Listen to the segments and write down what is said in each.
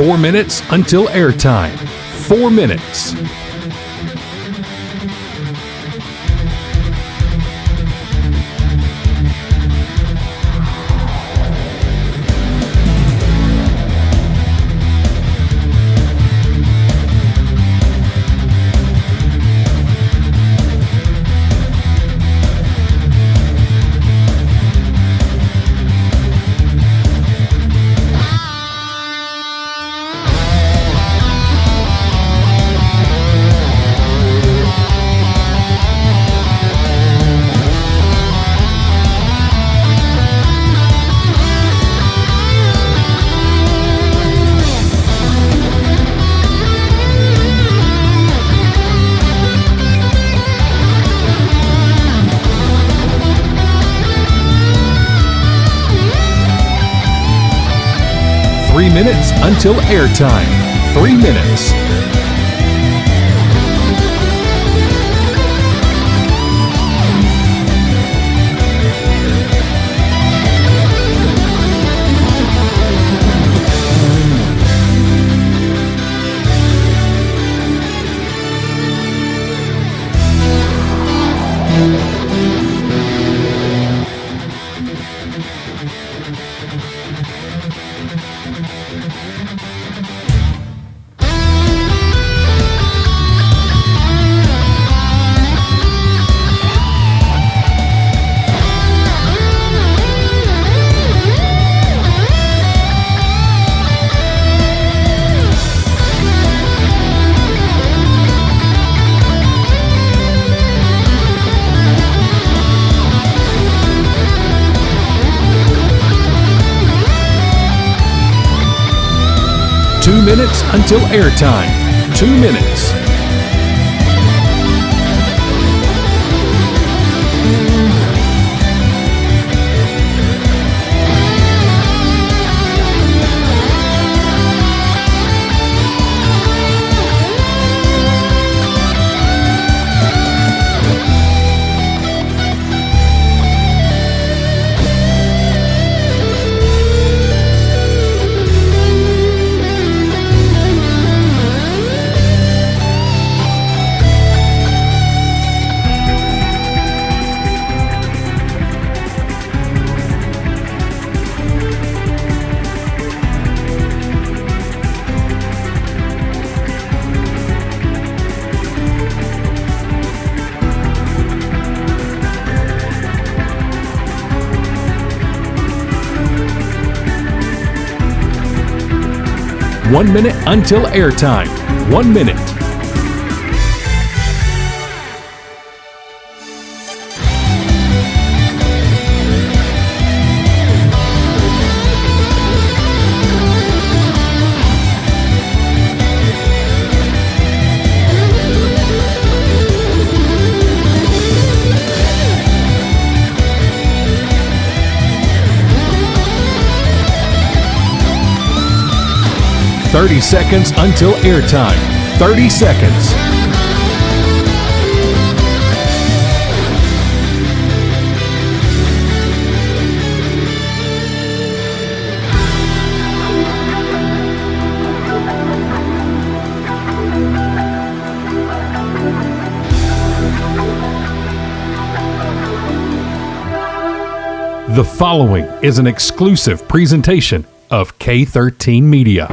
4 minutes until airtime. 4 minutes. Minutes until airtime. 3 minutes. Minutes until airtime. 2 minutes. One minute until airtime. 1 minute. Thirty seconds until airtime. 30 seconds. The following is an exclusive presentation of K13 Media.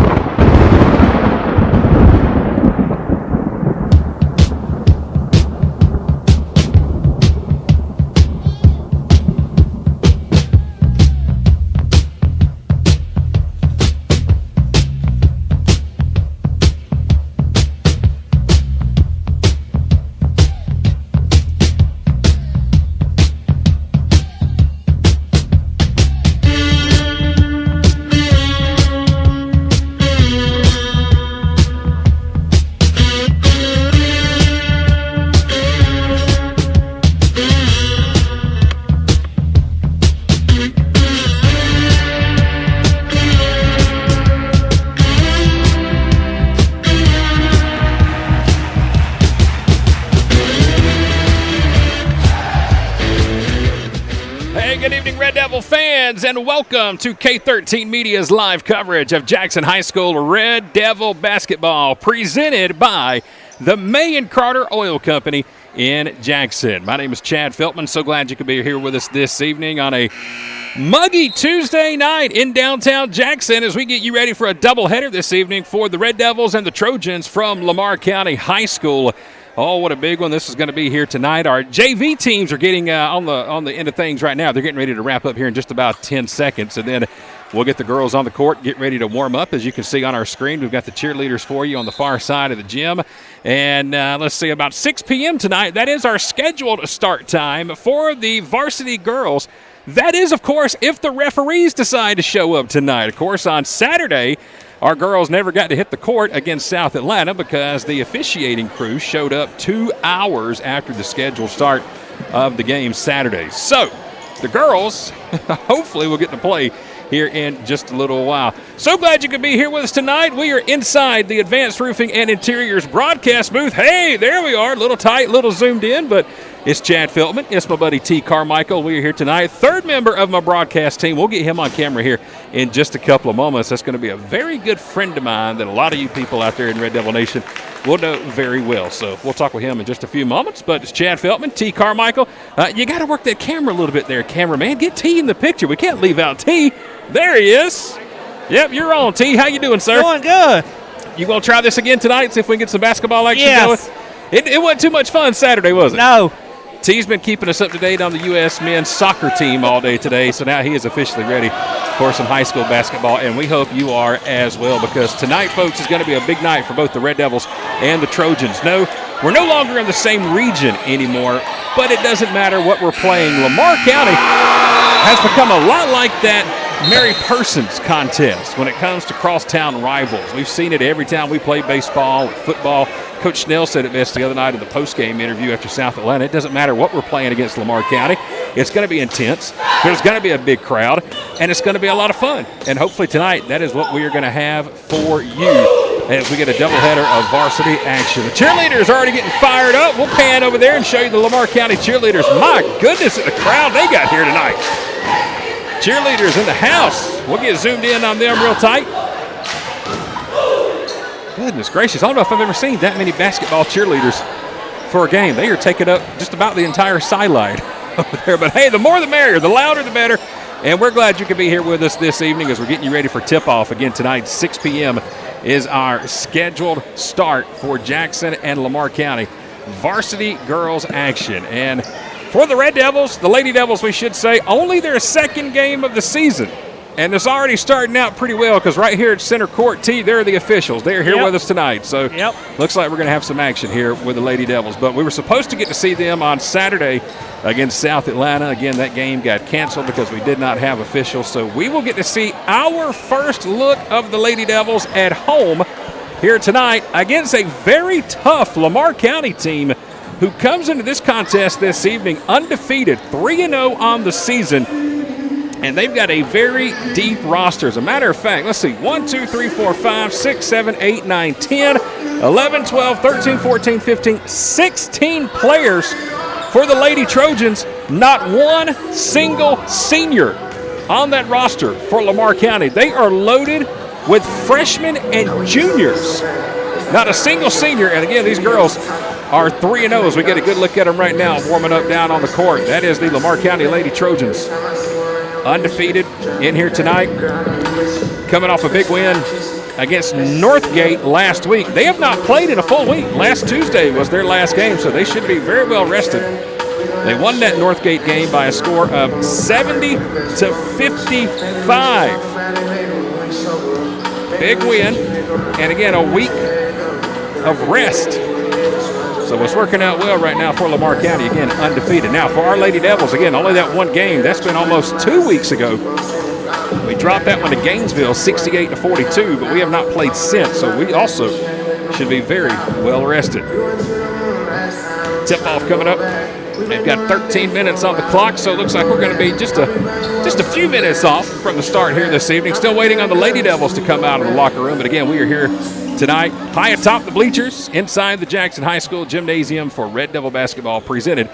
good evening, Red Devil fans, and welcome to K13 Media's live coverage of Jackson High School Red Devil basketball, presented by the May and Carter Oil Company in Jackson. My name is Chad Feltman. So glad you could be here with us this evening on a muggy Tuesday night in downtown Jackson as we get you ready for a doubleheader this evening for the Red Devils and the Trojans from Lamar County High School. Oh, what a big one this is going to be here tonight. Our JV teams are getting on the end of things right now. They're getting ready to wrap up here in just about 10 seconds, and then we'll get the girls on the court, get ready to warm up. As you can see on our screen, we've got the cheerleaders for you on the far side of the gym. And let's see, about 6 p.m. tonight, that is our scheduled start time for the varsity girls. That is, of course, if the referees decide to show up tonight. Of course, on Saturday, our girls never got to hit the court against South Atlanta because the officiating crew showed up 2 hours after the scheduled start of the game Saturday. So the girls hopefully will get to play here in just a little while. So glad you could be here with us tonight. We are inside the Advanced Roofing and Interiors broadcast booth. Hey, there we are. A little tight, a little zoomed in, but it's Chad Feltman. It's my buddy T. Carmichael. We are here tonight. Third member of my broadcast team. We'll get him on camera here in just a couple of moments. That's going to be a very good friend of mine that a lot of you people out there in Red Devil Nation will know very well. So we'll talk with him in just a few moments. But it's Chad Feltman, T. Carmichael. You got to work that camera a little bit there, cameraman. Get T in the picture. We can't leave out T. There he is. Yep, you're on, T. How you doing, sir? Doing good. You going to try this again tonight, see if we can get some basketball action going? It wasn't too much fun Saturday, was it? No. T's been keeping us up to date on the U.S. men's soccer team all day today, so now he is officially ready for some high school basketball, and we hope you are as well, because tonight, folks, is going to be a big night for both the Red Devils and the Trojans. No, we're no longer in the same region anymore, but it doesn't matter what we're playing. Lamar County has become a lot like that Mary Persons contest when it comes to crosstown rivals. We've seen it every time we play baseball or football. Coach Snell said it best the other night in the post-game interview after South Atlanta. It doesn't matter what we're playing against Lamar County. It's going to be intense. There's going to be a big crowd, and it's going to be a lot of fun. And hopefully tonight, that is what we are going to have for you as we get a doubleheader of varsity action. The cheerleaders are already getting fired up. We'll pan over there and show you the Lamar County cheerleaders. My goodness, at the crowd they got here tonight. Cheerleaders in the house. We'll get zoomed in on them real tight. Goodness gracious, I don't know if I've ever seen that many basketball cheerleaders for a game. They are taking up just about the entire sideline over there. But hey, the more the merrier, the louder the better. And we're glad you could be here with us this evening as we're getting you ready for tip-off. Again, tonight, 6 p.m. is our scheduled start for Jackson and Lamar County varsity girls action. And for the Red Devils, the Lady Devils, we should say, only their second game of the season. And it's already starting out pretty well because right here at center court, T, they're the officials. They're here with us tonight. So looks like we're going to have some action here with the Lady Devils. But we were supposed to get to see them on Saturday against South Atlanta. Again, that game got canceled because we did not have officials. So we will get to see our first look of the Lady Devils at home here tonight against a very tough Lamar County team who comes into this contest this evening undefeated, 3-0 on the season. And they've got a very deep roster. As a matter of fact, let's see, 1, 2, 3, 4, 5, 6, 7, 8, 9, 10, 11, 12, 13, 14, 15, 16 players for the Lady Trojans. Not one single senior on that roster for Lamar County. They are loaded with freshmen and juniors. Not a single senior. And again, these girls are 3-0 as we get a good look at them right now warming up down on the court. That is the Lamar County Lady Trojans. Undefeated in here tonight, coming off a big win against Northgate last week. They have not played in a full week. Last Tuesday was their last game, so they should be very well rested. They won that Northgate game by a score of 70-55. Big win, and again, a week of rest. So it's working out well right now for Lamar County, again, undefeated. Now, for our Lady Devils, again, only that one game. That's been almost 2 weeks ago. We dropped that one to Gainesville, 68-42, but we have not played since. So we also should be very well rested. Tip-off coming up. They've got 13 minutes on the clock, so it looks like we're going to be just a few minutes off from the start here this evening. Still waiting on the Lady Devils to come out of the locker room. But again, we are here tonight, high atop the bleachers inside the Jackson High School Gymnasium for Red Devil basketball, presented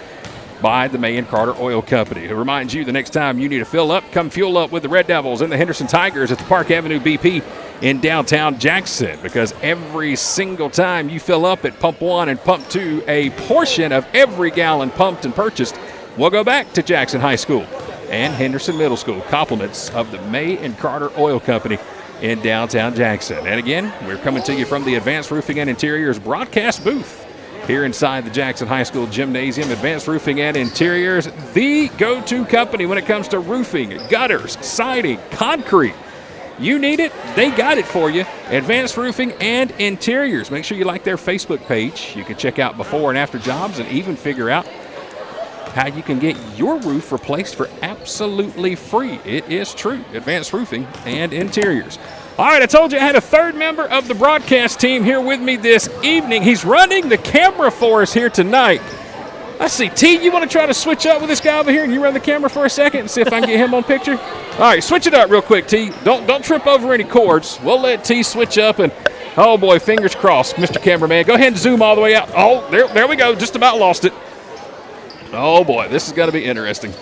by the May and Carter Oil Company, who reminds you the next time you need to fill up, come fuel up with the Red Devils and the Henderson Tigers at the Park Avenue BP in downtown Jackson, because every single time you fill up at Pump 1 and Pump 2, a portion of every gallon pumped and purchased will go back to Jackson High School and Henderson Middle School, compliments of the May and Carter Oil Company in downtown Jackson. And again, we're coming to you from the Advanced Roofing and Interiors broadcast booth here inside the Jackson High School Gymnasium. Advanced Roofing and Interiors, the go-to company when it comes to roofing, gutters, siding, concrete. You need it, they got it for you. Advanced Roofing and Interiors. Make sure you like their Facebook page. You can check out before and after jobs and even figure out how you can get your roof replaced for absolutely free. It is true. Advanced Roofing and Interiors. All right, I told you I had a third member of the broadcast team here with me this evening. He's running the camera for us here tonight. Let's see, T, you want to try to switch up with this guy over here and you run the camera for a second and see if I can get him on picture? All right, switch it up real quick, T. Don't trip over any cords. We'll let T switch up, and oh boy, fingers crossed, Mr. Cameraman. Go ahead and zoom all the way out. Oh, there we go. Just about lost it. Oh boy, this is going to be interesting.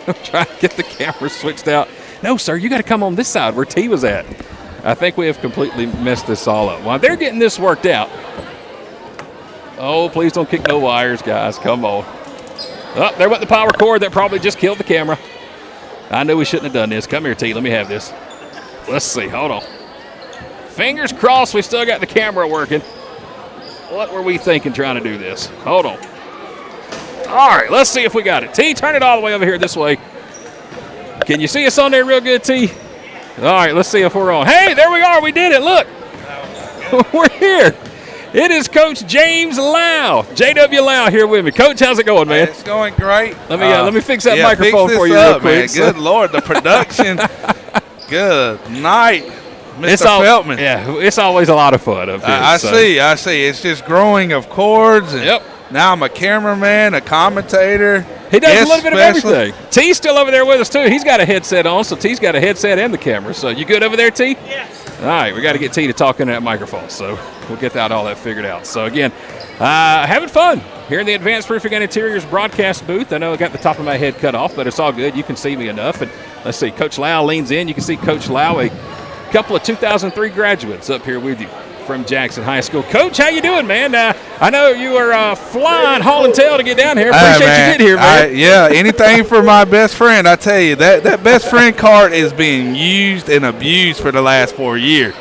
I'm trying to get the camera switched out. No, sir, you got to come on this side where T was at. I think we have completely messed this all up. While they're getting this worked out. Oh, please don't kick no wires, guys. Come on. Oh, there went the power cord. That probably just killed the camera. I knew we shouldn't have done this. Come here, T. Let me have this. Let's see. Hold on. Fingers crossed we still got the camera working. What were we thinking trying to do this? Hold on. All right, let's see if we got it. T, turn it all the way over here this way. Can you see us on there real good, T? All right, let's see if we're on. Hey, there we are. We did it. Look. We're here. It is Coach James Lau, J.W. Lau, here with me. Coach, how's it going, man? It's going great. Let me fix that microphone for you real quick. Man. Good Lord, the production. Good night, Mr. Feltman. Yeah, it's always a lot of fun up here. I see. It's just growing of cords. And yep. Now I'm a cameraman, a commentator. He does a little bit of everything. T's still over there with us, too. He's got a headset on, so T's got a headset and the camera. So you good over there, T? Yes. All right, we got to get T to talk into that microphone, so we'll get all that figured out. So, again, having fun here in the Advanced Roofing and Interiors broadcast booth. I know I got the top of my head cut off, but it's all good. You can see me enough. And let's see, Coach Lau leans in. You can see Coach Lau, a couple of 2003 graduates up here with you from Jackson High School. Coach, how you doing, man? I know you were flying, hauling tail to get down here. Appreciate you getting here, man. Yeah, anything for my best friend. I tell you, that best friend card is being used and abused for the last 4 years.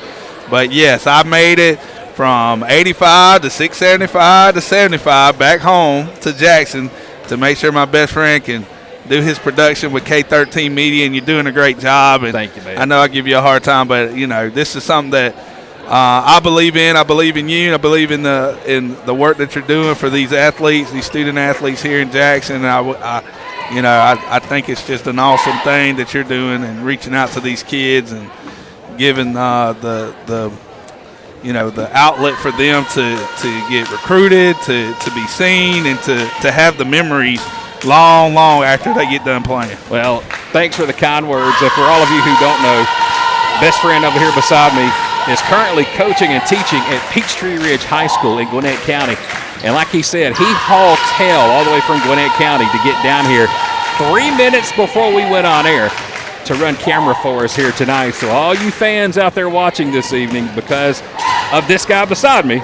But, yes, I made it from 85 to 675 to 75 back home to Jackson to make sure my best friend can do his production with K13 Media, and you're doing a great job. And thank you, man. I know I give you a hard time, but, this is something that I believe in. I believe in you. I believe in the work that you're doing for these athletes, these student athletes here in Jackson. And I think it's just an awesome thing that you're doing and reaching out to these kids and giving the outlet for them to get recruited, to be seen, and to have the memories long after they get done playing. Well, thanks for the kind words. And for all of you who don't know, best friend over here beside me is currently coaching and teaching at Peachtree Ridge High School in Gwinnett County. And like he said, he hauled tail all the way from Gwinnett County to get down here 3 minutes before we went on air to run camera for us here tonight. So all you fans out there watching this evening, because of this guy beside me,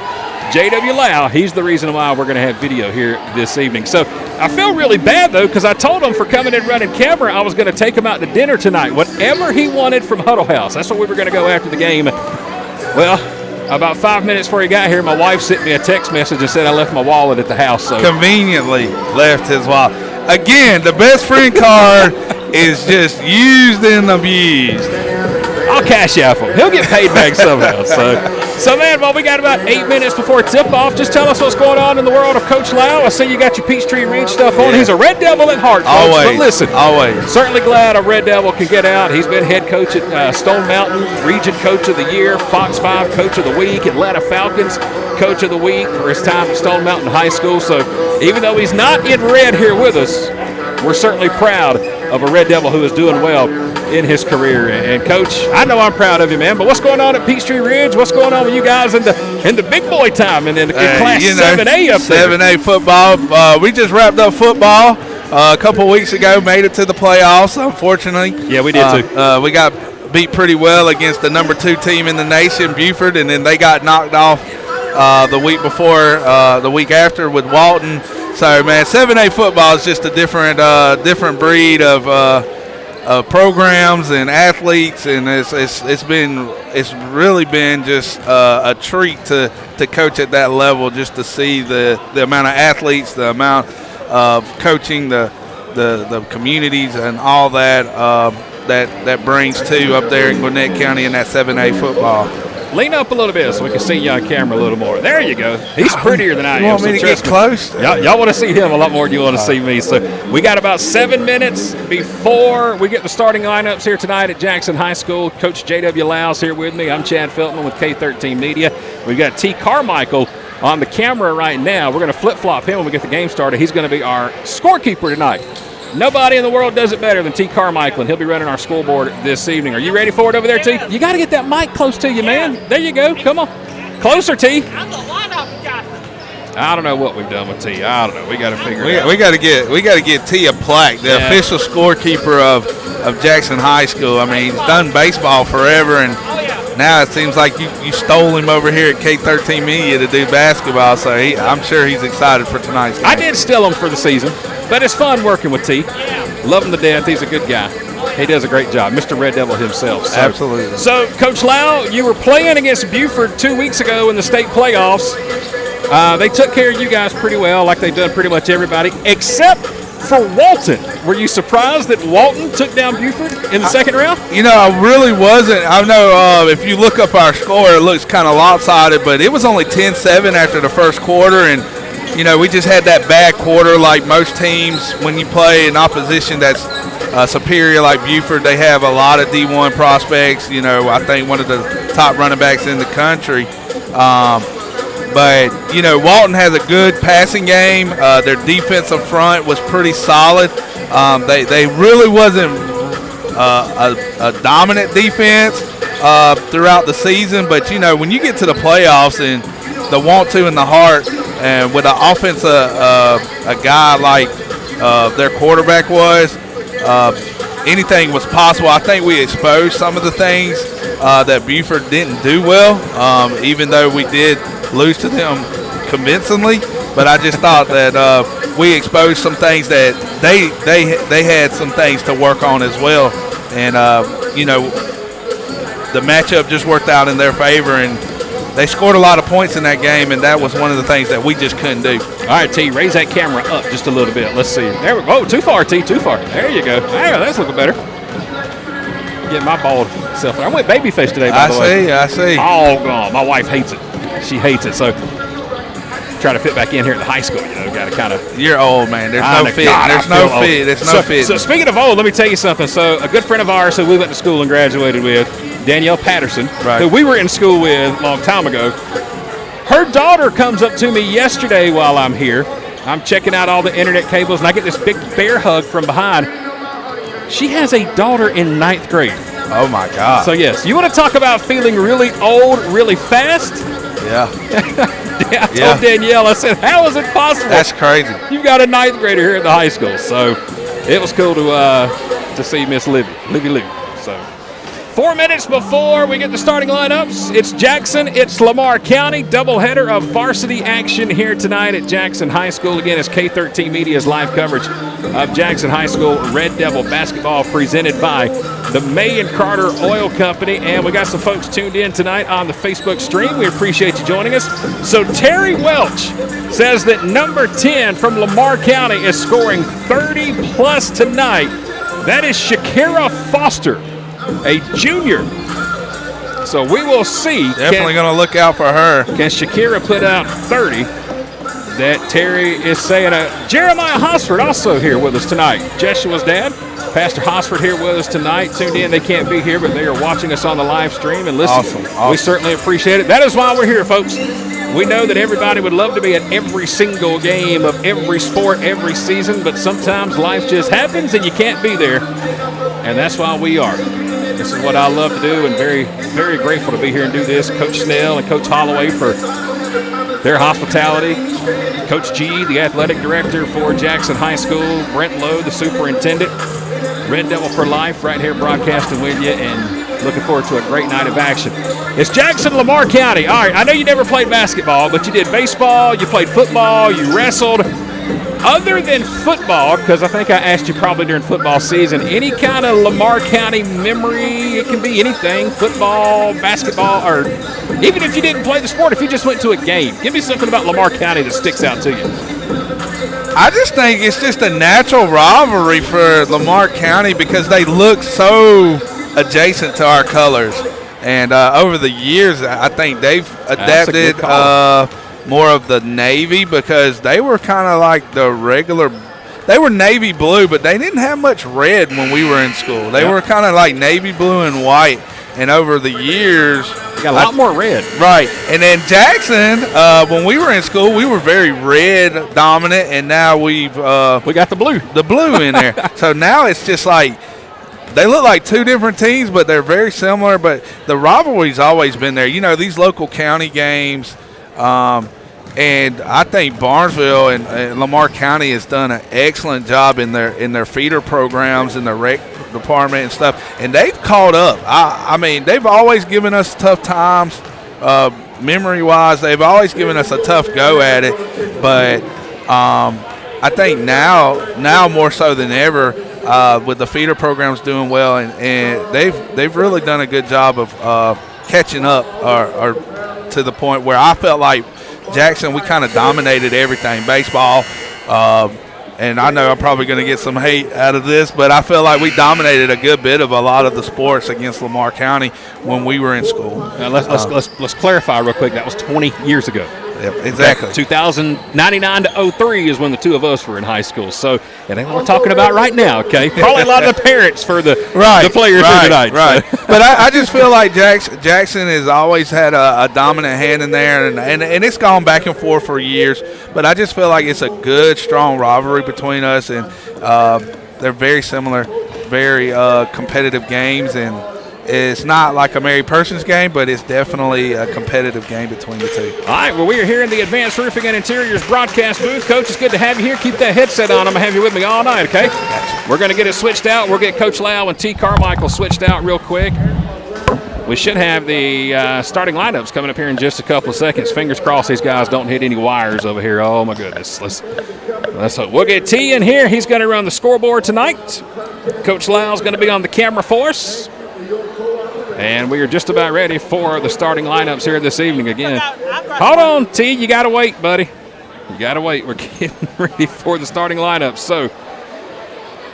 J.W. Lau, he's the reason why we're going to have video here this evening. So I feel really bad, though, because I told him for coming and running camera, I was going to take him out to dinner tonight. Whatever he wanted from Huddle House, that's what we were going to go after the game. Well, about 5 minutes before he got here, my wife sent me a text message and said I left my wallet at the house. So conveniently left his wallet. Again, the best friend card is just used and abused. I'll cash out for him. He'll get paid back somehow. So, man, well, we got about 8 minutes before tip-off. Just tell us what's going on in the world of Coach Lau. I see you got your Peachtree Ridge stuff on. Yeah. He's a Red Devil at heart, folks. Always. But listen, always. Certainly glad a Red Devil can get out. He's been head coach at Stone Mountain, Region Coach of the Year, Fox 5 Coach of the Week, Atlanta Falcons Coach of the Week for his time at Stone Mountain High School. So even though he's not in red here with us, we're certainly proud of a Red Devil who is doing well in his career. And Coach, I know I'm proud of you, man. But what's going on at Peachtree Ridge? What's going on with you guys in the big boy time and in Class 7A up there? 7A football. We just wrapped up football a couple weeks ago. Made it to the playoffs, unfortunately. Yeah, we did too. We got beat pretty well against the number 2 team in the nation, Buford, and then they got knocked off the week before, the week after with Walton. So, man, 7A football is just a different breed of programs and athletes, and it's really been just a treat to coach at that level, just to see the amount of athletes, the amount of coaching, the communities, and all that brings to up there in Gwinnett County in that 7A football. Lean up a little bit so we can see you on camera a little more. There you go. He's prettier than I am. You want me to get close? Y'all want to see him a lot more than you want to see me. So we got about 7 minutes before we get the starting lineups here tonight at Jackson High School. Coach J.W. Lau's here with me. I'm Chad Feltman with K13 Media. We've got T. Carmichael on the camera right now. We're going to flip-flop him when we get the game started. He's going to be our scorekeeper tonight. Nobody in the world does it better than T. Carmichael, and he'll be running our scoreboard this evening. Are you ready for it over there, T? You got to get that mic close to you, man. There you go. Come on. Closer, T. I'm the lineup guy. I don't know what we've done with T. I don't know. We got to figure it out. We got to get T a plaque, the official scorekeeper of Jackson High School. I mean, he's done baseball forever, and now it seems like you stole him over here at K13 Media to do basketball. So I'm sure he's excited for tonight's game. I did steal him for the season, but it's fun working with T. Love him to death. He's a good guy. He does a great job. Mr. Red Devil himself. So, absolutely. So, Coach Lau, you were playing against Buford 2 weeks ago in the state playoffs. They took care of you guys pretty well, like they've done pretty much everybody, except for Walton. Were you surprised that Walton took down Buford in the second round? I really wasn't. I know if you look up our score, it looks kind of lopsided, but it was only 10-7 after the first quarter, and we just had that bad quarter like most teams. When you play an opposition that's superior like Buford, they have a lot of D1 prospects. I think one of the top running backs in the country. But Walton has a good passing game. Their defensive front was pretty solid. They really wasn't a dominant defense throughout the season. But, when you get to the playoffs and the want to and the heart, and with an offense, a guy like their quarterback was, anything was possible. I think we exposed some of the things that Buford didn't do well, even though we did lose to them convincingly. But I just thought that we exposed some things that they had some things to work on as well. And, the matchup just worked out in their favor, and they scored a lot of points in that game, and that was one of the things that we just couldn't do. All right, T, raise that camera up just a little bit. Let's see. There we go. Oh, too far, T, too far. There you go. There, that's looking better. Get my bald self. I went babyface today, by the way. I see. All gone. My wife hates it. She hates it. So trying to fit back in here at the high school, got to kind of. You're old, man. There's no fit. There's no fit. There's no fit. So speaking of old, let me tell you something. So a good friend of ours who we went to school and graduated with, Danielle Patterson, who we were in school with a long time ago, her daughter comes up to me yesterday while I'm here. I'm checking out all the internet cables, and I get this big bear hug from behind. She has a daughter in 9th grade. Oh, my God. So, yes, you want to talk about feeling really old really fast? Yeah. I told Danielle, I said, how is it possible? That's crazy. You've got a 9th grader here at the high school. So it was cool to see Miss Livy. So 4 minutes before we get the starting lineups, it's Jackson, it's Lamar County. Doubleheader of varsity action here tonight at Jackson High School. Again, it's K13 Media's live coverage of Jackson High School Red Devil basketball presented by the May and Carter Oil Company. And we got some folks tuned in tonight on the Facebook stream. We appreciate you joining us. So Terry Welch says that number 10 from Lamar County is scoring 30-plus tonight. That is Shakira Foster, a junior. So we will see. Definitely going to look out for her. Can Shakira put out 30? That Terry is saying. Jeremiah Hosford also here with us tonight. Jeshua's dad, Pastor Hosford, here with us tonight. Tuned in. They can't be here, but they are watching us on the live stream and listening. Awesome. We certainly appreciate it. That is why we're here, folks. We know that everybody would love to be at every single game of every sport every season, but sometimes life just happens and you can't be there. And that's why we are. This is what I love to do, and very, very grateful to be here and do this. Coach Snell and Coach Holloway for their hospitality. Coach G, the athletic director for Jackson High School. Brent Lowe, the superintendent. Red Devil for Life right here broadcasting with you, and looking forward to a great night of action. It's Jackson, Lamar County. All right, I know you never played basketball, but you did baseball, you played football, you wrestled. Other than football, because I think I asked you probably during football season, any kind of Lamar County memory, it can be anything, football, basketball, or even if you didn't play the sport, if you just went to a game. Give me something about Lamar County that sticks out to you. I just think it's just a natural rivalry for Lamar County because they look so adjacent to our colors. And over the years, I think they've adapted more of the navy because they were kind of like the regular. They were navy blue, but they didn't have much red when we were in school. They were kind of like navy blue and white. And over the years, got a lot more red. Right. And then Jackson, when we were in school, we were very red dominant, and now we got the blue in there. So now it's just like they look like two different teams, but they're very similar. But the rivalry's always been there. You know, these local county games. And I think Barnesville and Lamar County has done an excellent job in their feeder programs in the rec department and stuff, and they've caught up. I mean, they've always given us tough times, memory-wise. They've always given us a tough go at it, but I think now more so than ever, with the feeder programs doing well, and they've really done a good job of catching up, or to the point where I felt like Jackson, we kind of dominated everything, baseball, and I know I'm probably going to get some hate out of this, but I feel like we dominated a good bit of a lot of the sports against Lamar County when we were in school. Now let's clarify real quick. That was 20 years ago. Yep, exactly. 2099 to 03 is when the two of us were in high school. So it ain't what we're talking about right now, okay? Probably a lot of the parents for the players here tonight. Right. So. But I just feel like Jackson has always had a dominant hand in there, and it's gone back and forth for years. But I just feel like it's a good, strong rivalry between us, and they're very similar, very competitive games, and it's not like a married person's game, but it's definitely a competitive game between the two. All right, well, we are here in the Advanced Roofing and Interiors broadcast booth. Coach, it's good to have you here. Keep that headset on. I'm going to have you with me all night, okay? Gotcha. We're going to get it switched out. We'll get Coach Lau and T. Carmichael switched out real quick. We should have the starting lineups coming up here in just a couple of seconds. Fingers crossed these guys don't hit any wires over here. Oh, my goodness. Let's hope. We'll get T in here. He's going to run the scoreboard tonight. Coach Lau's going to be on the camera for us. And we are just about ready for the starting lineups here this evening again. Hold on, T. You got to wait, buddy. You got to wait. We're getting ready for the starting lineups. So,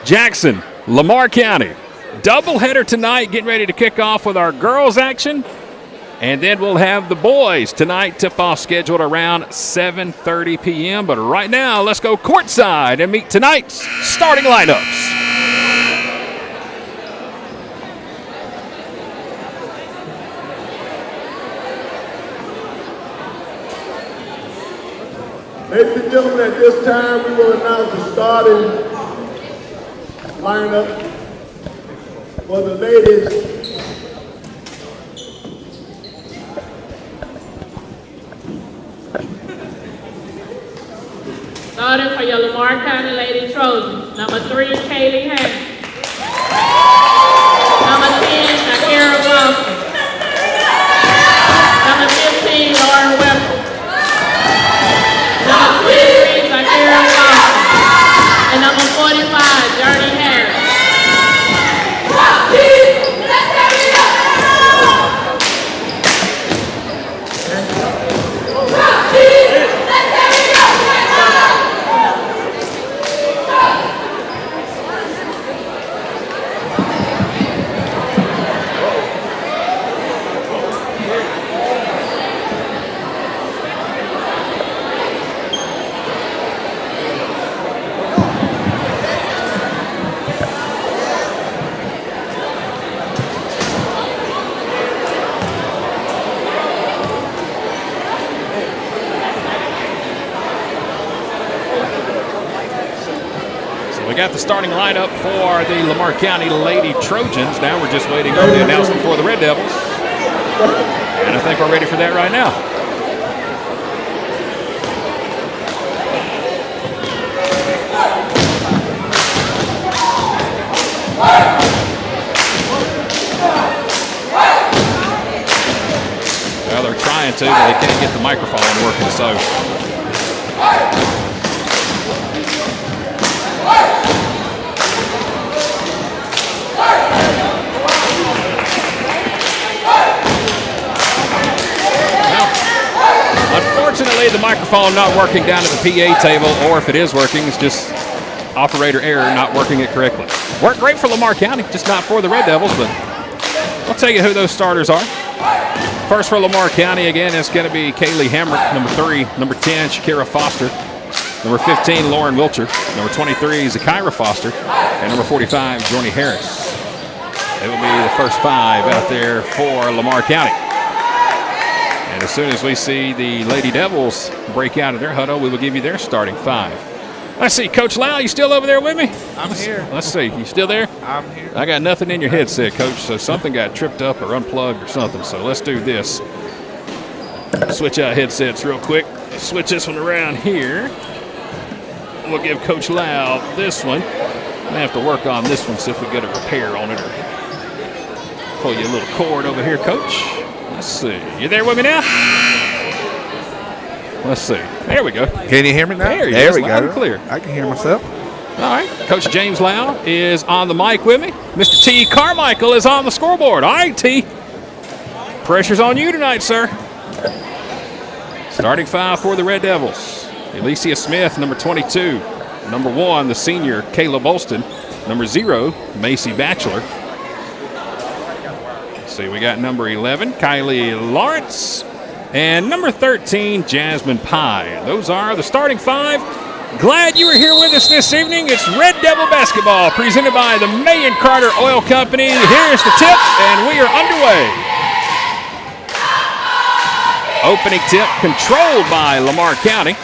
Jackson, Lamar County, doubleheader tonight, getting ready to kick off with our girls action. And then we'll have the boys tonight, tip-off scheduled around 7:30 p.m. But right now, let's go courtside and meet tonight's starting lineups. Ladies and gentlemen, at this time, we will announce the starting lineup for the ladies. Starting for your Lamar County Lady Trojans, number 3, Kaylee Hanks. Number 10, Akira Wilson. Number 15, Lauren Whipple. Number 23, Akira Wilson. And number 45, Journey Harris. We got the starting lineup for the Lamar County Lady Trojans. Now we're just waiting on the announcement for the Red Devils. And I think we're ready for that right now. Well, they're trying to, but they can't get the microphone working, so. Unfortunately, the microphone not working down at the PA table, or if it is working, it's just operator error, not working it correctly. Worked great for Lamar County, just not for the Red Devils, but I'll tell you who those starters are. First for Lamar County, again, it's going to be Kaylee Hamrick, number 3. Number 10, Shakira Foster. Number 15, Lauren Wilcher. Number 23, Zakira Foster. And number 45, Jorney Harris. They will be the first 5 out there for Lamar County. And as soon as we see the Lady Devils break out of their huddle, we will give you their starting 5. Let's see, Coach Lau, you still over there with me? I'm here. Let's see, you still there? I'm here. I got nothing in your headset, Coach, so something got tripped up or unplugged or something. So let's do this. Switch out headsets real quick. Switch this one around here. We'll give Coach Lau this one. I have to work on this one, see if we get a repair on it. Or pull you a little cord over here, Coach. Let's see. You there with me now? Let's see. There we go. Can you hear me now? There we go. Loud and clear. I can hear myself. All right. Coach James Lau is on the mic with me. Mr. T. Carmichael is on the scoreboard. All right, T. Pressure's on you tonight, sir. Starting 5 for the Red Devils. Alicia Smith, number 22. Number 1, the senior, Kayla Bolston. Number 0, Macy Batchelor. Let's see, we got number 11, Kylie Lawrence. And number 13, Jasmine Pye. Those are the starting 5. Glad you were here with us this evening. It's Red Devil Basketball presented by the May and Carter Oil Company. Here's the tip, and we are underway. Opening tip controlled by Lamar County.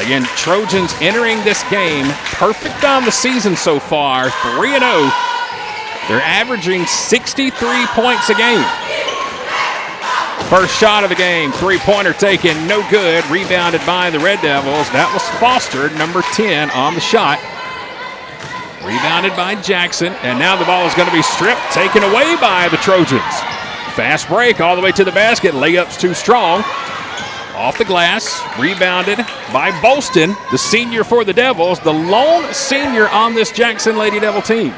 Again, Trojans entering this game perfect on the season so far, 3-0. They're averaging 63 points a game. First shot of the game, three-pointer taken, no good. Rebounded by the Red Devils. That was Foster, number 10, on the shot. Rebounded by Jackson, and now the ball is going to be stripped, taken away by the Trojans. Fast break all the way to the basket. Layup's too strong. Off the glass, rebounded by Bolston, the senior for the Devils, the lone senior on this Jackson Lady Devil team.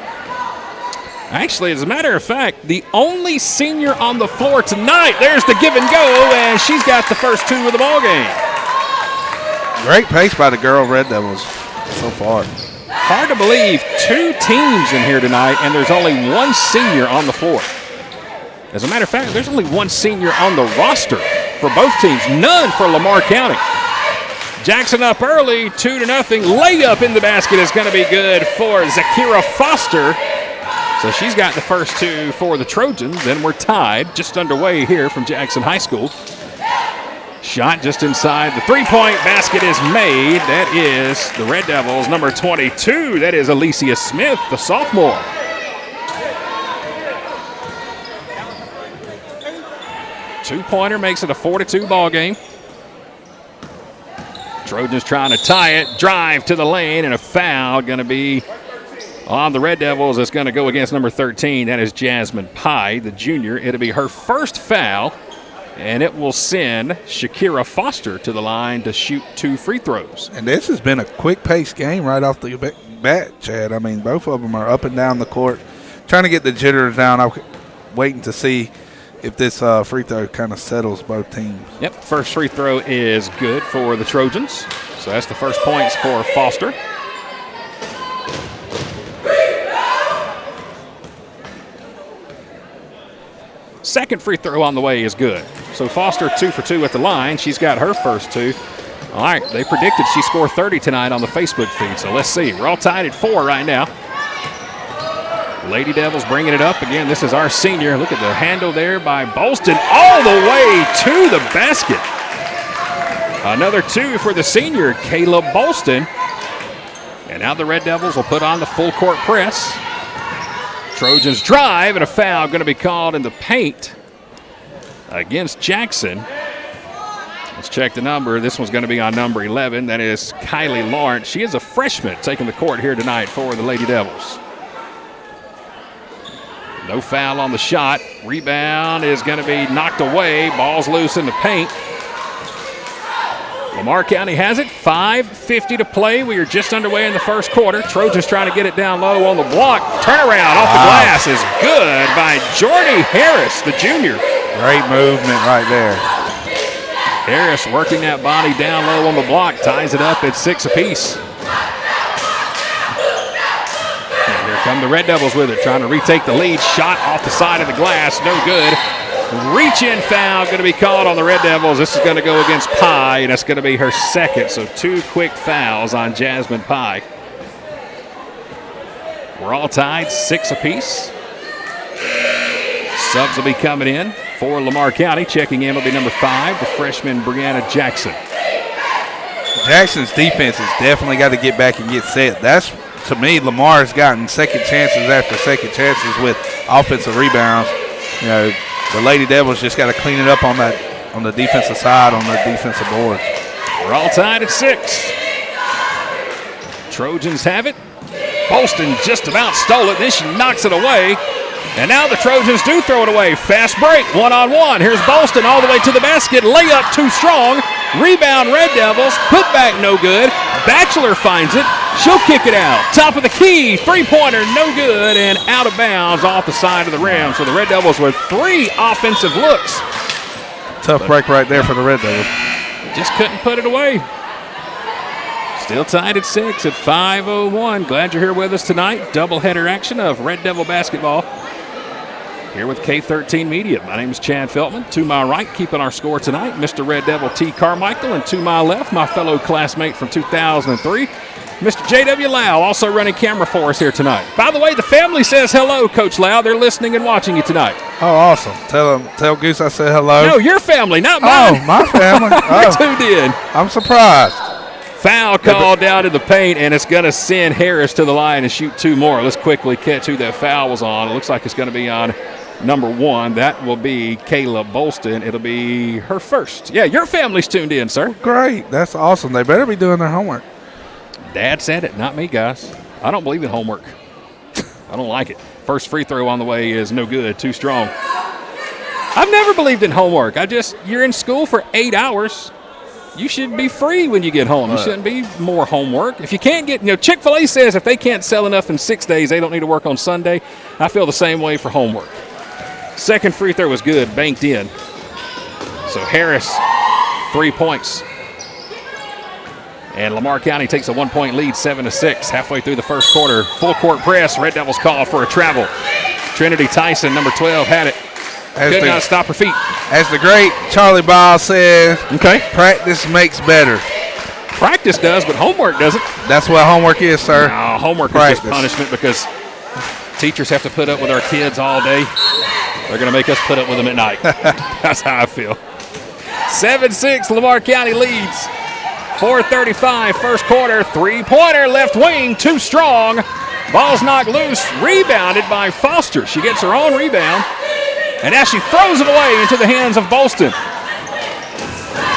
Actually, as a matter of fact, the only senior on the floor tonight. There's the give and go, and she's got the first 2 of the ball game. Great pace by the girl Red Devils so far. Hard to believe 2 teams in here tonight, and there's only 1 senior on the floor. As a matter of fact, there's only 1 senior on the roster for both teams, none for Lamar County. Jackson up early, 2-0. Layup in the basket is going to be good for Zakira Foster. So she's got the first 2 for the Trojans, and we're tied just underway here from Jackson High School. Shot just inside. The three-point basket is made. That is the Red Devils, number 22. That is Alicia Smith, the sophomore. Two-pointer makes it a 4-2 ball game. Trojans trying to tie it. Drive to the lane, and a foul going to be on the Red Devils. It's going to go against number 13. That is Jasmine Pye, the junior. It'll be her first foul, and it will send Shakira Foster to the line to shoot 2 free throws. And this has been a quick-paced game right off the bat, Chad. I mean, both of them are up and down the court, trying to get the jitters down. I'm waiting to see if this free throw kind of settles both teams. Yep, first free throw is good for the Trojans. So that's the first points for Foster. Second free throw on the way is good. So Foster 2 for 2 at the line. She's got her first 2. All right, they predicted she scored 30 tonight on the Facebook feed. So let's see. We're all tied at 4 right now. Lady Devils bringing it up. Again, this is our senior. Look at the handle there by Bolston all the way to the basket. Another 2 for the senior, Kayla Bolston. And now the Red Devils will put on the full court press. Trojans drive, and a foul going to be called in the paint against Jackson. Let's check the number. This one's going to be on number 11. That is Kylie Lawrence. She is a freshman taking the court here tonight for the Lady Devils. No foul on the shot. Rebound is going to be knocked away. Ball's loose in the paint. Lamar County has it. 5:50 to play. We are just underway in the first quarter. Trojans trying to get it down low on the block. Turnaround off the glass is good by Jordy Harris, the junior. Great movement right there. Harris working that body down low on the block, ties it up at 6 apiece. And here come the Red Devils with it, trying to retake the lead. Shot off the side of the glass, no good. Reach-in foul going to be called on the Red Devils. This is going to go against Pye, and that's going to be her second. So 2 quick fouls on Jasmine Pye. We're all tied 6 apiece. Subs will be coming in for Lamar County. Checking in will be number 5, the freshman Brianna Jackson. Jackson's defense has definitely got to get back and get set. That's, to me, Lamar's gotten second chances after second chances with offensive rebounds. You know, the Lady Devils just got to clean it up on the defensive side, on the defensive boards. We're all tied at 6. Trojans have it. Bolston just about stole it. Then she knocks it away. And now the Trojans do throw it away. Fast break, one-on-one. Here's Bolston all the way to the basket. Layup too strong. Rebound Red Devils. Put back no good. Batchelor finds it. She'll kick it out. Top of the key. Three-pointer no good. And out of bounds off the side of the rim. So the Red Devils with 3 offensive looks. Tough break right there for the Red Devils. Just couldn't put it away. Still tied at 6 at 5:01. Glad you're here with us tonight. Doubleheader action of Red Devil basketball here with K13 Media. My name is Chad Feltman. To my right, keeping our score tonight, Mr. Red Devil T. Carmichael. And to my left, my fellow classmate from 2003, Mr. J.W. Lau, also running camera for us here tonight. By the way, the family says hello, Coach Lau. They're listening and watching you tonight. Oh, awesome. Tell Goose I said hello. No, your family, not mine. Oh, my family. You're tuned in. I'm surprised. Foul called down in the paint, and it's going to send Harris to the line and shoot 2 more. Let's quickly catch who that foul was on. It looks like it's going to be on number 1. That will be Kayla Bolston. It'll be her first. Yeah, your family's tuned in, sir. Great. That's awesome. They better be doing their homework. Dad said it, not me, guys. I don't believe in homework. I don't like it. First free throw on the way is no good, too strong. I've never believed in homework. You're in school for 8 hours. You should be free when you get home. You shouldn't be more homework. If you can't get, Chick-fil-A says if they can't sell enough in 6 days, they don't need to work on Sunday. I feel the same way for homework. Second free throw was good, banked in. So Harris, 3 points. And Lamar County takes a 1-point lead, 7-6, halfway through the first quarter. Full court press. Red Devils call for a travel. Trinity Tyson, number 12, had it. Could not stop her feet. As the great Charlie Ball said, okay, practice makes better. Practice does, but homework doesn't. That's what homework is, sir. No, homework is just punishment because teachers have to put up with our kids all day. They're going to make us put up with them at night. That's how I feel. 7-6, Lamar County leads. 4:35, first quarter, three-pointer, left wing, too strong. Ball's knocked loose, rebounded by Foster. She gets her own rebound, and now she throws it away into the hands of Bolston.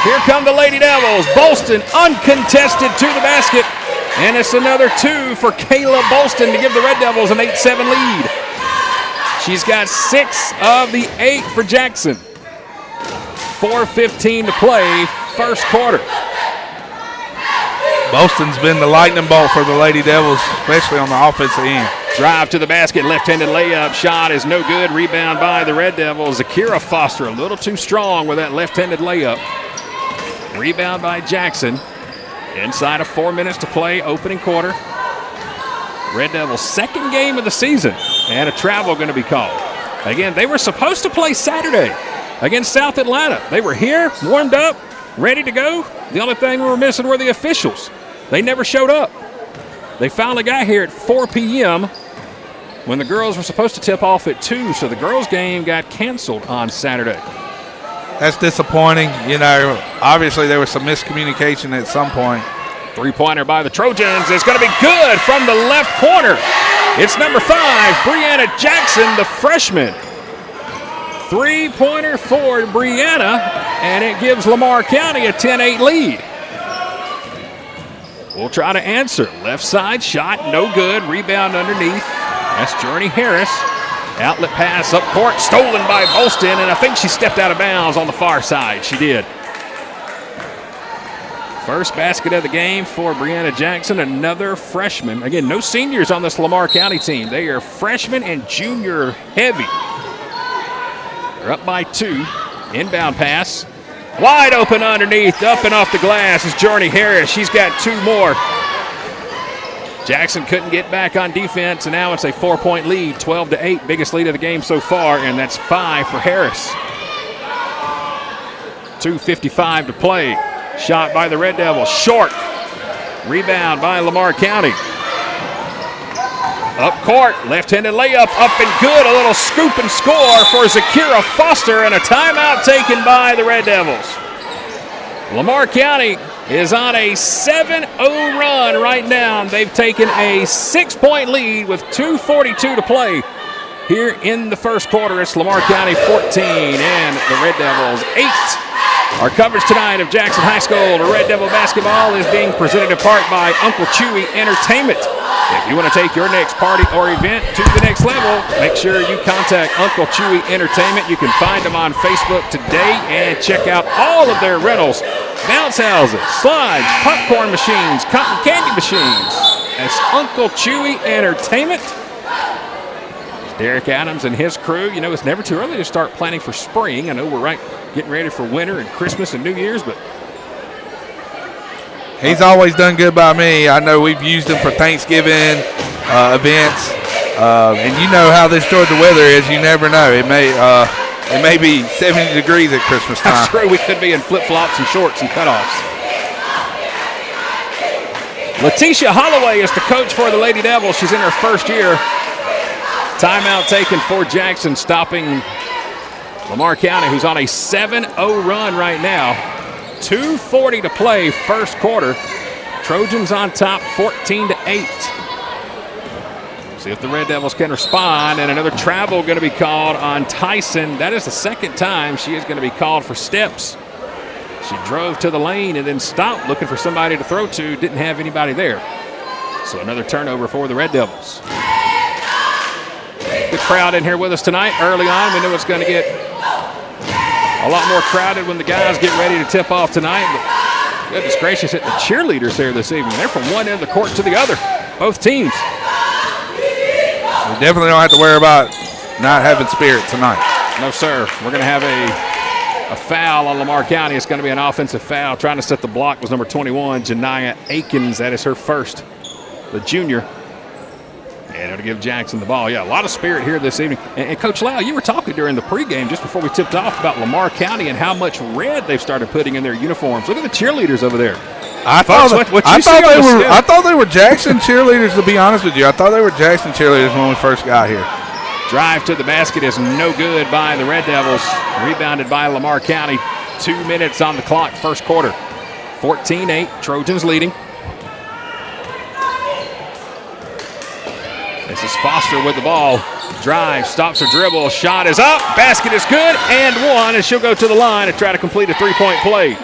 Here come the Lady Devils. Bolston uncontested to the basket, and it's another 2 for Kayla Bolston to give the Red Devils an 8-7 lead. She's got 6 of the 8 for Jackson. 4:15 to play, first quarter. Bolston's been the lightning bolt for the Lady Devils, especially on the offensive end. Drive to the basket, left-handed layup, shot is no good. Rebound by the Red Devils. Zakira Foster a little too strong with that left-handed layup. Rebound by Jackson. Inside of 4 minutes to play, opening quarter. Red Devils' second game of the season, and a travel going to be called. Again, they were supposed to play Saturday against South Atlanta. They were here, warmed up, ready to go. The only thing we were missing were the officials. They never showed up. They finally got here at 4 p.m. when the girls were supposed to tip off at 2, so the girls' game got canceled on Saturday. That's disappointing. Obviously there was some miscommunication at some point. Three-pointer by the Trojans is going to be good from the left corner. It's number 5, Brianna Jackson, the freshman. Three-pointer for Brianna, and it gives Lamar County a 10-8 lead. We'll try to answer. Left side shot, no good. Rebound underneath. That's Journey Harris. Outlet pass up court, stolen by Bolston, and I think she stepped out of bounds on the far side. She did. First basket of the game for Brianna Jackson, another freshman. Again, no seniors on this Lamar County team. They are freshman and junior heavy. They're up by 2. Inbound pass. Wide open underneath, up and off the glass is Journey Harris. She's got 2 more. Jackson couldn't get back on defense, and now it's a 4-point lead, 12-8, biggest lead of the game so far, and that's 5 for Harris. 2:55 to play. Shot by the Red Devils, short. Rebound by Lamar County. Up court, left-handed layup, up and good. A little scoop and score for Zakira Foster, and a timeout taken by the Red Devils. Lamar County is on a 7-0 run right now. They've taken a 6-point lead with 2:42 to play here in the first quarter. It's Lamar County 14 and the Red Devils 8. Our coverage tonight of Jackson High School, the Red Devil basketball, is being presented in part by Uncle Chewy Entertainment. If you want to take your next party or event to the next level, make sure you contact Uncle Chewy Entertainment. You can find them on Facebook today and check out all of their rentals. Bounce houses, slides, popcorn machines, cotton candy machines. That's Uncle Chewy Entertainment. Derek Adams and his crew. You know, it's never too early to start planning for spring. I know we're getting ready for winter and Christmas and New Year's, but he's always done good by me. I know we've used him for Thanksgiving events, and you know how this Georgia weather is. You never know. It may be 70 degrees at Christmas time. That's true. We could be in flip-flops and shorts and cutoffs. Letitia Holloway is the coach for the Lady Devils. She's in her first year. Timeout taken for Jackson, stopping Lamar County, who's on a 7-0 run right now. 2:40 to play, first quarter. Trojans on top, 14-8. See if the Red Devils can respond, and another travel going to be called on Tyson. That is the second time she is going to be called for steps. She drove to the lane and then stopped looking for somebody to throw to. Didn't have anybody there. So another turnover for the Red Devils. Good crowd in here with us tonight. Early on, we know it's going to get a lot more crowded when the guys get ready to tip off tonight. But goodness gracious, at the cheerleaders here this evening. They're from one end of the court to the other, both teams. We definitely don't have to worry about not having spirit tonight. No, sir. We're going to have a foul on Lamar County. It's going to be an offensive foul. Trying to set the block was number 21, Janiyah Akins. That is her first, the junior. And it'll give Jackson the ball. Yeah, a lot of spirit here this evening. And Coach Lau, you were talking during the pregame just before we tipped off about Lamar County and how much red they've started putting in their uniforms. Look at the cheerleaders over there. I thought they were Jackson cheerleaders, to be honest with you. I thought they were Jackson cheerleaders when we first got here. Drive to the basket is no good by the Red Devils. Rebounded by Lamar County. 2 minutes on the clock, first quarter. 14-8, Trojans leading. This is Foster with the ball. Drive, stops her dribble. Shot is up. Basket is good and one, and she'll go to the line and try to complete a three-point play.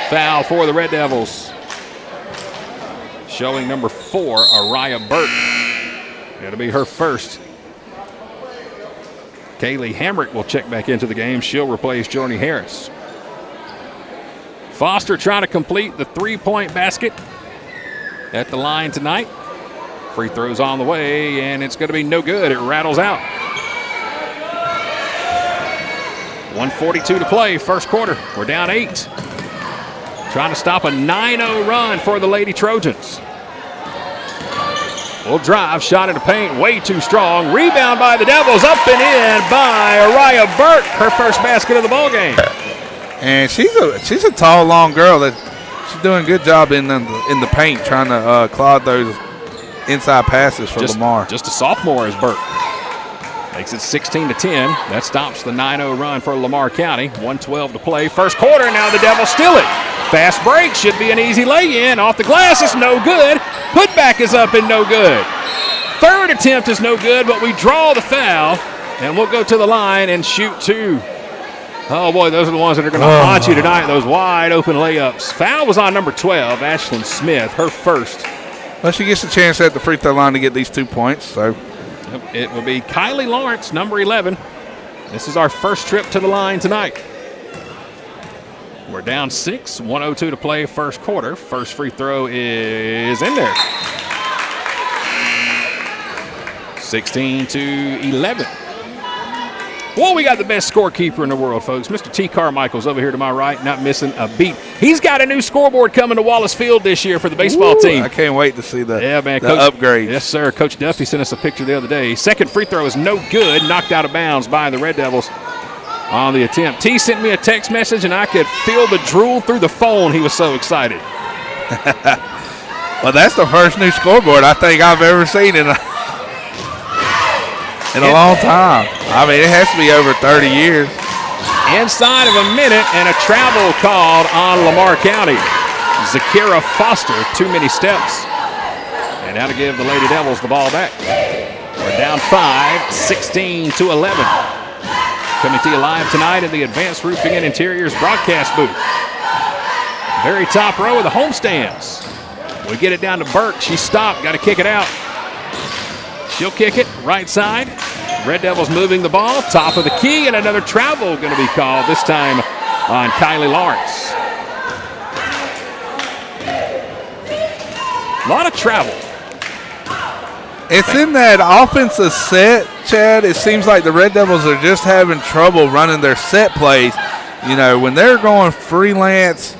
Foul for the Red Devils. Showing number 4, Araya Burke. It'll be her first. Kaylee Hamrick will check back into the game. She'll replace Journey Harris. Foster trying to complete the three-point basket at the line tonight. Free throws on the way, and it's going to be no good. It rattles out. 1:42 to play, first quarter. We're down 8. Trying to stop a 9-0 run for the Lady Trojans. Will drive, shot in the paint, way too strong. Rebound by the Devils, up and in by Araya Burke. Her first basket of the ball game. And she's a tall, long girl. She's doing a good job in the paint, trying to clog those inside passes for Lamar. Just a sophomore is Burke. Makes it 16-10. That stops the 9-0 run for Lamar County. 1:12 to play. First quarter, now the Devils steal it. Fast break should be an easy lay-in. Off the glass is no good. Putback is up and no good. Third attempt is no good, but we draw the foul, and we'll go to the line and shoot 2. Oh, boy, those are the ones that are going to haunt you tonight, those wide-open layups. Foul was on number 12, Ashlyn Smith, her first. Well, she gets a chance at the free throw line to get these 2 points. So it will be Kylie Lawrence, number 11. This is our first trip to the line tonight. We're down 6, 1:02 to play first quarter. First free throw is in there. 16-11. Well, we got the best scorekeeper in the world, folks. Mr. T. Carmichael's over here to my right, not missing a beat. He's got a new scoreboard coming to Wallace Field this year for the baseball team. I can't wait to see the Coach, upgrade. Yes, sir. Coach Duffy sent us a picture the other day. Second free throw is no good, knocked out of bounds by the Red Devils on the attempt. T sent me a text message, and I could feel the drool through the phone. He was so excited. Well, that's the first new scoreboard I think I've ever seen in a long time. I mean, it has to be over 30 years. Inside of a minute, and a travel called on Lamar County. Zakira Foster, too many steps. And now to give the Lady Devils the ball back. We're down 5, 16-11. Coming to you live tonight in the Advanced Roofing and Interiors broadcast booth. Very top row of the homestands. We get it down to Burke. She stopped. Got to kick it out. She'll kick it right side. Red Devils moving the ball. Top of the key, and another travel going to be called, this time on Kylie Lawrence. A lot of travel. It's in that offensive set, Chad. It seems like the Red Devils are just having trouble running their set plays. You know, when they're going freelance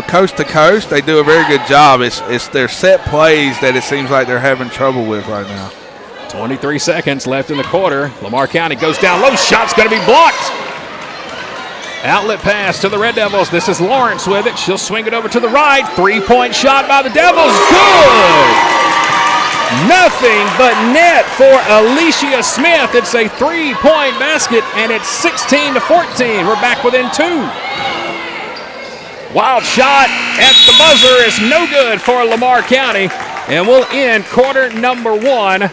coast to coast, they do a very good job. It's their set plays that it seems like they're having trouble with right now. 23 seconds left in the quarter. Lamar County goes down low. Shot's going to be blocked. Outlet pass to the Red Devils. This is Lawrence with it. She'll swing it over to the right. 3-point shot by the Devils. Good. Nothing but net for Alicia Smith. It's a 3-point basket, and it's 16-14. We're back within 2. Wild shot at the buzzer is no good for Lamar County, and we'll end quarter number 1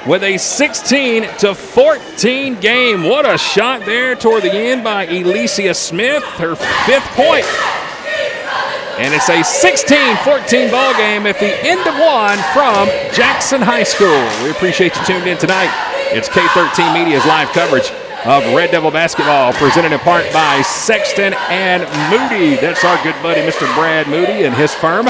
with a 16-14 game. What a shot there toward the end by Alicia Smith, her 5th point. And it's a 16-14 ball game at the end of 1 from Jackson High School. We appreciate you tuned in tonight. It's K13 Media's live coverage of Red Devil basketball, presented in part by Sexton and Moody. That's our good buddy, Mr. Brad Moody, and his firm.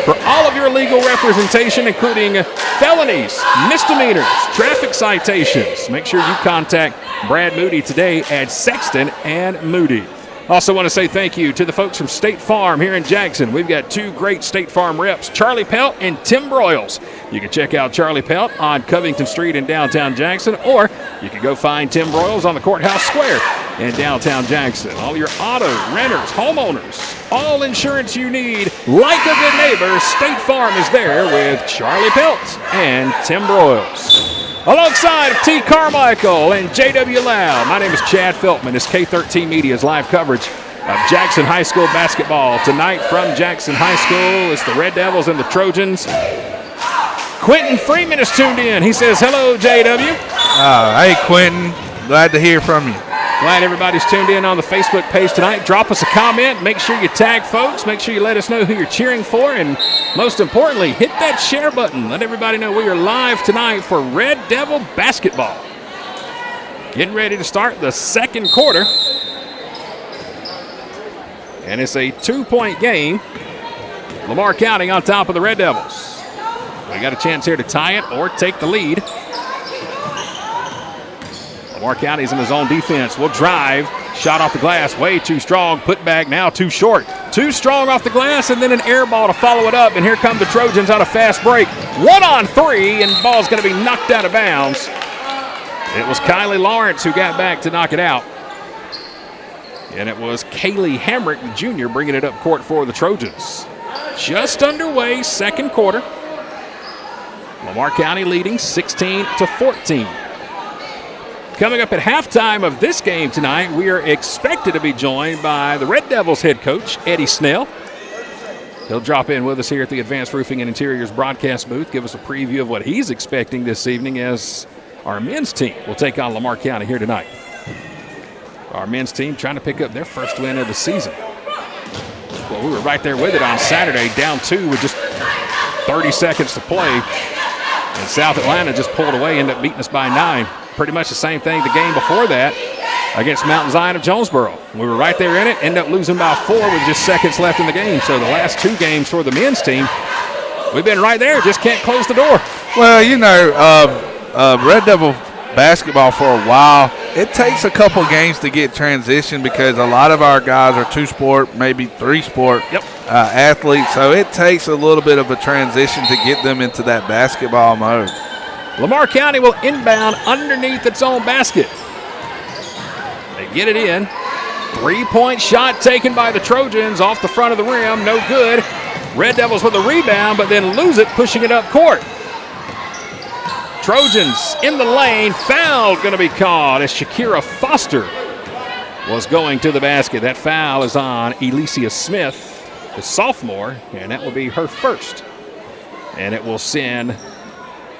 For all of your legal representation, including felonies, misdemeanors, traffic citations, make sure you contact Brad Moody today at Sexton and Moody. Also want to say thank you to the folks from State Farm here in Jackson. We've got 2 great State Farm reps, Charlie Pelt and Tim Broyles. You can check out Charlie Pelt on Covington Street in downtown Jackson, or you can go find Tim Broyles on the Courthouse Square in downtown Jackson. All your auto, renters, homeowners, all insurance you need. Like a good neighbor, State Farm is there with Charlie Pelt and Tim Broyles. Alongside of T. Carmichael and J.W. Lau, my name is Chad Feltman. It's K13 Media's live coverage of Jackson High School basketball. Tonight from Jackson High School, it's the Red Devils and the Trojans. Quentin Freeman is tuned in. He says, hello, J.W. Hey, Quentin. Glad to hear from you. Glad everybody's tuned in on the Facebook page tonight. Drop us a comment. Make sure you tag folks. Make sure you let us know who you're cheering for. And most importantly, hit that share button. Let everybody know we are live tonight for Red Devil basketball. Getting ready to start the second quarter. And it's a 2-point game. Lamar County on top of the Red Devils. We got a chance here to tie it or take the lead. Lamar County's in his own defense. Will drive. Shot off the glass. Way too strong. Put back now too short. Too strong off the glass, and then an air ball to follow it up. And here come the Trojans on a fast break. 1-on-3, and the ball's going to be knocked out of bounds. It was Kylie Lawrence who got back to knock it out. And it was Kaylee Hamrick, the junior, bringing it up court for the Trojans. Just underway, second quarter. Lamar County leading 16-14. Coming up at halftime of this game tonight, we are expected to be joined by the Red Devils head coach, Eddie Snell. He'll drop in with us here at the Advanced Roofing and Interiors broadcast booth, give us a preview of what he's expecting this evening as our men's team will take on Lamar County here tonight. Our men's team trying to pick up their first win of the season. Well, we were right there with it on Saturday, down 2 with just 30 seconds to play. And South Atlanta just pulled away, ended up beating us by 9. Pretty much the same thing the game before that against Mountain Zion of Jonesboro. We were right there in it, ended up losing by 4 with just seconds left in the game. So the last 2 games for the men's team, we've been right there, just can't close the door. Well, you know, Red Devil basketball for a while, it takes a couple games to get transition because a lot of our guys are 2-sport, maybe 3-sport athletes. So it takes a little bit of a transition to get them into that basketball mode. Lamar County will inbound underneath its own basket. They get it in. 3-point shot taken by the Trojans off the front of the rim. No good. Red Devils with a rebound, but then lose it, pushing it up court. Trojans in the lane. Foul going to be called as Shakira Foster was going to the basket. That foul is on Elysia Smith, the sophomore, and that will be her first. And it will send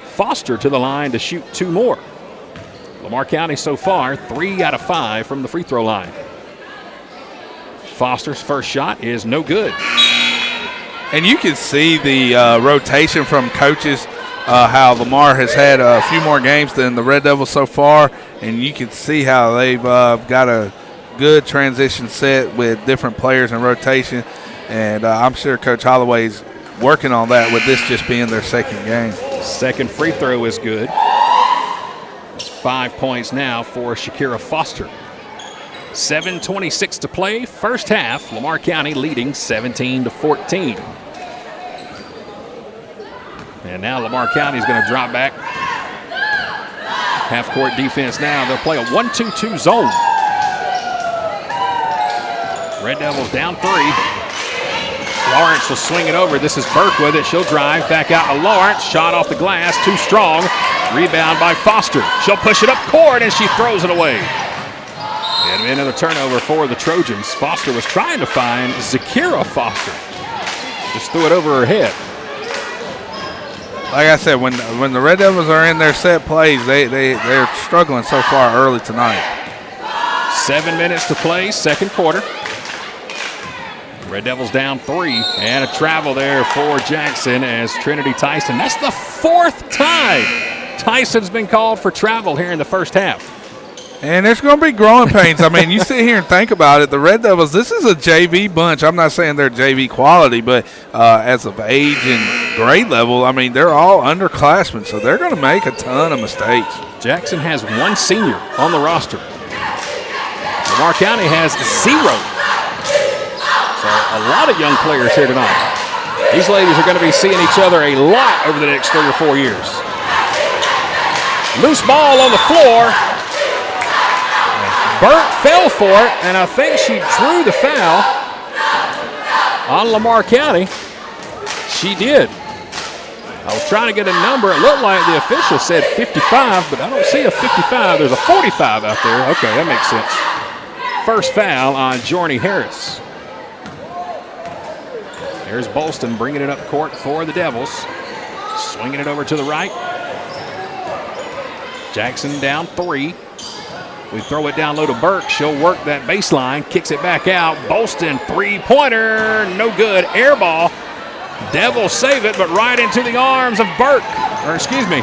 Foster to the line to shoot 2 more. Lamar County so far 3 out of 5 from the free throw line. Foster's first shot is no good. And you can see the rotation from coaches, how Lamar has had a few more games than the Red Devils so far, and you can see how they've got a good transition set with different players in rotation, and I'm sure Coach Holloway's working on that with this just being their second game. Second free throw is good. It's 5 points now for Shakira Foster. 7:26 to play, first half. Lamar County leading 17-14. And now Lamar County is going to drop back. Half-court defense now. They'll play a 1-2-2 zone. Red Devils down 3. Lawrence will swing it over. This is Burke with it. She'll drive back out to Lawrence. Shot off the glass, too strong. Rebound by Foster. She'll push it up court, and she throws it away. And another turnover for the Trojans. Foster was trying to find Zakira Foster. Just threw it over her head. Like I said, when the Red Devils are in their set plays, they're struggling so far early tonight. 7 minutes to play, second quarter. Red Devils down 3, and a travel there for Jackson as Trinity Tyson. That's the 4th time Tyson's been called for travel here in the first half. And there's going to be growing pains. I mean, you sit here and think about it. The Red Devils, this is a JV bunch. I'm not saying they're JV quality, but as of age and grade level, I mean, they're all underclassmen, so they're going to make a ton of mistakes. Jackson has 1 senior on the roster. Lamar County has 0. So a lot of young players here tonight. These ladies are going to be seeing each other a lot over the next 3 or 4 years. Loose ball on the floor. Burt fell for it, and I think she drew the foul on Lamar County. She did. I was trying to get a number. It looked like the official said 55, but I don't see a 55. There's a 45 out there. Okay, that makes sense. First foul on Jorney Harris. There's Bolston bringing it up court for the Devils. Swinging it over to the right. Jackson down 3. We throw it down low to Burke. She'll work that baseline. Kicks it back out. Bolston, 3-pointer. No good. Air ball. Devils save it, but right into the arms of Burke. Or excuse me.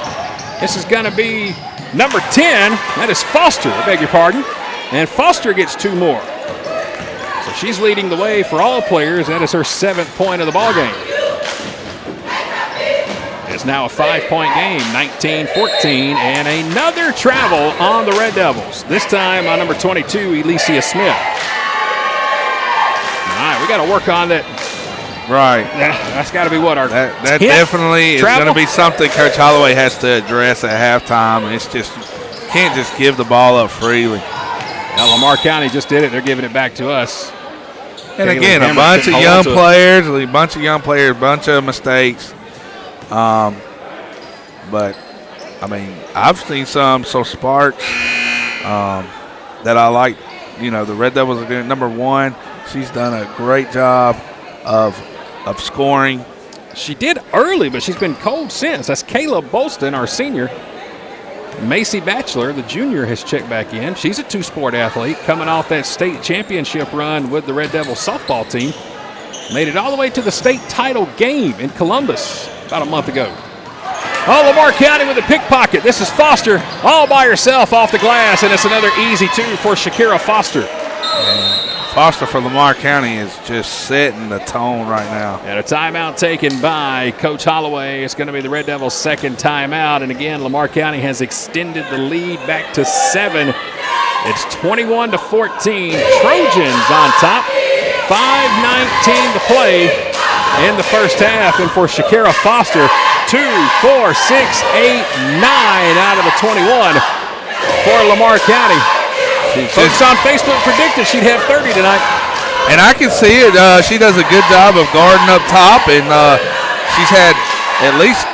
This is going to be number 10. That is Foster. I beg your pardon. And Foster gets 2 more. So she's leading the way for all players. That is her 7th point of the ballgame. It's now a 5-point game, 19-14, and another travel on the Red Devils. This time on number 22, Elysia Smith. All right, we got to work on that. Right. That's got to be what our that definitely is going to be something Coach Holloway has to address at halftime. It's just can't just give the ball up freely. Now Lamar County just did it. They're giving it back to us. And again, a bunch of young players, a bunch of mistakes. But I mean, I've seen some. So Sparks, that I like. You know, the Red Devils are doing. Number one, she's done a great job of scoring. She did early, but she's been cold since. That's Kayla Bolston, our senior. Macy Batchelor, the junior, has checked back in. She's a two-sport athlete coming off that state championship run with the Red Devils softball team. Made it all the way to the state title game in Columbus about a month ago. Oh, Lamar County with a pickpocket. This is Foster all by herself off the glass, and it's another easy two for Shakira Foster. Foster for Lamar County is just setting the tone right now. And a timeout taken by Coach Holloway. It's going to be the Red Devils' second timeout. And again, Lamar County has extended the lead back to 7. It's 21-14. Trojans on top. 5:19 to play in the first half. And for Shakira Foster, 2, 4, 6, 8, 9 out of the 21 for Lamar County. Folks on Facebook predicted she'd have 30 tonight. And I can see it. She does a good job of guarding up top, and she's had at least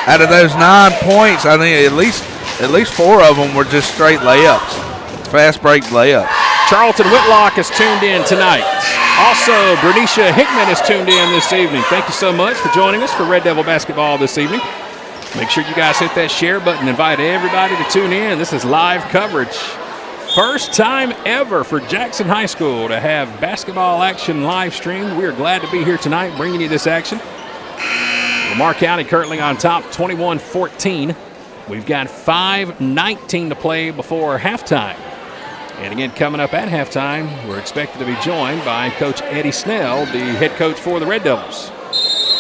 out of those 9 points, I think at least 4 of them were just straight layups, fast break layups. Charlton Whitlock is tuned in tonight. Also, Bernicia Hickman is tuned in this evening. Thank you so much for joining us for Red Devil basketball this evening. Make sure you guys hit that share button. Invite everybody to tune in. This is live coverage. First time ever for Jackson High School to have basketball action live streamed. We are glad to be here tonight bringing you this action. Lamar County currently on top, 21-14. We've got 5:19 to play before halftime. And again, coming up at halftime, we're expected to be joined by Coach Eddie Snell, the head coach for the Red Devils,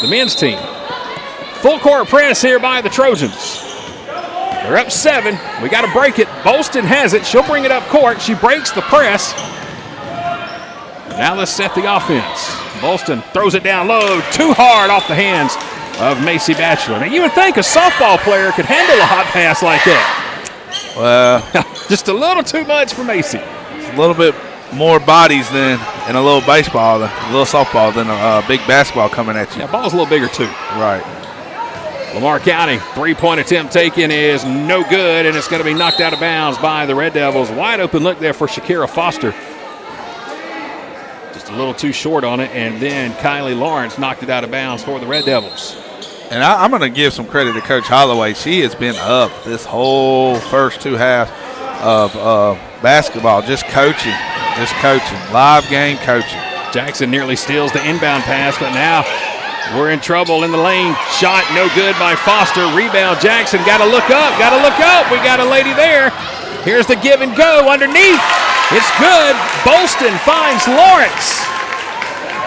the men's team. Full court press here by the Trojans. They're up 7. We got to break it. Bolston has it. She'll bring it up court. She breaks the press. Now let's set the offense. Bolston throws it down low, too hard off the hands of Macy Batchelor. Now you would think a softball player could handle a hot pass like that. Well, just a little too much for Macy. It's a little bit more bodies than in a little baseball, a little softball than a big basketball coming at you. Yeah, ball's a little bigger too. Right. Lamar County, 3-point attempt taken is no good, and it's going to be knocked out of bounds by the Red Devils. Wide open look there for Shakira Foster. Just a little too short on it, and then Kylie Lawrence knocked it out of bounds for the Red Devils. And I'm going to give some credit to Coach Holloway. She has been up this whole first 2 halves of basketball, just coaching, live game coaching. Jackson nearly steals the inbound pass, but now we're in trouble in the lane. Shot no good by Foster. Rebound Jackson. Got to look up. We got a lady there. Here's the give and go underneath. It's good. Bolston finds Lawrence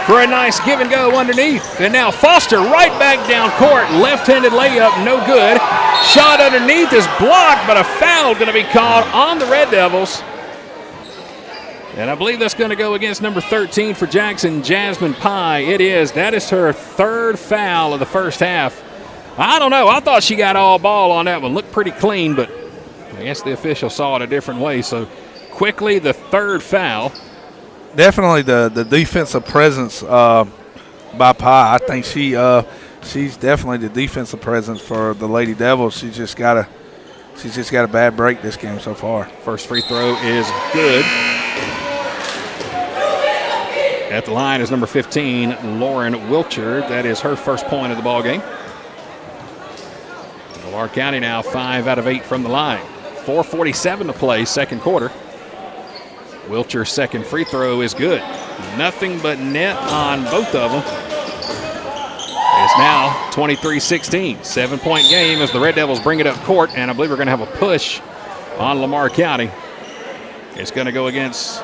for a nice give and go underneath. And now Foster right back down court. Left-handed layup, no good. Shot underneath is blocked, but a foul going to be called on the Red Devils. And I believe that's going to go against number 13 for Jackson, Jasmine Pye. It is. That is her 3rd foul of the first half. I don't know. I thought she got all ball on that one. Looked pretty clean, but I guess the official saw it a different way. So quickly, the 3rd foul. Definitely the defensive presence by Pye. I think she's definitely the defensive presence for the Lady Devils. She's just got a bad break this game so far. First free throw is good. At the line is number 15, Lauren Wilcher. That is her first point of the ball game. Lamar County now 5 out of 8 from the line. 4:47 to play, second quarter. Wilcher's second free throw is good. Nothing but net on both of them. It's now 23-16. 7-point game as the Red Devils bring it up court, and I believe we're going to have a push on Lamar County. It's going to go against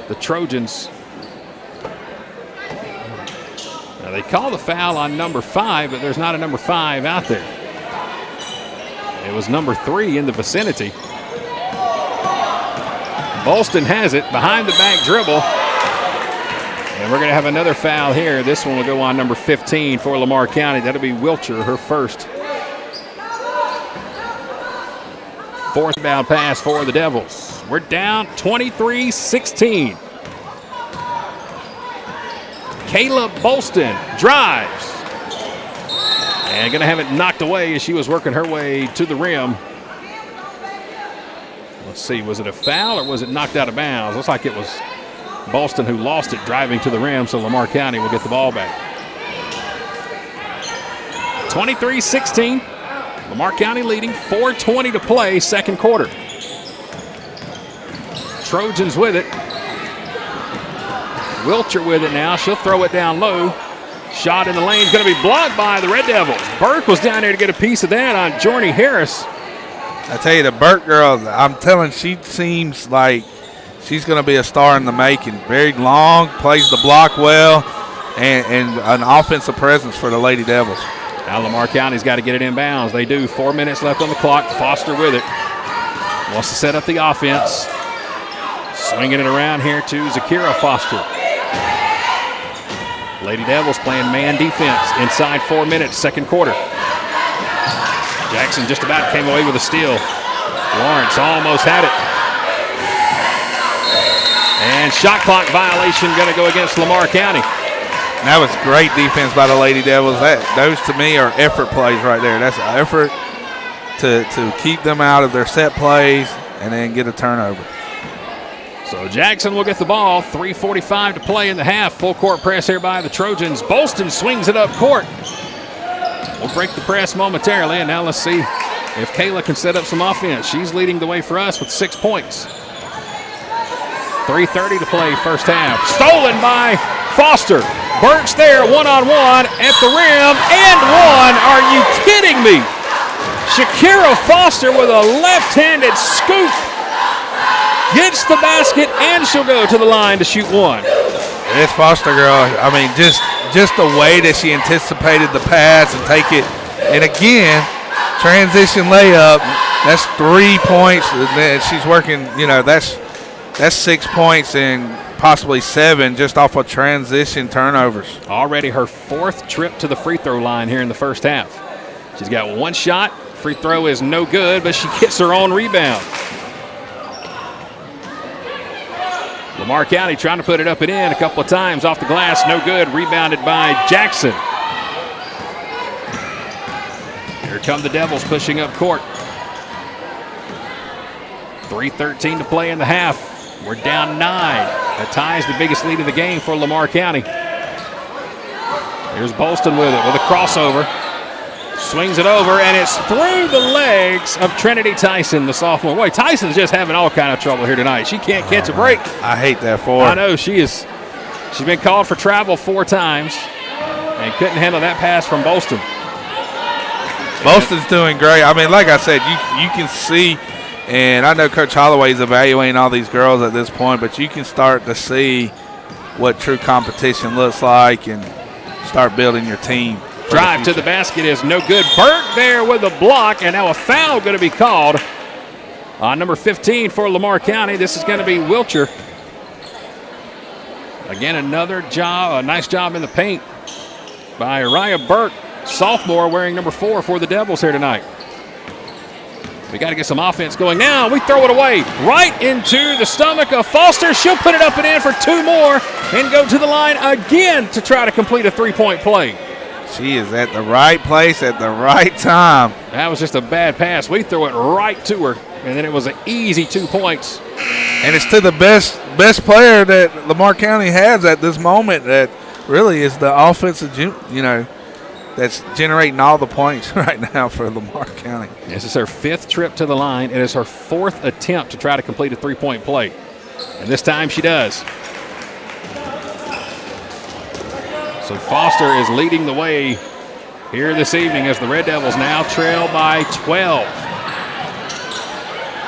the Trojans. Now they call the foul on number 5, but there's not a number 5 out there. It was number 3 in the vicinity. Bolston has it behind the back dribble. And we're going to have another foul here. This one will go on number 15 for Lamar County. That'll be Wilcher, her first. 4th inbound pass for the Devils. We're down 23-16. Kayla Bolston drives. And going to have it knocked away as she was working her way to the rim. Let's see, was it a foul or was it knocked out of bounds? Looks like it was Boston who lost it driving to the rim, so Lamar County will get the ball back. 23-16. Lamar County leading, 4:20 to play, second quarter. Trojans with it. Wilcher with it now. She'll throw it down low. Shot in the lane is going to be blocked by the Red Devils. Burke was down there to get a piece of that on Jorney Harris. I tell you, the Burke girl, I'm telling, she seems like she's going to be a star in the making. Very long, plays the block well, and an offensive presence for the Lady Devils. Now Lamar County's got to get it in bounds. They do. 4 minutes left on the clock. Foster with it. Wants to set up the offense. Swinging it around here to Zakira Foster. Lady Devils playing man defense inside 4 minutes, second quarter. Jackson just about came away with a steal. Lawrence almost had it. And shot clock violation going to go against Lamar County. That was great defense by the Lady Devils. Those to me are effort plays right there. That's an effort to keep them out of their set plays and then get a turnover. So Jackson will get the ball. 3:45 to play in the half. Full court press here by the Trojans. Bolston swings it up court. We'll break the press momentarily, and now let's see if Kayla can set up some offense. She's leading the way for us with 6 points. 3:30 to play first half. Stolen by Foster. Burke's there one-on-one at the rim and one. Are you kidding me? Shakira Foster with a left-handed scoop. Gets the basket, and she'll go to the line to shoot one. This Foster girl, I mean, just the way that she anticipated the pass and take it. And again, transition layup, that's 3 points. And then she's working, that's 6 points and possibly 7 just off of transition turnovers. Already her 4th trip to the free throw line here in the first half. She's got 1 shot. Free throw is no good, but she gets her own rebound. Lamar County trying to put it up and in a couple of times off the glass. No good. Rebounded by Jackson. Here come the Devils pushing up court. 3:13 to play in the half. We're down 9. That ties the biggest lead of the game for Lamar County. Here's Bolston with it with a crossover. Swings it over, and it's through the legs of Trinity Tyson, the sophomore. Boy, Tyson's just having all kind of trouble here tonight. She can't catch a break. I hate that for her. I know, she's been called for travel 4 times and couldn't handle that pass from Bolston. Bolston's doing great. I mean, like I said, you can see, and I know Coach Holloway's evaluating all these girls at this point, but you can start to see what true competition looks like and start building your team. Drive to the basket is no good. Burke there with a block, and now a foul going to be called on number 15 for Lamar County. This is going to be Wilcher. Again, another job, a nice job in the paint by Araya Burke, sophomore, wearing number 4 for the Devils here tonight. We got to get some offense going now. We throw it away right into the stomach of Foster. She'll put it up and in for 2 more and go to the line again to try to complete a 3-point play. She is at the right place at the right time. That was just a bad pass. We threw it right to her, and then it was an easy 2 points. And it's to the best player that Lamar County has at this moment that really is the offensive, that's generating all the points right now for Lamar County. This is her 5th trip to the line. It is her 4th attempt to try to complete a 3-point play. And this time she does. So Foster is leading the way here this evening as the Red Devils now trail by 12.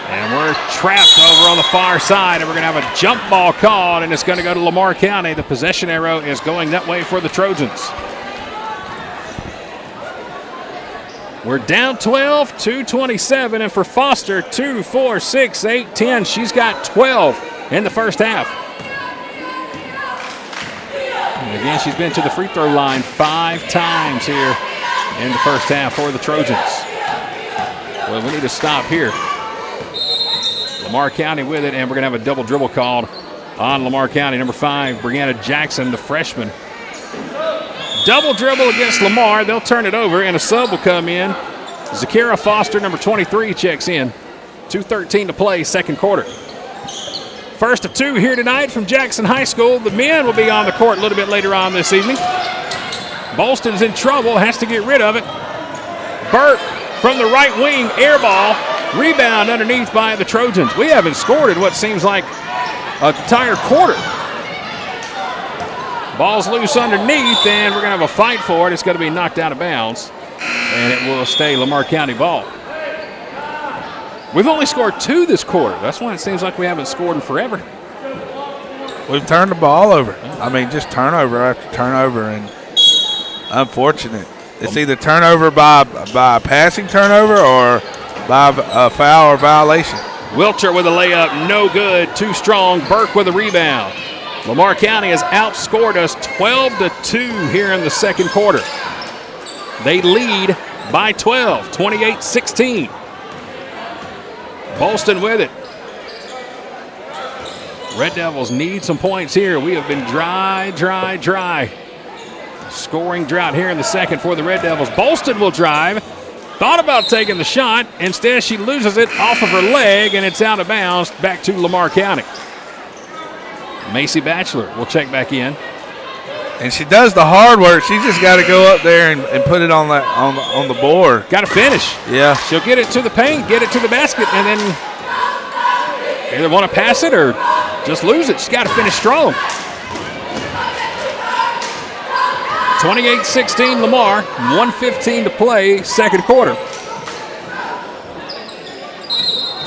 And we're trapped over on the far side, and we're going to have a jump ball called, and it's going to go to Lamar County. The possession arrow is going that way for the Trojans. We're down 12, 2:27, and for Foster, 2, 4, 6, 8, 10. She's got 12 in the first half. And again, she's been to the free throw line 5 times here in the first half for the Trojans. Well, we need to stop here. Lamar County with it, and we're going to have a double dribble called on Lamar County. Number 5, Brianna Jackson, the freshman. Double dribble against Lamar. They'll turn it over, and a sub will come in. Zakira Foster, number 23, checks in. 2:13 to play, second quarter. First of two here tonight from Jackson High School. The men will be on the court a little bit later on this evening. Bolston's in trouble, has to get rid of it. Burke from the right wing, air ball. Rebound underneath by the Trojans. We haven't scored in what seems like an entire quarter. Ball's loose underneath, and we're going to have a fight for it. It's going to be knocked out of bounds, and it will stay Lamar County ball. We've only scored 2 this quarter. That's why it seems like we haven't scored in forever. We've turned the ball over. I mean, just turnover after turnover, and unfortunate. It's either turnover by passing turnover or by a foul or violation. Wilcher with a layup, no good, too strong. Burke with a rebound. Lamar County has outscored us 12-2 here in the second quarter. They lead by 12, 28-16. Bolston with it. Red Devils need some points here. We have been dry. Scoring drought here in the second for the Red Devils. Bolston will drive. Thought about taking the shot. Instead, she loses it off of her leg, and it's out of bounds back to Lamar County. Macy Batchelor will check back in. And she does the hard work. She just got to go up there and put it on the board. Got to finish. Yeah. She'll get it to the paint, get it to the basket, and then either want to pass it or just lose it. She's got to finish strong. 28-16 Lamar, 1:15 to play, second quarter.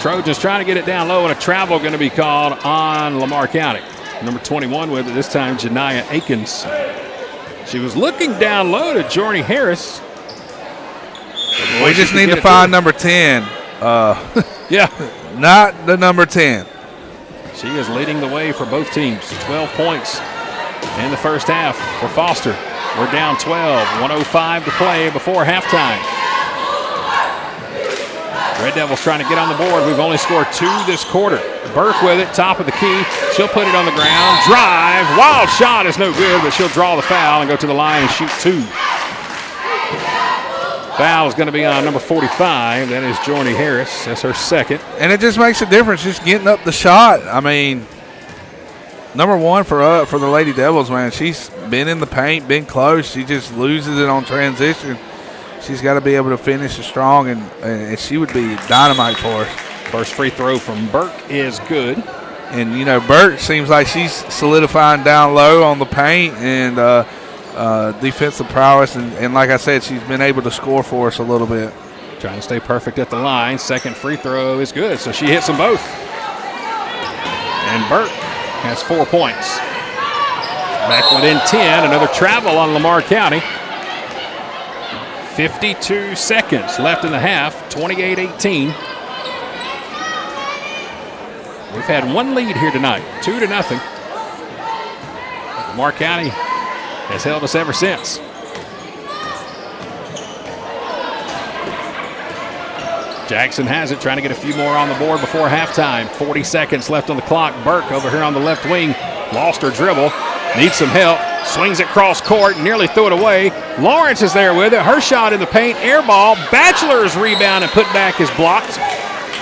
Trojans trying to get it down low, and a travel going to be called on Lamar County. Number 21 with it this time, Janiah Akins. She was looking down low to Jordy Harris. We just need to find number 10. Yeah. Not the number 10. She is leading the way for both teams. 12 points in the first half for Foster. We're down 12, 1:05 to play before halftime. Red Devils trying to get on the board. We've only scored 2 this quarter. Burke with it, top of the key. She'll put it on the ground. Drive. Wild shot is no good, but she'll draw the foul and go to the line and shoot 2. Foul is going to be on number 45. That is Jordy Harris. That's her second. And it just makes a difference just getting up the shot. I mean, number 1 for the Lady Devils, man, she's been in the paint, been close. She just loses it on transition. She's got to be able to finish it strong, and she would be dynamite for us. First free throw from Burke is good. And, you know, Burke seems like she's solidifying down low on the paint and defensive prowess. And like I said, she's been able to score for us a little bit. Trying to stay perfect at the line. Second free throw is good, so she hits them both. And Burke has 4 points. Back within 10, another travel on Lamar County. 52 seconds left in the half, 28-18. We've had 1 lead here tonight, 2-0. Lamar County has held us ever since. Jackson has it, trying to get a few more on the board before halftime. 40 seconds left on the clock. Burke over here on the left wing, lost her dribble, needs some help. Swings it cross court, nearly threw it away. Lawrence is there with it. Her shot in the paint, air ball. Batchelor's rebound and put back is blocked.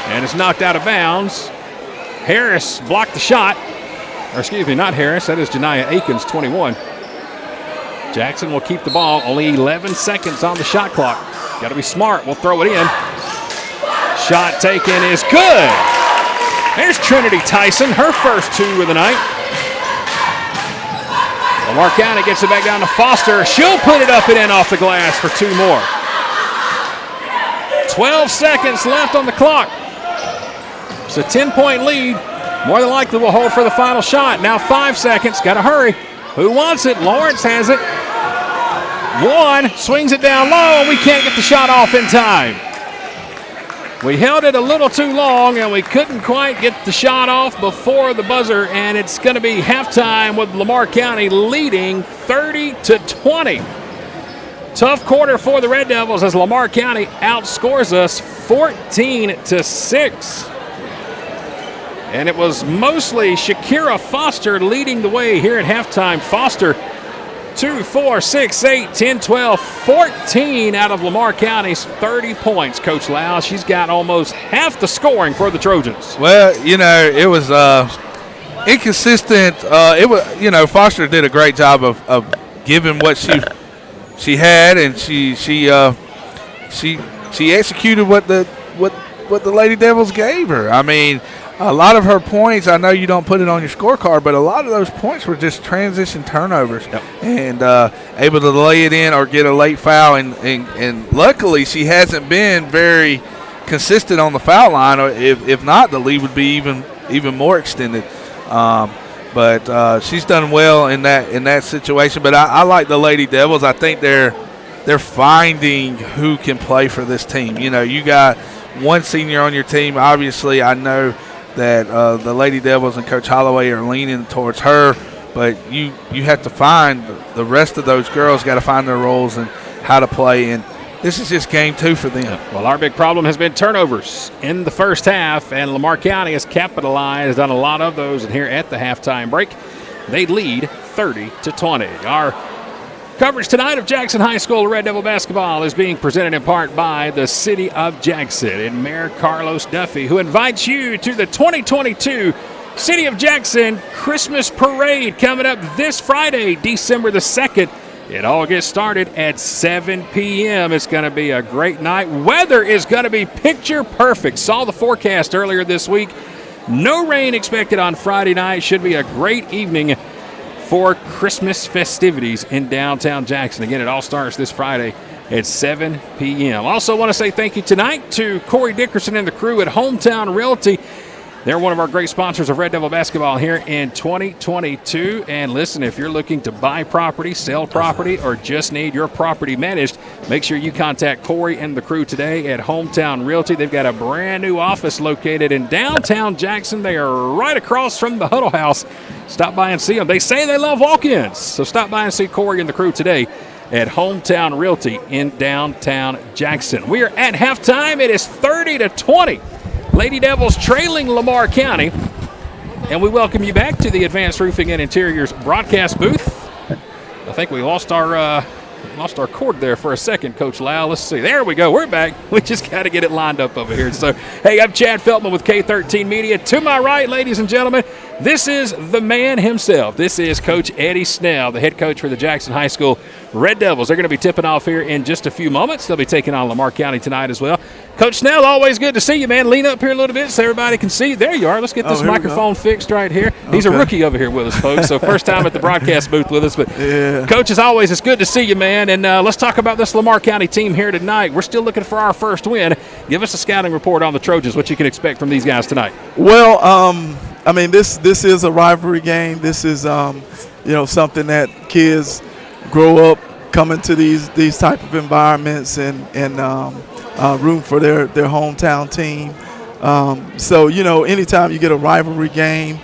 And it's knocked out of bounds. Harris blocked the shot. Or excuse me, not Harris. That is Janiah Akins, 21. Jackson will keep the ball. Only 11 seconds on the shot clock. Got to be smart. We'll throw it in. Shot taken is good. There's Trinity Tyson, her first 2 of the night. Lamar County gets it back down to Foster. She'll put it up and in off the glass for 2 more. 12 seconds left on the clock. It's a 10-point lead. More than likely will hold for the final shot. Now 5 seconds. Got to hurry. Who wants it? Lawrence has it. 1. Swings it down low, and we can't get the shot off in time. We held it a little too long, and we couldn't quite get the shot off before the buzzer, and it's going to be halftime with Lamar County leading 30-20. Tough quarter for the Red Devils as Lamar County outscores us 14-6. And it was mostly Shakira Foster leading the way here at halftime. Foster 2, 4, 6, 8, 10, 12, 14 out of Lamar County's 30 points, Coach Lau. She's got almost half the scoring for the Trojans. Well, it was inconsistent. Foster did a great job of giving what she had, and she executed what the Lady Devils gave her. I mean, a lot of her points, I know you don't put it on your scorecard, but a lot of those points were just transition turnovers. Yep. And able to lay it in or get a late foul. And luckily, she hasn't been very consistent on the foul line. Or if not, the lead would be even more extended. But she's done well in that situation. But I like the Lady Devils. I think they're finding who can play for this team. You got one senior on your team. Obviously, I know that the Lady Devils and Coach Holloway are leaning towards her, but you have to find the rest of those girls. Got to find their roles and how to play, and this is just game 2 for them. Well, our big problem has been turnovers in the first half, and Lamar County has capitalized on a lot of those. And here at the halftime break, they lead 30-20. Our coverage tonight of Jackson High School Red Devil basketball is being presented in part by the City of Jackson and Mayor Carlos Duffy, who invites you to the 2022 City of Jackson Christmas Parade coming up this Friday, December the 2nd. It all gets started at 7 p.m. It's going to be a great night. Weather is going to be picture perfect. Saw the forecast earlier this week. No rain expected on Friday night. Should be a great evening for Christmas festivities in downtown Jackson. Again, it all starts this Friday at 7 p.m. Also want to say thank you tonight to Corey Dickerson and the crew at Hometown Realty. They're one of our great sponsors of Red Devil basketball here in 2022. And listen, if you're looking to buy property, sell property, or just need your property managed, make sure you contact Corey and the crew today at Hometown Realty. They've got a brand new office located in downtown Jackson. They are right across from the Huddle House. Stop by and see them. They say they love walk-ins. So stop by and see Corey and the crew today at Hometown Realty in downtown Jackson. We are at halftime. It is 30-20. Lady Devils trailing Lamar County. And we welcome you back to the Advanced Roofing and Interiors broadcast booth. I think we lost our cord there for a second, Coach Lau. Let's see. There we go. We're back. We just got to get it lined up over here. So, hey, I'm Chad Feltman with K13 Media. To my right, ladies and gentlemen, this is the man himself. This is Coach Eddie Snell, the head coach for the Jackson High School Red Devils. They're going to be tipping off here in just a few moments. They'll be taking on Lamar County tonight as well. Coach Snell, always good to see you, man. Lean up here a little bit so everybody can see. There you are. Let's get this microphone fixed right here. He's a rookie over here with us, folks, so first time at the broadcast booth with us. But, Coach, as always, it's good to see you, man. And let's talk about this Lamar County team here tonight. We're still looking for our first win. Give us a scouting report on the Trojans, what you can expect from these guys tonight. Well, I mean, this is a rivalry game. This is, something that kids grow up coming to these type of environments and room for their hometown team. So, anytime you get a rivalry game,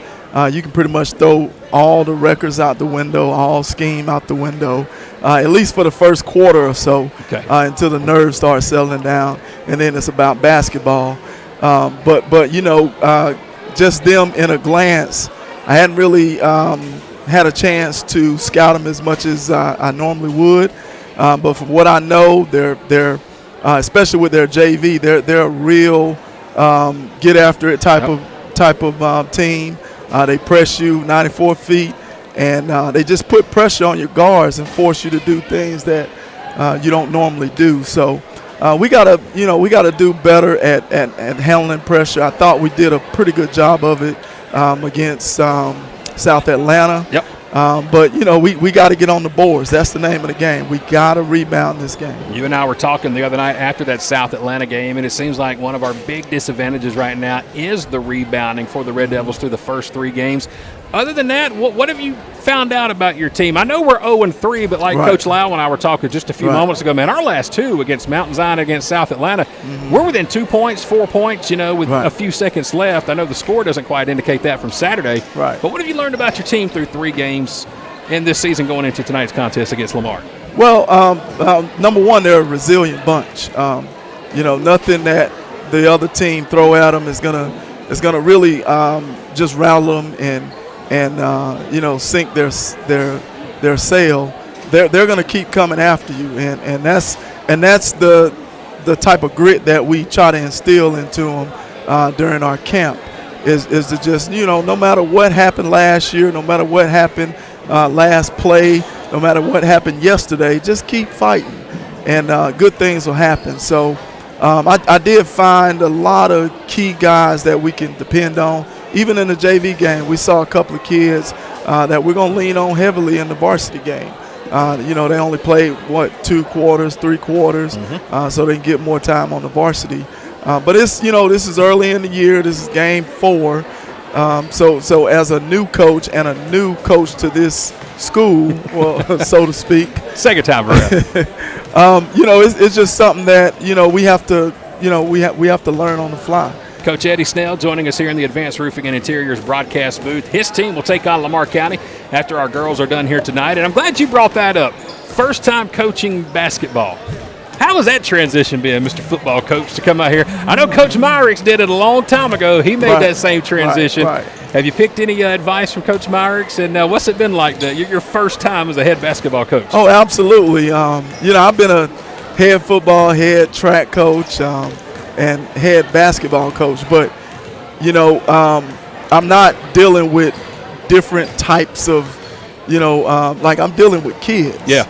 you can pretty much throw all the records out the window, all scheme out the window, at least for the first quarter or so, until the nerves start settling down, and then it's about basketball. But just them in a glance, I hadn't really had a chance to scout them as much as I normally would. But from what I know, they're especially with their JV, they're a real get after it type of team. They press you 94 feet, and they just put pressure on your guards and force you to do things that you don't normally do. So we gotta do better at handling pressure. I thought we did a pretty good job of it against South Atlanta. Yep. But we got to get on the boards. That's the name of the game. We got to rebound this game. You and I were talking the other night after that South Atlanta game, and it seems like one of our big disadvantages right now is the rebounding for the Red Devils through the first 3 games. Other than that, what have you found out about your team? I know we're 0-3, but like Coach Lau and I were talking just a few moments ago, man, our last 2 against Mountain Zion and against South Atlanta, we're within 2 points, 4 points, with a few seconds left. I know the score doesn't quite indicate that from Saturday. Right. But what have you learned about your team through 3 games in this season going into tonight's contest against Lamar? Well, number one, they're a resilient bunch. Nothing that the other team throw at them is gonna really just rattle them and sink their sail. they're going to keep coming after you, and that's the type of grit that we try to instill into them during our camp. Is to just, no matter what happened last year, no matter what happened last play, no matter what happened yesterday, just keep fighting, and good things will happen. So I did find a lot of key guys that we can depend on. Even in the JV game, we saw a couple of kids that we're going to lean on heavily in the varsity game. They only played, 2 quarters, 3 quarters, so they can get more time on the varsity. But it's, this is early in the year. This is game 4. So as a new coach and a new coach to this school, well, so to speak. Second time around. It's just something that, we have to, we have to learn on the fly. Coach Eddie Snell joining us here in the Advanced Roofing and Interiors broadcast booth. His team will take on Lamar County after our girls are done here tonight. And I'm glad you brought that up. First time coaching basketball. How has that transition been, Mr. Football Coach, to come out here? I know Coach Myricks did it a long time ago. He made that same transition. Right. Have you picked any advice from Coach Myricks? And what's it been like, your first time as a head basketball coach? Oh, absolutely. I've been a head football, head track coach, and head basketball coach. But, I'm not dealing with different types of, like I'm dealing with kids. Yeah.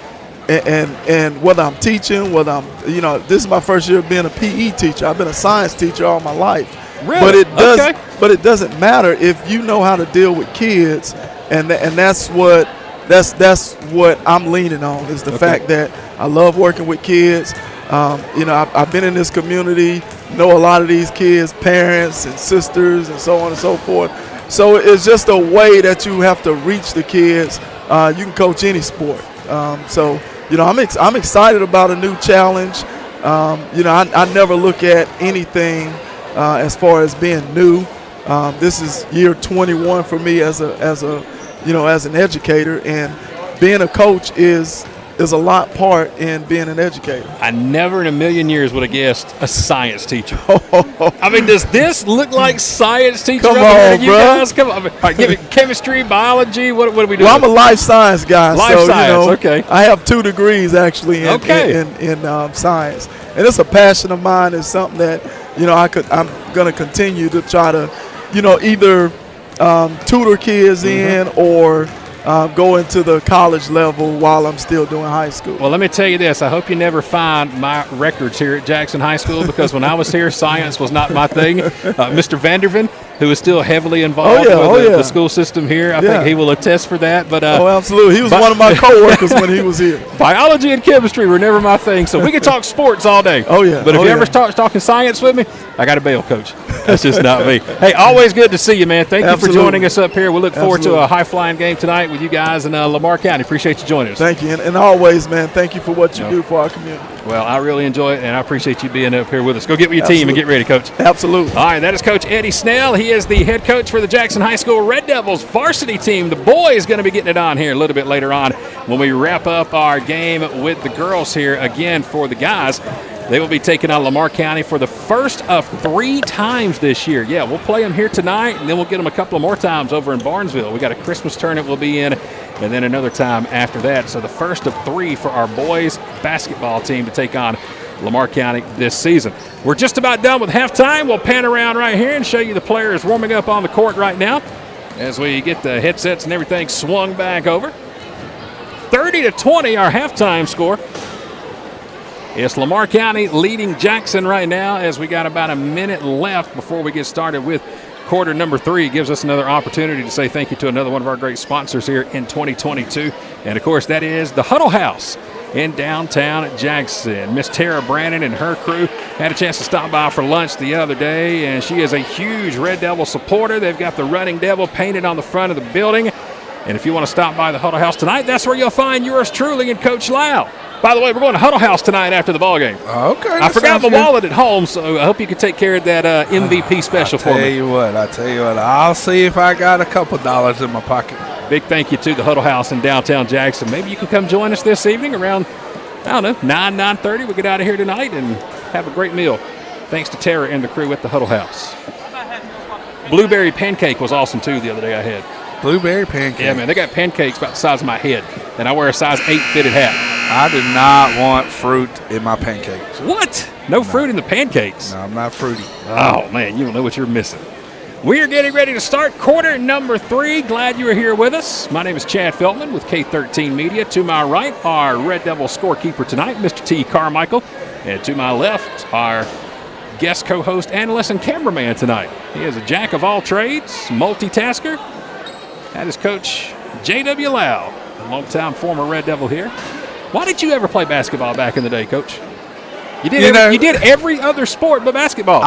And whether I'm teaching, whether I'm, this is my first year of being a PE teacher. I've been a science teacher all my life. Really? But it doesn't matter if you know how to deal with kids, and that's what I'm leaning on is the fact that I love working with kids. I've been in this community, know a lot of these kids, parents and sisters and so on and so forth. So it's just a way that you have to reach the kids. You can coach any sport. I'm excited about a new challenge. I never look at anything as far as being new. This is year 21 for me as an educator, and being a coach is a lot part in being an educator. I never in a million years would have guessed a science teacher. I mean, does this look like science teacher? Come on, you bro. Guys? Come on. All right, give me chemistry, biology. What are we doing? Well, I'm a life science guy. Life science, okay. I have 2 degrees actually in science, and it's a passion of mine. It's something that I'm going to continue to try to, either tutor kids in or go into the college level while I'm still doing high school. Well, let me tell you this. I hope you never find my records here at Jackson High School, because when I was here, science was not my thing. Mr. Vanderven, who is still heavily involved with the school system here, I think he will attest for that. But absolutely. He was one of my coworkers when he was here. Biology and chemistry were never my thing, so we could talk sports all day. Oh, yeah. But if you ever start talking science with me, I got to bail, Coach. That's just not me. Hey, always good to see you, man. Thank you for joining us up here. We look forward to a high-flying game tonight with you guys in Lamar County. Appreciate you joining us. Thank you. And always, man, thank you for what you do for our community. Well, I really enjoy it, and I appreciate you being up here with us. Go get with your team and get ready, Coach. Absolutely. All right, that is Coach Eddie Snell. He is the head coach for the Jackson High School Red Devils varsity team. The boys going to be getting it on here a little bit later on when we wrap up our game with the girls here. Again, for the guys, they will be taking on Lamar County for the first of 3 times this year. Yeah, we'll play them here tonight, and then we'll get them a couple of more times over in Barnesville. We got a Christmas tournament we'll be in, and then another time after that. So the first of 3 for our boys basketball team to take on Lamar County this season. We're just about done with halftime. We'll pan around right here and show you the players warming up on the court right now as we get the headsets and everything swung back over. 30-20, our halftime score. It's Lamar County leading Jackson right now as we got about a minute left before we get started with quarter number 3. Gives us another opportunity to say thank you to another one of our great sponsors here in 2022. And, of course, that is the Huddle House in downtown Jackson. Miss Tara Brannon and her crew had a chance to stop by for lunch the other day, and she is a huge Red Devil supporter. They've got the Running Devil painted on the front of the building. And if you want to stop by the Huddle House tonight, that's where you'll find yours truly and Coach Lau. By the way, we're going to Huddle House tonight after the ball game. Okay. I forgot my wallet at home, so I hope you can take care of that MVP special for me. I tell you what, I'll see if I got a couple dollars in my pocket. Big thank you to the Huddle House in downtown Jackson. Maybe you can come join us this evening around, 9:30. We'll get out of here tonight and have a great meal. Thanks to Tara and the crew at the Huddle House. Blueberry pancake was awesome, too, the other day I had. Blueberry pancakes. Yeah, man, they got pancakes about the size of my head, and I wear a size 8 fitted hat. I do not want fruit in my pancakes. What? No fruit in the pancakes? No, I'm not fruity. Oh, man, you don't know what you're missing. We are getting ready to start quarter number 3. Glad you are here with us. My name is Chad Feltman with K13 Media. To my right, our Red Devil scorekeeper tonight, Mr. T. Carmichael. And to my left, our guest co-host, analyst, and cameraman tonight. He is a jack of all trades, multitasker. That is Coach J.W. Lau, a longtime former Red Devil here. Why did you ever play basketball back in the day, Coach? You did every other sport but basketball.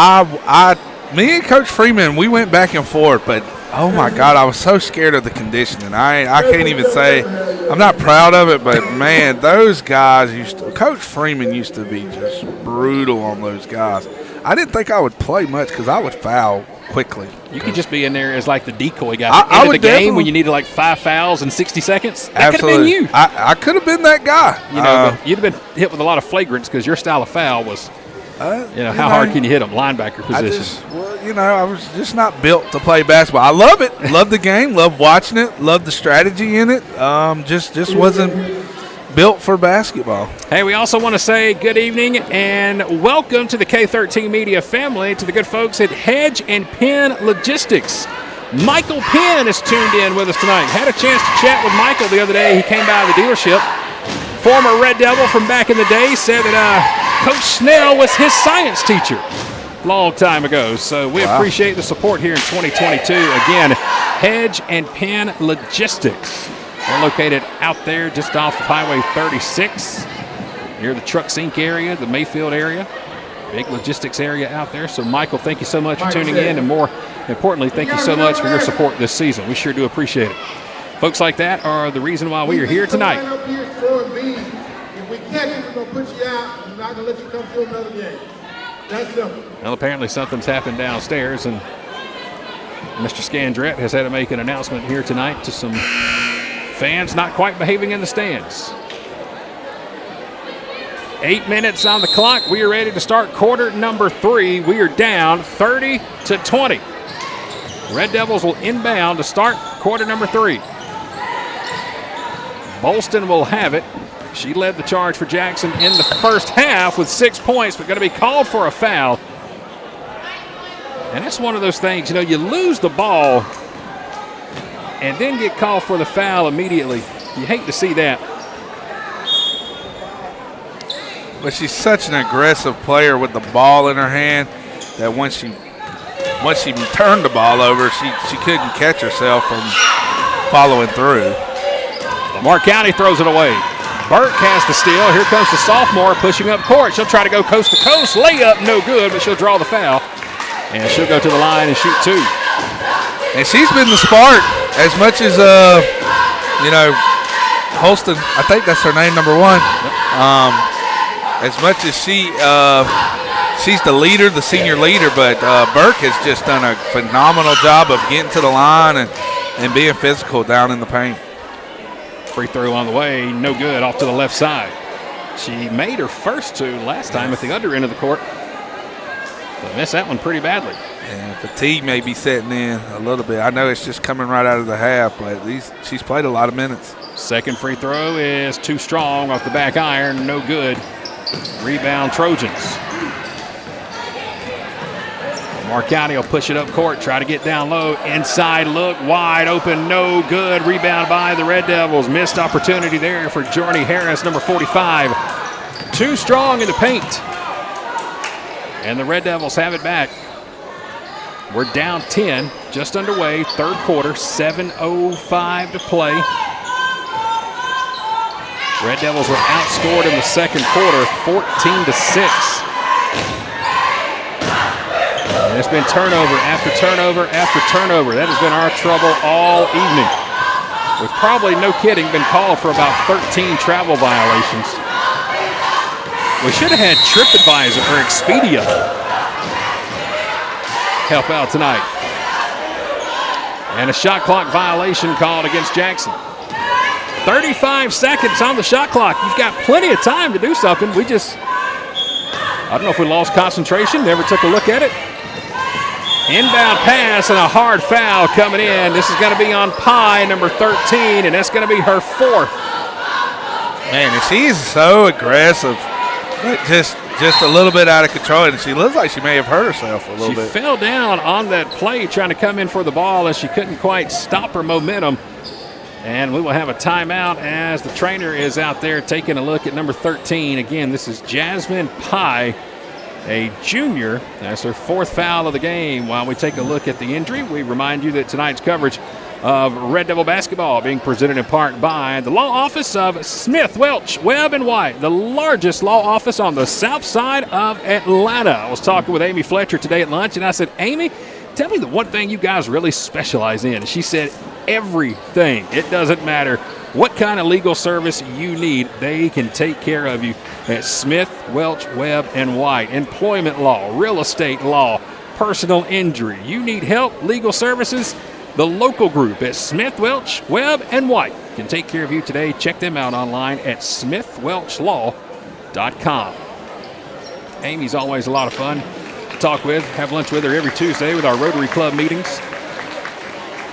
Me and Coach Freeman, we went back and forth, but oh my God, I was so scared of the conditioning. I can't even say I'm not proud of it, but man, those guys Coach Freeman used to be just brutal on those guys. I didn't think I would play much because I would foul quickly. You could just be in there as like the decoy guy at the end of the game when you needed like 5 fouls in 60 seconds. That could have been you. I could have been that guy. But you'd have been hit with a lot of flagrants because your style of foul was, how hard can you hit them? Linebacker position. I was just not built to play basketball. I love it. Love the game. Love watching it. Love the strategy in it. Just wasn't built for basketball. Hey, we also want to say good evening and welcome to the K13 Media family, to the good folks at Hedge and Penn Logistics. Michael Penn is tuned in with us tonight. Had a chance to chat with Michael the other day. He came by the dealership. Former Red Devil from back in the day, said that Coach Snell was his science teacher long time ago. So we appreciate the support here in 2022. Again, Hedge and Penn Logistics. They're located out there just off of Highway 36 near the Truck Sink area, the Mayfield area. Big logistics area out there. So, Michael, thank you so much for tuning in. And more importantly, thank you so much for your support this season. We sure do appreciate it. Folks like that are the reason why we are here tonight. If we catch you, we're going to put you out. We're not going to let you come to another game. That's simple. Well, apparently something's happened downstairs, and Mr. Scandrett has had to make an announcement here tonight to some fans not quite behaving in the stands. 8 minutes on the clock. We are ready to start quarter number 3. We are down 30-20. Red Devils will inbound to start quarter number 3. Bolston will have it. She led the charge for Jackson in the first half with 6 points, but going to be called for a foul. And that's one of those things, you lose the ball and then get called for the foul immediately. You hate to see that. But she's such an aggressive player with the ball in her hand that once she turned the ball over, she couldn't catch herself from following through. Lamar County throws it away. Burke has to steal. Here comes the sophomore pushing up court. She'll try to go coast to coast. Layup, no good, but she'll draw the foul. And she'll go to the line and shoot 2. And she's been the spark as much as, Holston, I think that's her name, number 1. As much as she's the leader, the senior leader, but Burke has just done a phenomenal job of getting to the line and being physical down in the paint. Free throw on the way, no good, off to the left side. She made her first 2 last time at the other end of the court, but missed that one pretty badly. And fatigue may be setting in a little bit. I know it's just coming right out of the half, but she's played a lot of minutes. Second free throw is too strong off the back iron, no good. Rebound Trojans. Lamar County will push it up court, try to get down low. Inside look, wide open, no good. Rebound by the Red Devils. Missed opportunity there for Jorney Harris, number 45. Too strong in the paint. And the Red Devils have it back. We're down 10, just underway, third quarter, 7:05 to play. Red Devils were outscored in the second quarter, 14-6. And it's been turnover after turnover after turnover. That has been our trouble all evening. We've probably, no kidding, been called for about 13 travel violations. We should have had TripAdvisor or Expedia help out tonight. And a shot clock violation called against Jackson. 35 seconds on the shot clock. You've got plenty of time to do something. I don't know if we lost concentration, never took a look at it. Inbound pass and a hard foul coming in. This is going to be on Pye, number 13, and that's going to be her 4th. Man, and she's so aggressive, but just a little bit out of control, and she looks like she may have hurt herself a little bit. She fell down on that play trying to come in for the ball, and she couldn't quite stop her momentum. And we will have a timeout as the trainer is out there taking a look at number 13. Again, this is Jasmine Pye, a junior. That's her 4th foul of the game. While we take a look at the injury, we remind you that tonight's coverage of Red Devil basketball being presented in part by the law office of Smith, Welch, Webb, and White, the largest law office on the south side of Atlanta. I was talking with Amy Fletcher today at lunch, and I said, Amy, tell me the one thing you guys really specialize in. And she said, everything. It doesn't matter what kind of legal service you need, they can take care of you at Smith, Welch, Webb, and White. Employment law, real estate law, personal injury. You need help, legal services, the local group at Smith, Welch, Webb, and White can take care of you today. Check them out online at smithwelchlaw.com. Amy's always a lot of fun to talk with. Have lunch with her every Tuesday with our Rotary Club meetings.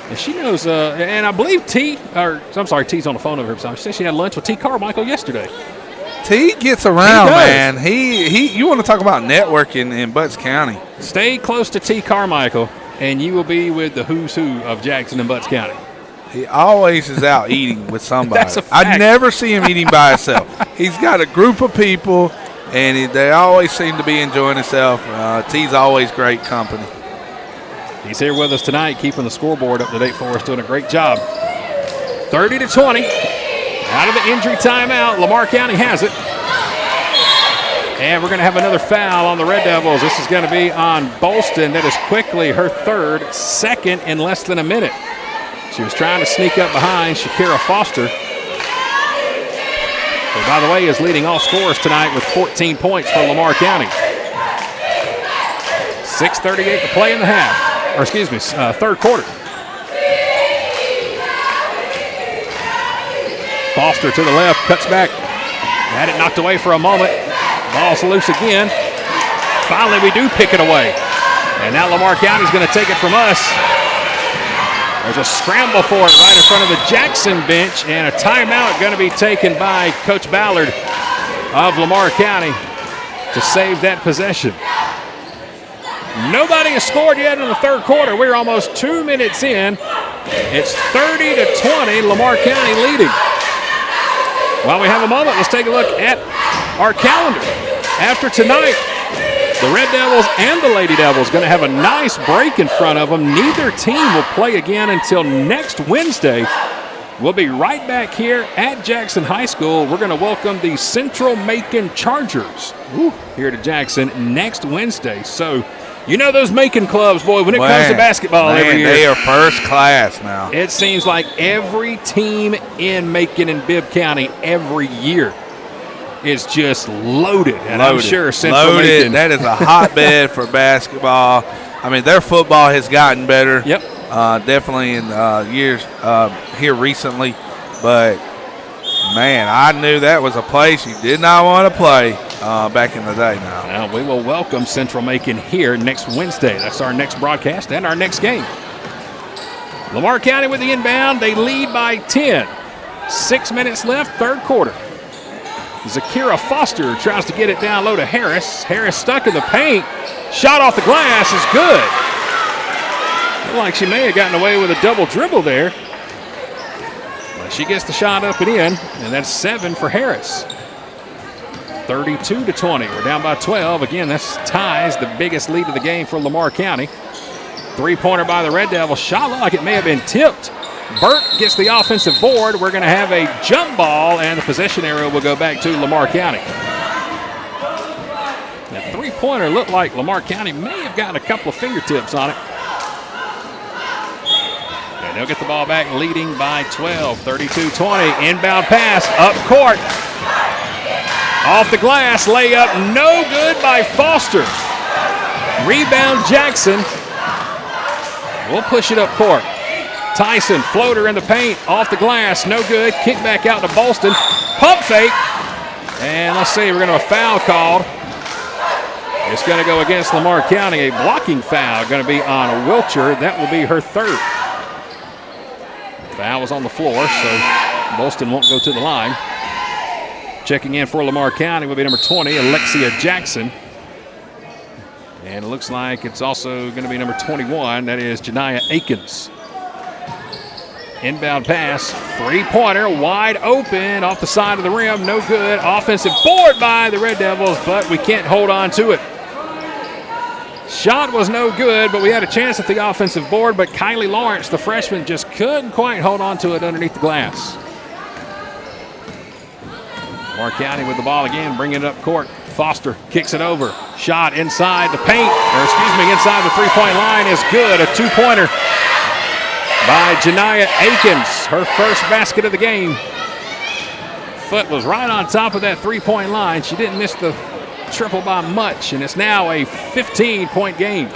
And she knows, and I believe T's on the phone over here. So she said she had lunch with T. Carmichael yesterday. T gets around, man. You want to talk about networking in Butts County. Stay close to T. Carmichael, and you will be with the who's who of Jackson and Butts County. He always is out eating with somebody. That's a fact. I never see him eating by himself. He's got a group of people, and they always seem to be enjoying themselves. T's always great company. He's here with us tonight, keeping the scoreboard up to date for us, doing a great job. 30-20. Out of the injury timeout, Lamar County has it. And we're going to have another foul on the Red Devils. This is going to be on Bolston. That is quickly her 3rd, 2nd in less than a minute. She was trying to sneak up behind Shakira Foster, who, by the way, is leading all scorers tonight with 14 points for Lamar County. 6:38 to play in the half. Or excuse me, 3rd quarter. Foster to the left, cuts back. Had it knocked away for a moment. Ball's loose again. Finally, we do pick it away. And now Lamar County's going to take it from us. There's a scramble for it right in front of the Jackson bench, and a timeout going to be taken by Coach Ballard of Lamar County to save that possession. Nobody has scored yet in the 3rd quarter. We're almost 2 minutes in. It's 30-20, Lamar County leading. While we have a moment, let's take a look at our calendar. After tonight, the Red Devils and the Lady Devils going to have a nice break in front of them. Neither team will play again until next Wednesday. We'll be right back here at Jackson High School. We're going to welcome the Central Macon Chargers here to Jackson next Wednesday. So, you know those Macon clubs, boy, when it comes to basketball every year. They are first class now. It seems like every team in Macon and Bibb County every year is just loaded. And I'm sure Central Macon. That is a hotbed for basketball. I mean, their football has gotten better. Yep. Definitely in years here recently. But, man, I knew that was a place you did not want to play back in the day now. Now, we will welcome Central Macon here next Wednesday. That's our next broadcast and our next game. Lamar County with the inbound. They lead by 10. 6 minutes left, 3rd quarter. Zakira Foster tries to get it down low to Harris. Harris stuck in the paint. Shot off the glass is good. Looked like she may have gotten away with a double dribble there. But she gets the shot up and in, and that's 7 for Harris. 32-20. We're down by 12. Again, this ties the biggest lead of the game for Lamar County. 3-pointer by the Red Devils. Shot like it may have been tipped. Burt gets the offensive board. We're going to have a jump ball, and the possession area will go back to Lamar County. That 3-pointer looked like Lamar County may have gotten a couple of fingertips on it. And they'll get the ball back, leading by 12, 32-20. Inbound pass, up court. Off the glass, layup, no good by Foster. Rebound Jackson. We'll push it up court. Tyson, floater in the paint, off the glass, no good. Kick back out to Bolston. Pump fake. And let's see, we're going to have a foul called. It's going to go against Lamar County. A blocking foul going to be on Wilcher. That will be her third. Foul was on the floor, so Bolston won't go to the line. Checking in for Lamar County will be number 20, Alexia Jackson. And it looks like it's also going to be number 21. That is Janiah Akins. Inbound pass, three-pointer, wide open, off the side of the rim, no good. Offensive board by the Red Devils, but we can't hold on to it. Shot was no good, but we had a chance at the offensive board, but Kylie Lawrence, the freshman, just couldn't quite hold on to it underneath the glass. Lamar County with the ball again, bringing it up court. Foster kicks it over. Shot inside the paint, inside the three-point line is good. A two-pointer by Janiah Akins, her first basket of the game. Foot was right on top of that three-point line. She didn't miss the triple by much, and it's now a 15-point game.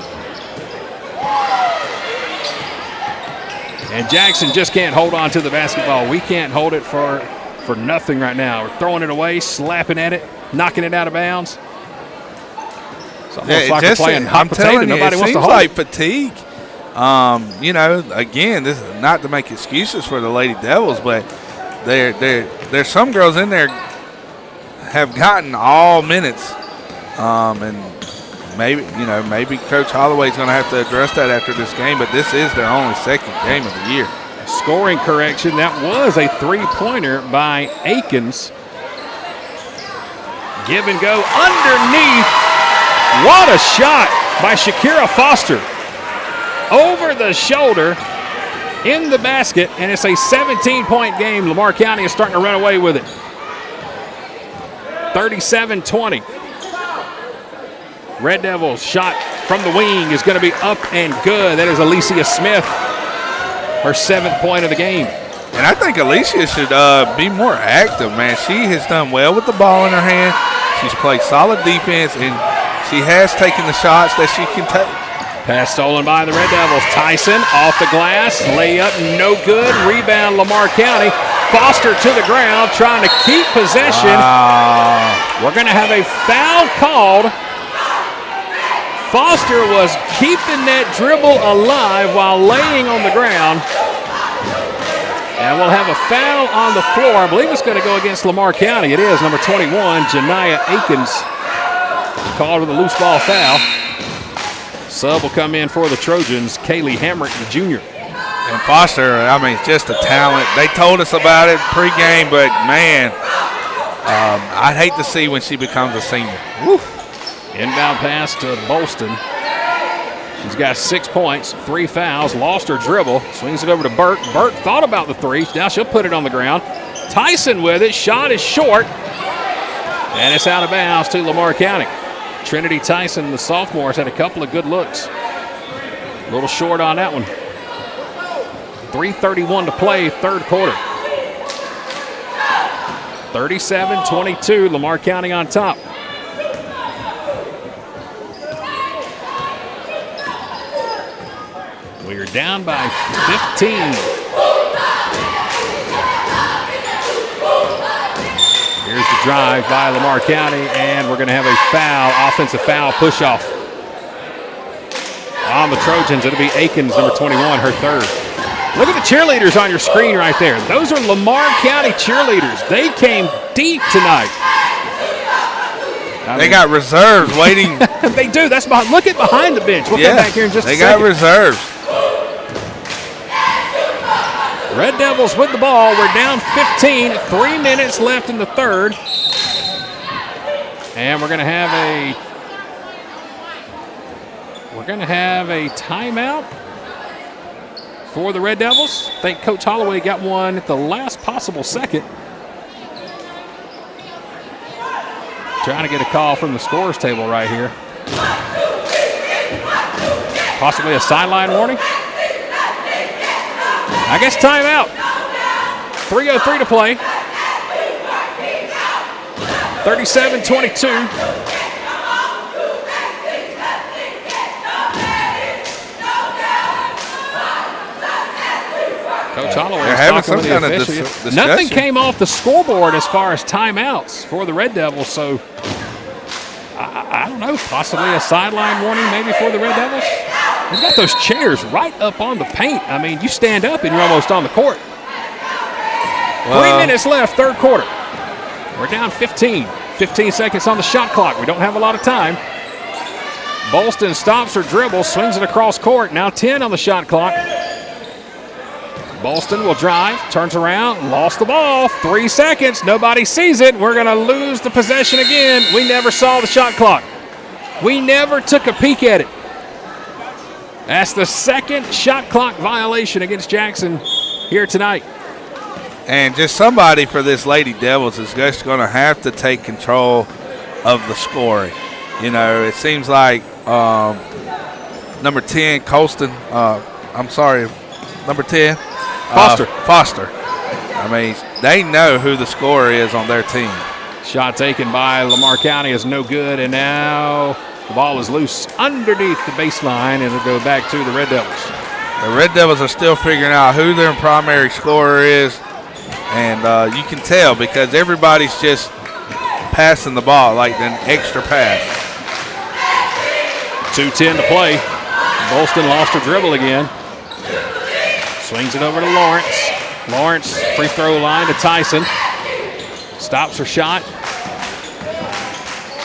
And Jackson just can't hold on to the basketball. We can't hold it for nothing right now. We're throwing it away, slapping at it, knocking it out of bounds. It's almost like we're playing hot potato. Nobody wants to hold it. It seems like fatigue. Again, this is not to make excuses for the Lady Devils, but there's some girls in there have gotten all minutes. And maybe Coach Holloway's going to have to address that after this game, but this is their only second game of the year. Scoring correction, that was a three-pointer by Akins. Give and go underneath. What a shot by Shakira Foster. Over the shoulder, in the basket, and it's a 17-point game. Lamar County is starting to run away with it. 37-20. Red Devils shot from the wing is going to be up and good. That is Alicia Smith, her 7th point of the game. And I think Alicia should be more active, man. She has done well with the ball in her hand. She's played solid defense, and she has taken the shots that she can take. Pass stolen by the Red Devils. Tyson off the glass, layup no good. Rebound Lamar County. Foster to the ground, trying to keep possession. We're going to have a foul called. Foster was keeping that dribble alive while laying on the ground. And we'll have a foul on the floor. I believe it's going to go against Lamar County. It is number 21, Janiah Akins, called with a loose ball foul. Sub will come in for the Trojans, Kaylee Hamrick, the junior. And Foster, just a talent. They told us about it pregame, but, man, I'd hate to see when she becomes a senior. Woo. Inbound pass to Bolston. She's got 6 points, 3 fouls, lost her dribble, swings it over to Burt. Burt thought about the three. Now she'll put it on the ground. Tyson with it. Shot is short. And it's out of bounds to Lamar County. Trinity Tyson, the sophomore, has had a couple of good looks. A little short on that one. 3:31 to play, third quarter. 37-22, Lamar County on top. We are down by 15. Here's the drive by Lamar County, and we're going to have a foul, offensive foul, push-off. On the Trojans, it'll be Akins, number 21, her third. Look at the cheerleaders on your screen right there. Those are Lamar County cheerleaders. They came deep tonight. They got reserves waiting. They do. That's behind. Look at behind the bench. We'll come back here in just a second. They got reserves. Red Devils with the ball. We're down 15. 3 minutes left in the third. And we're going to have a timeout for the Red Devils. I think Coach Holloway got one at the last possible second. Trying to get a call from the scorer's table right here. Possibly a sideline warning. I guess timeout. 3:03 to play. 37-22. Coach Holloway is having talking some with the kind of official. Nothing came off the scoreboard as far as timeouts for the Red Devils, so I I don't know, possibly a sideline warning maybe for the Red Devils. They've got those chairs right up on the paint. I mean, you stand up and you're almost on the court. 3 minutes left, third quarter. We're down 15. 15 seconds on the shot clock. We don't have a lot of time. Bolston stops her dribble, swings it across court. Now 10 on the shot clock. Bolston will drive, turns around, lost the ball. 3 seconds, nobody sees it. We're going to lose the possession again. We never saw the shot clock. We never took a peek at it. That's the second shot clock violation against Jackson here tonight. And just somebody for this Lady Devils is just going to have to take control of the scoring. You know, it seems like number 10, Colston, number 10. Foster. I mean, they know who the scorer is on their team. Shot taken by Lamar County is no good, and now the ball is loose underneath the baseline, and it'll go back to the Red Devils. The Red Devils are still figuring out who their primary scorer is, and you can tell because everybody's just passing the ball like an extra pass. 2:10 to play. Bolston lost her dribble again. Swings it over to Lawrence. Lawrence, free throw line to Tyson. Stops her shot.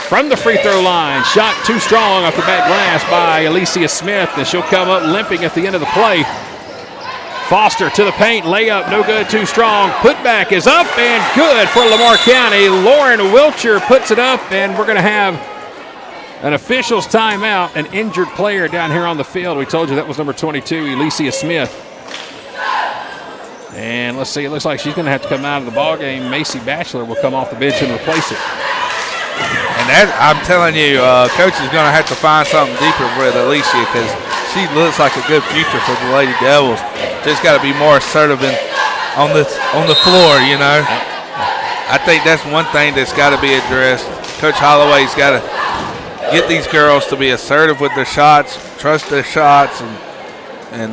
From the free throw line, shot too strong off the back glass by Alicia Smith, and she'll come up limping at the end of the play. Foster to the paint, layup, no good, too strong. Putback is up and good for Lamar County. Lauren Wilcher puts it up, and we're going to have an official's timeout, an injured player down here on the field. We told you that was number 22, Alicia Smith. And let's see, it looks like she's going to have to come out of the ball game. Macy Batchelor will come off the bench and replace it. And that, I'm telling you, Coach is going to have to find something deeper with Alicia because she looks like a good future for the Lady Devils. Just got to be more assertive on the floor, you know. I think that's one thing that's got to be addressed. Coach Holloway's got to get these girls to be assertive with their shots, trust their shots, and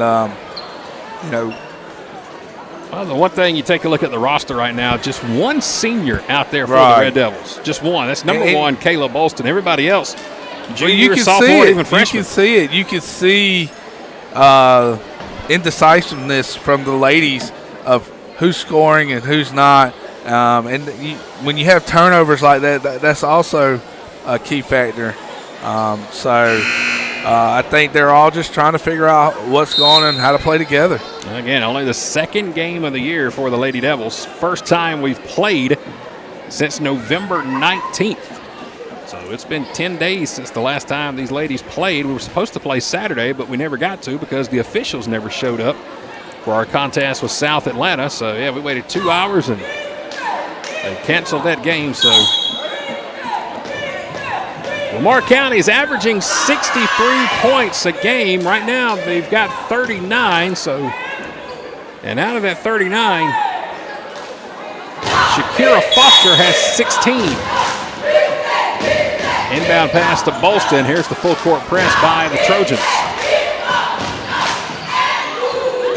you know. Well, the one thing, you take a look at the roster right now, just one senior out there for the Red Devils. Just one. That's number one, Kayla Bolston. Everybody else, junior, sophomore, even freshman. You can see it. You can see indecisiveness from the ladies of who's scoring and who's not. When you have turnovers like that, that's also a key factor. I think they're all just trying to figure out what's going on and how to play together. Again, only the second game of the year for the Lady Devils. First time we've played since November 19th. So it's been 10 days since the last time these ladies played. We were supposed to play Saturday, but we never got to because the officials never showed up for our contest with South Atlanta. So, yeah, we waited 2 hours and they canceled that game. So Lamar County is averaging 63 points a game. Right now, they've got 39. So, and out of that 39, Shakira Foster has 16. Inbound pass to Bolston. Here's the full court press by the Trojans.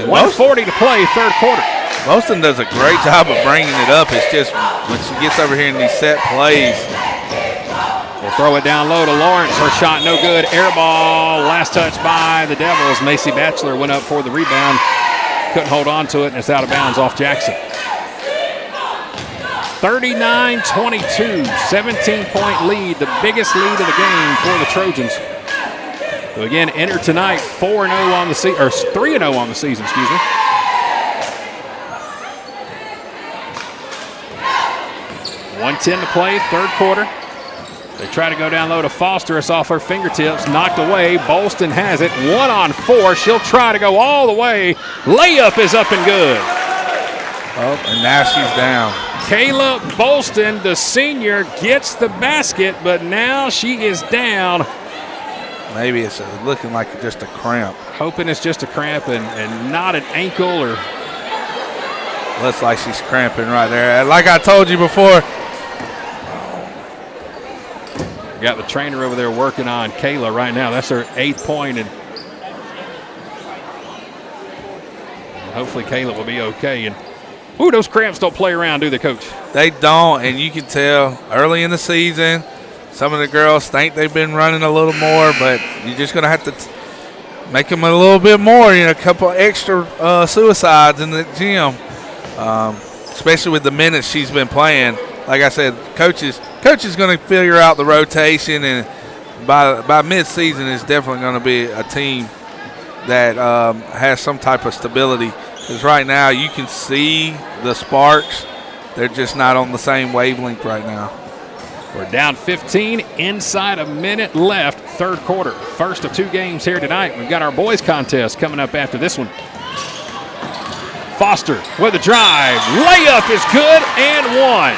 1:40 to play, third quarter. Bolston does a great job of bringing it up. It's just when she gets over here in these set plays. We'll throw it down low to Lawrence. Her shot no good. Air ball. Last touch by the Devils. Macy Batchelor went up for the rebound. Couldn't hold on to it, and it's out of bounds off Jackson. 39-22, 17-point lead, the biggest lead of the game for the Trojans. So again, enter tonight 4-0 on the season, or 3-0 on the season, excuse me. .110 to play, third quarter. They try to go down low to Foster. It's off her fingertips, knocked away. Bolston has it, 1-on-4. She'll try to go all the way. Layup is up and good. Oh, and now she's down. Kayla Bolston, the senior, gets the basket, but now she is down. Maybe it's looking like just a cramp. Hoping it's just a cramp and not an ankle or. Looks like she's cramping right there. Like I told you before. Got the trainer over there working on Kayla right now. That's her 8th point, and hopefully Kayla will be okay. And ooh, those cramps don't play around, do they, Coach? They don't, and you can tell early in the season, Some of the girls think they've been running a little more, but you're just going to have to make them a little bit more, a couple extra suicides in the gym, especially with the minutes she's been playing. Like I said, coach is going to figure out the rotation, and by mid-season, it's definitely going to be a team that has some type of stability. Because right now, you can see the sparks. They're just not on the same wavelength right now. We're down 15, inside a minute left, third quarter. First of 2 games here tonight. We've got our boys contest coming up after this one. Foster with a drive. Layup is good and one.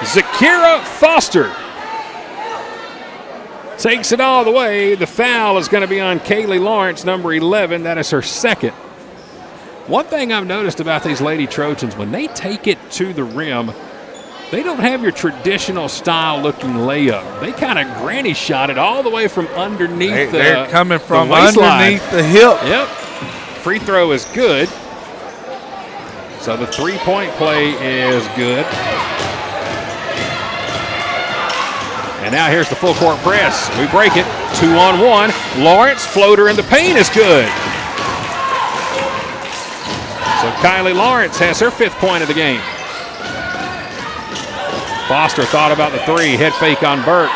Zakira Foster takes it all the way. The foul is going to be on Kaylee Lawrence, number 11. That is her second. One thing I've noticed about these Lady Trojans, when they take it to the rim, they don't have your traditional style looking layup. They kind of granny shot it all the way from underneath they're coming from the waistline. Underneath the hip. Yep. Free throw is good. So the three-point play is good. And now here's the full court press. We break it. 2-on-1. Lawrence, floater in the paint is good. So Kylie Lawrence has her 5th point of the game. Foster thought about the 3. Head fake on Burke.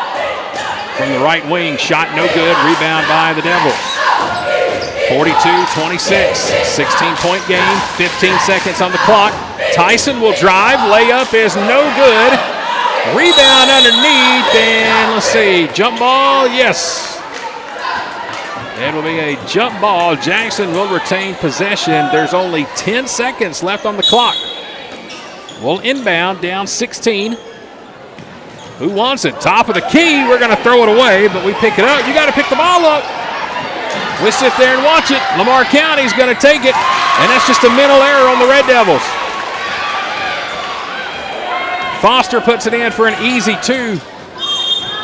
From the right wing. Shot no good. Rebound by the Devils. 42-26. 16-point game. 15 seconds on the clock. Tyson will drive. Layup is no good. Rebound underneath. And let's see. Jump ball. Yes. It will be a jump ball. Jackson will retain possession. There's only 10 seconds left on the clock. We'll inbound down 16. Who wants it? Top of the key. We're going to throw it away, but we pick it up. You got to pick the ball up. We sit there and watch it. Lamar County's going to take it, and that's just a mental error on the Red Devils. Foster puts it in for an easy 2.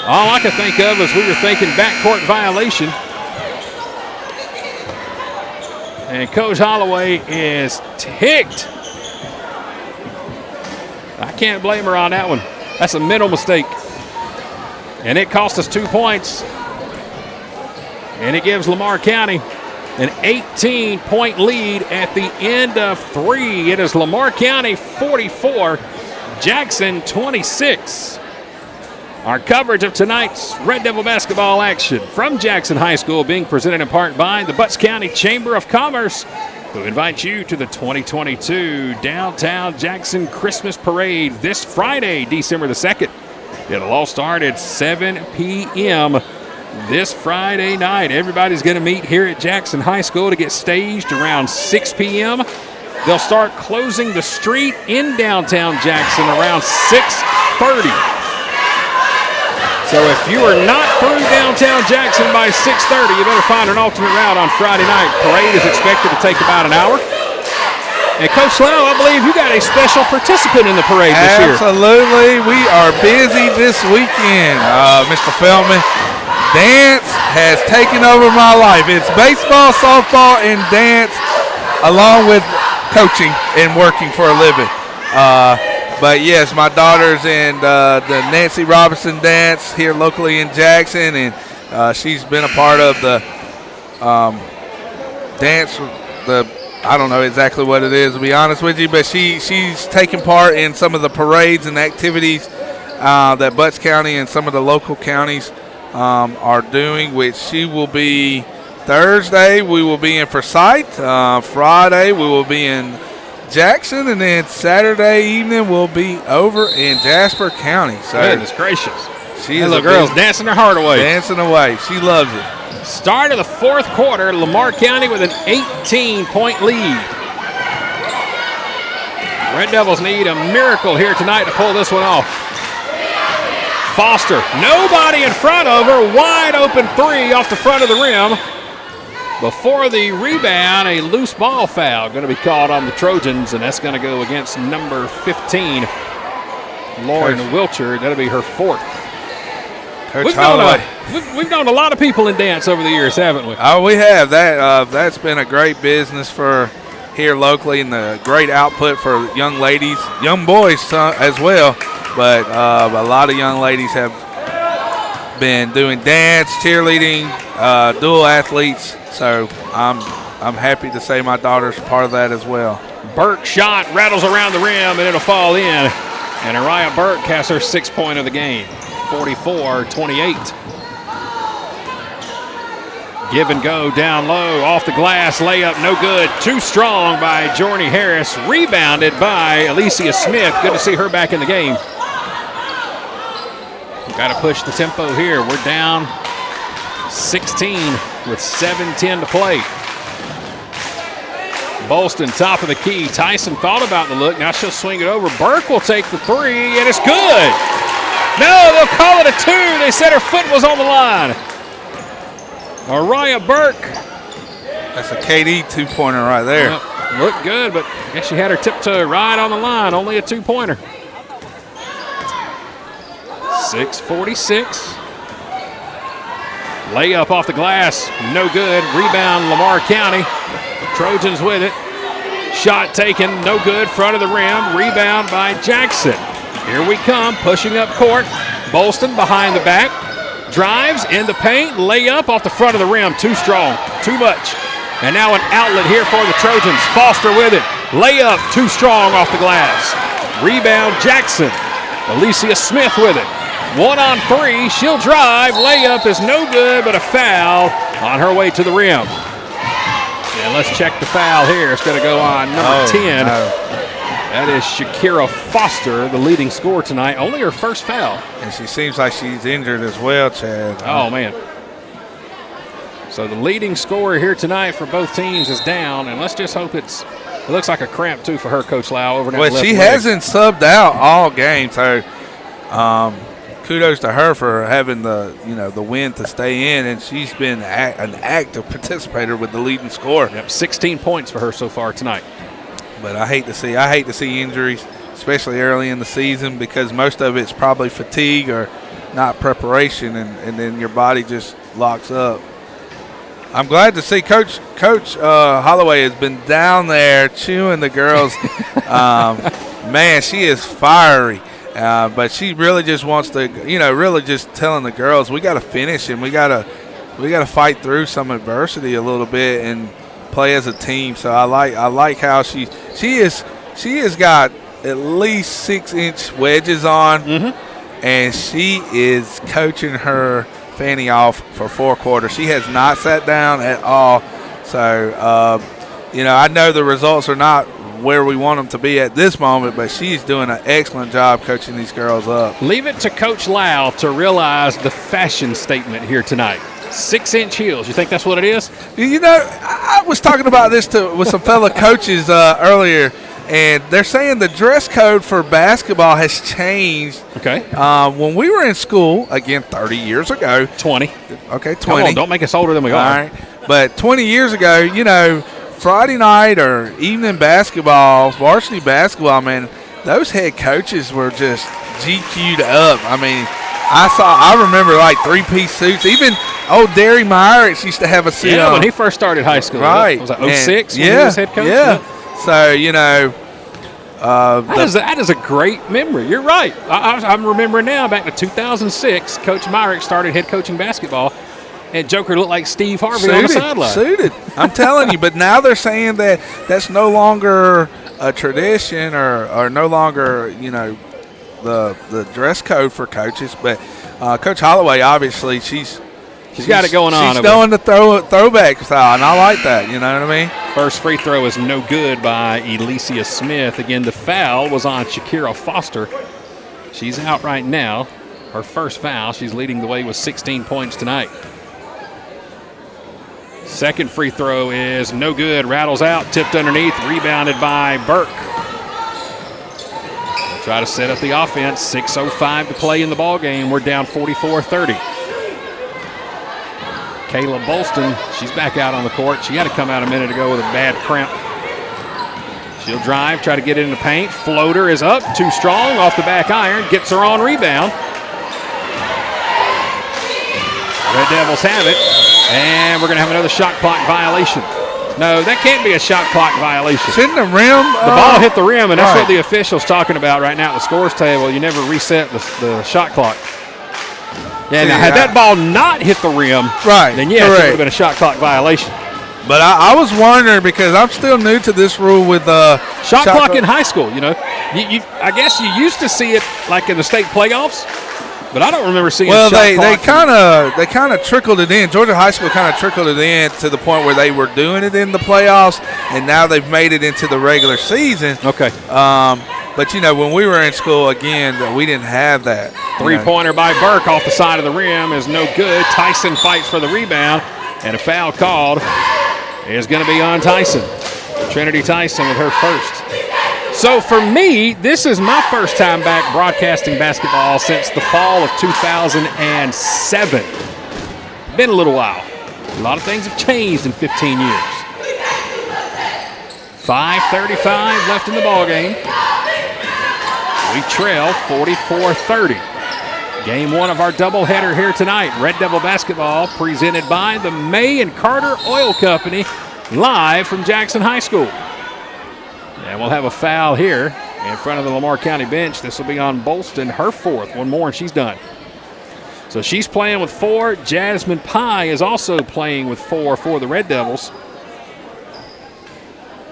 All I could think of is we were thinking backcourt violation. And Coach Holloway is ticked. I can't blame her on that one. That's a mental mistake. And it cost us 2 points. And it gives Lamar County an 18-point lead at the end of 3. It is Lamar County 44, Jackson 26. Our coverage of tonight's Red Devil basketball action from Jackson High School being presented in part by the Butts County Chamber of Commerce, who invites you to the 2022 Downtown Jackson Christmas Parade this Friday, December the 2nd. It'll all start at 7 p.m. this Friday night. Everybody's going to meet here at Jackson High School to get staged around 6 p.m. They'll start closing the street in downtown Jackson around 6:30. So if you are not through downtown Jackson by 6:30, you better find an alternate route on Friday night. Parade is expected to take about an hour. And Coach Slow, I believe you got a special participant in the parade this year. Absolutely. We are busy this weekend, Mr. Feldman. Dance has taken over my life. It's baseball, softball, and dance, along with coaching and working for a living. But yes, my daughter's in the Nancy Robinson dance here locally in Jackson, and she's been a part of the dance. I don't know exactly what it is, to be honest with you, but she's taken part in some of the parades and activities that Butts County and some of the local counties are doing, which she will be Thursday. We will be in Forsyth. Friday, we will be in Jackson, and then Saturday evening we'll be over in Jasper County. So goodness gracious. She is a little girl's dancing her heart away. Dancing away. She loves it. Start of the 4th quarter, Lamar County with an 18-point lead. Red Devils need a miracle here tonight to pull this one off. Foster, nobody in front of her, wide open 3 off the front of the rim. Before the rebound, a loose ball foul going to be called on the Trojans, and that's going to go against number 15, Lauren Wilcher. That'll be her 4th. We've known a lot of people in dance over the years, haven't we? Oh, we have. That's been a great business for here locally, and the great output for young ladies, young boys as well. but a lot of young ladies have been doing dance, cheerleading, dual athletes. So I'm happy to say my daughter's part of that as well. Burke shot rattles around the rim, and it'll fall in. And Araya Burke has her 6th point of the game, 44-28. Give and go down low, off the glass, layup, no good. Too strong by Jorney Harris. Rebounded by Alicia Smith. Good to see her back in the game. Got to push the tempo here. We're down 16 with 7:10 to play. Bolston, top of the key. Tyson thought about the look. Now she'll swing it over. Burke will take the three, and it's good. No, they'll call it a 2. They said her foot was on the line. Araya Burke. That's a KD 2-pointer right there. Well, looked good, but I guess she had her tiptoe right on the line. Only a 2-pointer. 6:46. Layup off the glass. No good. Rebound, Lamar County. Trojans with it. Shot taken. No good. Front of the rim. Rebound by Jackson. Here we come. Pushing up court. Bolston behind the back. Drives in the paint, layup off the front of the rim. Too strong, too much. And now an outlet here for the Trojans. Foster with it. Layup, too strong off the glass. Rebound, Jackson. Alicia Smith with it. 1-on-3, she'll drive. Layup is no good, but a foul on her way to the rim. And let's check the foul here. It's going to go on number 10. No. That is Shakira Foster, the leading scorer tonight. Only her first foul. And she seems like she's injured as well, Chad. Oh, man. So the leading scorer here tonight for both teams is down, and let's just hope it looks like a cramp, too, for her, Coach Lau, over that Well, left she leg. hasn't subbed out all game, so kudos to her for having the win to stay in, and she's been an active participator with the leading scorer. Yep, 16 points for her so far tonight. But I hate to see injuries, especially early in the season, because most of it's probably fatigue or not preparation, and then your body just locks up. I'm glad to see Coach Holloway has been down there chewing the girls. Man, she is fiery, but she really just wants to, really just telling the girls we got to finish and we got to fight through some adversity a little bit and play as a team. So I like how she has got at least 6-inch wedges on, and she is coaching her fanny off for 4 quarters. She has not sat down at all. So I know the results are not where we want them to be at this moment, but she's doing an excellent job coaching these girls up. Leave it to Coach Lau to realize the fashion statement here tonight. 6-inch heels. You think that's what it is? I was talking about this with some fellow coaches earlier, and they're saying the dress code for basketball has changed. Okay. When we were in school, again, 30 years ago. 20. Okay, 20. Come on, don't make us older than we All are. right. But 20 years ago, Friday night or evening basketball, varsity basketball, man, those head coaches were just GQ'd up. I mean, I remember like 3-piece suits. Even old Derry Myers used to have a suit Yeah, on. when he first started high school. Right. Was that 06 when he yeah, was head coach? Yeah. So, That is a great memory. You're right. I'm remembering now back to 2006, Coach Myrick started head coaching basketball, and Joker looked like Steve Harvey on the sideline. Suited. I'm telling you. But now they're saying that that's no longer a tradition or no longer, the dress code for coaches. But Coach Holloway, obviously, she's got it going on. She's doing the throwback style, and I like that. You know what I mean? First free throw is no good by Alicia Smith. Again, the foul was on Shakira Foster. She's out right now. Her first foul. She's leading the way with 16 points tonight. Second free throw is no good. Rattles out, tipped underneath, rebounded by Burke. Try to set up the offense. 6:05 to play in the ball game. We're down 44-30. Kayla Bolston, she's back out on the court. She had to come out a minute ago with a bad cramp. She'll drive, try to get it in the paint. Floater is up, too strong, off the back iron, gets her on rebound. Red Devils have it, and we're going to have another shot clock violation. No, that can't be a shot clock violation. Shouldn't the rim? The ball hit the rim, and that's right. what the official's talking about right now at the scores table. You never reset the shot clock. Yeah, now had that ball not hit the rim, right, then yes, it would have been a shot clock violation. But I was wondering because I'm still new to this rule with shot clock in high school. You know, I guess you used to see it like in the state playoffs, but I don't remember seeing. Well, shot clock. they kind of trickled it in. Georgia High School kind of trickled it in to the point where they were doing it in the playoffs, and now they've made it into the regular season. Okay. But you know, when we were in school, again, we didn't have that. Three-pointer by Burke off the side of the rim is no good. Tyson fights for the rebound, and a foul called is going to be on Tyson. Trinity Tyson with her first. So for me, this is my first time back broadcasting basketball since the fall of 2007. Been a little while. A lot of things have changed in 15 years. 5:35 left in the ballgame. We trail 44-30. Game one of our doubleheader here tonight. Red Devil basketball presented by the May and Carter Oil Company, live from Jackson High School. And we'll have a foul here in front of the Lamar County bench. This will be on Bolston, her fourth. One more and she's done. So she's playing with 4. Jasmine Pye is also playing with 4 for the Red Devils.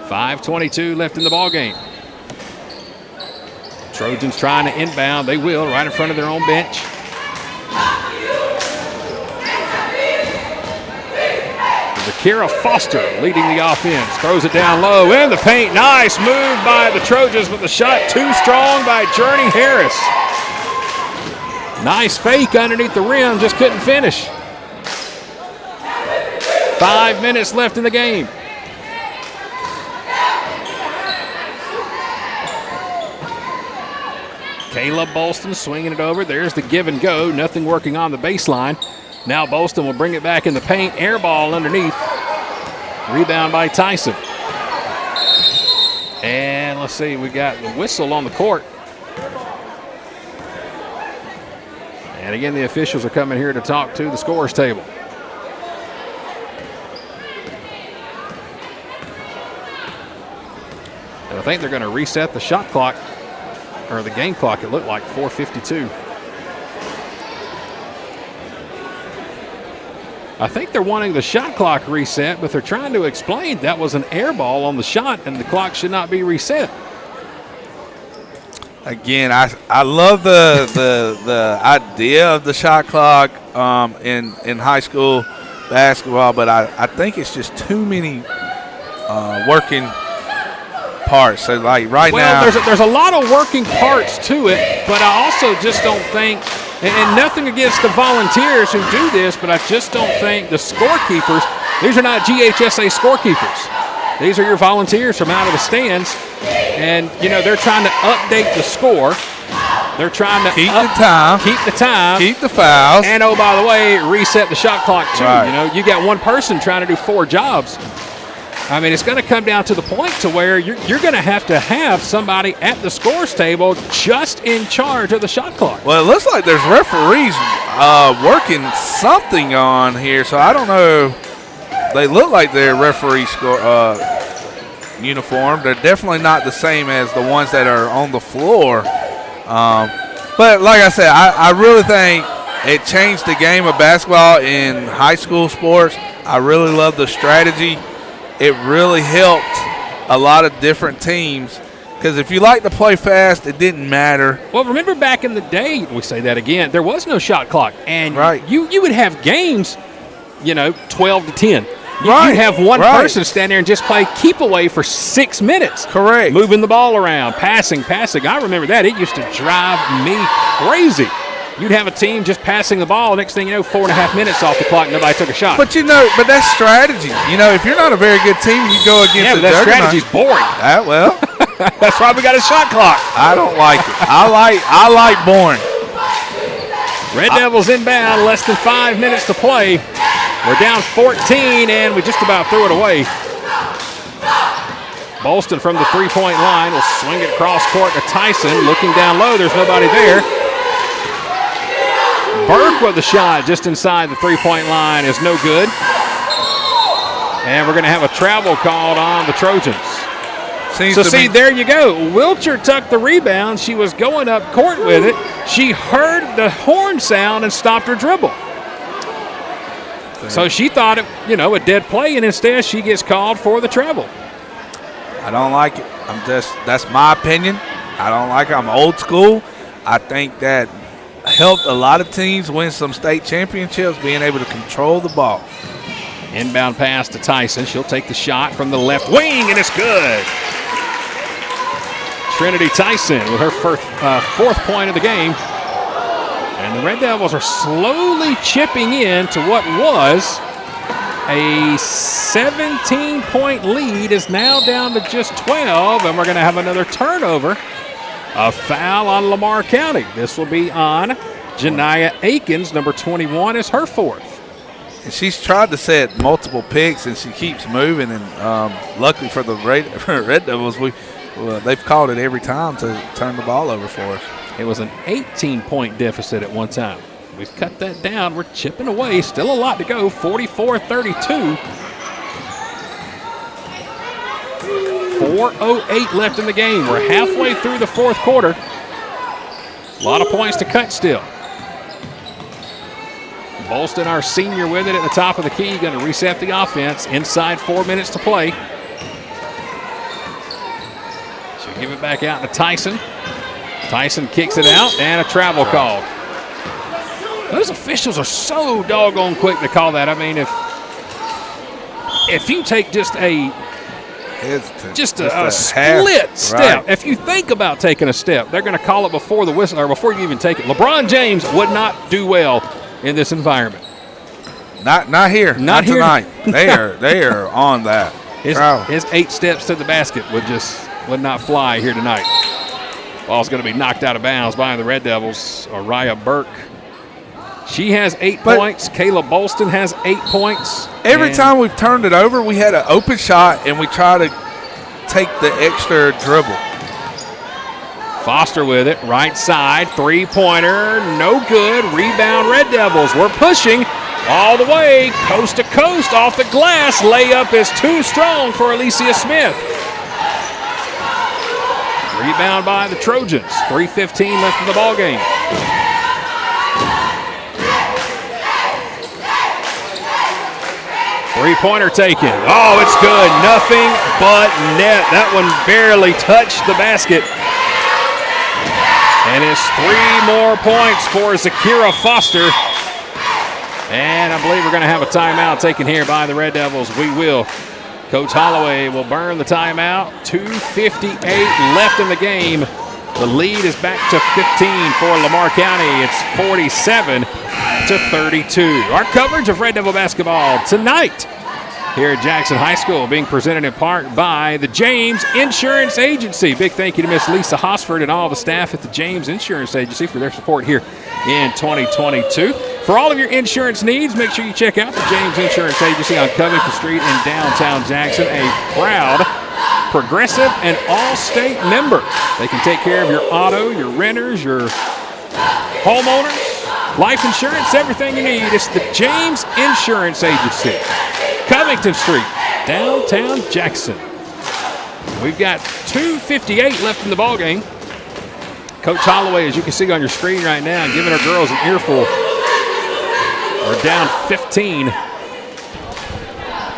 5:22 left in the ballgame. Trojans trying to inbound. They will, right in front of their own bench. Zakira Foster leading the offense. Throws it down low in the paint. Nice move by the Trojans, but the shot too strong by Journey Harris. Nice fake underneath the rim, just couldn't finish. 5 minutes left in the game. Caleb Bolston swinging it over. There's the give and go. Nothing working on the baseline. Now Bolston will bring it back in the paint. Air ball underneath. Rebound by Tyson. And let's see, we got the whistle on the court. And again, the officials are coming here to talk to the scores table. And I think they're going to reset the shot clock, or the game clock, it looked like 4:52. I think they're wanting the shot clock reset, but they're trying to explain that was an air ball on the shot and the clock should not be reset. Again, I love the idea of the shot clock in high school basketball, but I think it's just too many working parts. So like now, there's a lot of working parts to it, but I also just don't think, and nothing against the volunteers who do this, but I just don't think the scorekeepers, these are not GHSA scorekeepers. These are your volunteers from out of the stands, and you know they're trying to update the score. They're trying to keep the time, keep the fouls, and oh, by the way, reset the shot clock too. Right. You know, you got one person trying to do 4 jobs. I mean, it's going to come down to the point to where you're going to have somebody at the scores table just in charge of the shot clock. Well, it looks like there's referees working something on here, so I don't know. They look like they're referee uniform. They're definitely not the same as the ones that are on the floor. But like I said, I really think it changed the game of basketball in high school sports. I really love the strategy. It really helped a lot of different teams because if you like to play fast, it didn't matter. Well, remember back in the day, we say that again, there was no shot clock. And right. you would have games, 12 to 10. Right. You'd have one person stand there and just play keep away for 6 minutes. Correct. Moving the ball around, passing. I remember that. It used to drive me crazy. You'd have a team just passing the ball. Next thing you know, 4.5 minutes off the clock, nobody took a shot. But but that's strategy. If you're not a very good team, you go against but that strategy's boring. Well, that's why we got a shot clock. I don't like it. I like boring. Red Devils inbound, less than 5 minutes to play. We're down 14, and we just about threw it away. Bolston from the three-point line will swing it across court to Tyson. Looking down low, there's nobody there. Burke with the shot just inside the three-point line is no good. And we're going to have a travel called on the Trojans. There you go. Wilcher took the rebound. She was going up court with it. She heard the horn sound and stopped her dribble. So she thought it, a dead play, and instead she gets called for the travel. I don't like it. That's my opinion. I don't like it. I'm old school. I think that helped a lot of teams win some state championships, being able to control the ball. Inbound pass to Tyson. She'll take the shot from the left wing, and it's good. Trinity Tyson with her fourth point of the game. And the Red Devils are slowly chipping in to what was a 17-point lead, is now down to just 12, and we're going to have another turnover. A foul on Lamar County. This will be on Janiah Akins. Number 21 is her fourth. And she's tried to set multiple picks, and she keeps moving. And luckily for the Red Devils, they've called it every time to turn the ball over for us. It was an 18-point deficit at one time. We've cut that down. We're chipping away. Still a lot to go. 44-32. 4:08 left in the game. We're halfway through the fourth quarter. A lot of points to cut still. Bolston, our senior, with it at the top of the key, going to reset the offense. Inside 4 minutes to play. She'll give it back out to Tyson. Tyson kicks it out, and a travel call. Those officials are so doggone quick to call that. I mean, if you take just a split step. Right. If you think about taking a step, they're going to call it before the whistle or before you even take it. LeBron James would not do well in this environment. Not here. Not here tonight. They are on that. His 8 steps to the basket would not fly here tonight. Ball's going to be knocked out of bounds by the Red Devils. Araya Burke. She has 8 points. Kayla Bolston has 8 points. Every time we've turned it over, we had an open shot, and we try to take the extra dribble. Foster with it, right side, three-pointer, no good. Rebound, Red Devils. We're pushing all the way, coast to coast, off the glass. Layup is too strong for Alicia Smith. Rebound by the Trojans. 3:15 left in the ballgame. Three-pointer taken. Oh, it's good. Nothing but net. That one barely touched the basket. And it's 3 more points for Zakira Foster. And I believe we're going to have a timeout taken here by the Red Devils. We will. Coach Holloway will burn the timeout. 2:58 left in the game. The lead is back to 15 for Lamar County. It's 47-32. Our coverage of Red Devil basketball tonight here at Jackson High School being presented in part by the James Insurance Agency. Big thank you to Miss Lisa Hosford and all the staff at the James Insurance Agency for their support here in 2022. For all of your insurance needs, make sure you check out the James Insurance Agency on Covington Street in downtown Jackson, a proud Progressive and All-State member. They can take care of your auto, your renters, your homeowners, life insurance, everything you need. It's the James Insurance Agency. Covington Street, downtown Jackson. We've got 2:58 left in the ballgame. Coach Holloway, as you can see on your screen right now, giving our girls an earful. We're down 15.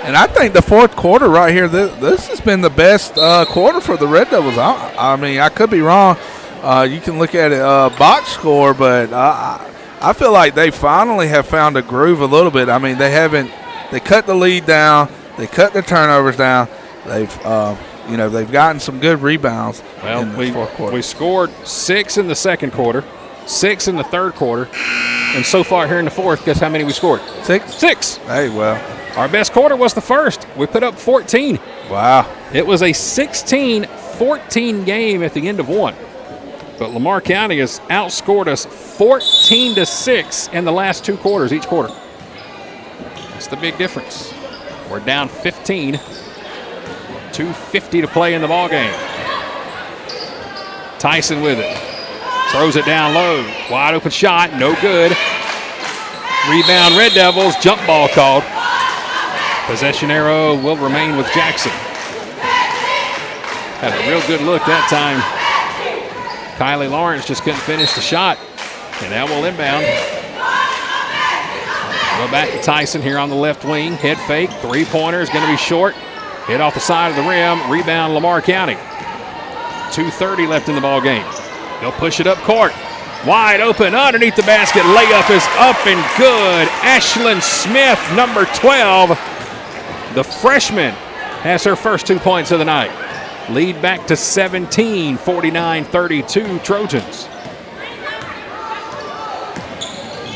And I think the fourth quarter right here, this has been the best quarter for the Red Devils. I mean, I could be wrong. You can look at it box score, but I feel like they finally have found a groove a little bit. I mean, they cut the lead down, they cut the turnovers down. They've gotten some good rebounds in the fourth quarter. We scored 6 in the second quarter, 6 in the third quarter, and so far here in the fourth, guess how many we scored? 6. Hey, well. Our best quarter was the first. We put up 14. Wow. It was a 16-14 game at the end of one. But Lamar County has outscored us 14-6 in the last 2 quarters, each quarter. That's the big difference. We're down 15. 2:50 to play in the ballgame. Tyson with it. Throws it down low. Wide open shot. No good. Rebound Red Devils. Jump ball called. Possession arrow will remain with Jackson. Had a real good look that time. Kylie Lawrence just couldn't finish the shot. And now we'll inbound. Go back to Tyson here on the left wing. Head fake. Three-pointer is going to be short. Hit off the side of the rim. Rebound Lamar County. 2:30 left in the ball game. They'll push it up court. Wide open underneath the basket. Layup is up and good. Ashlyn Smith, number 12. The freshman has her first 2 points of the night. Lead back to 17, 49-32 Trojans.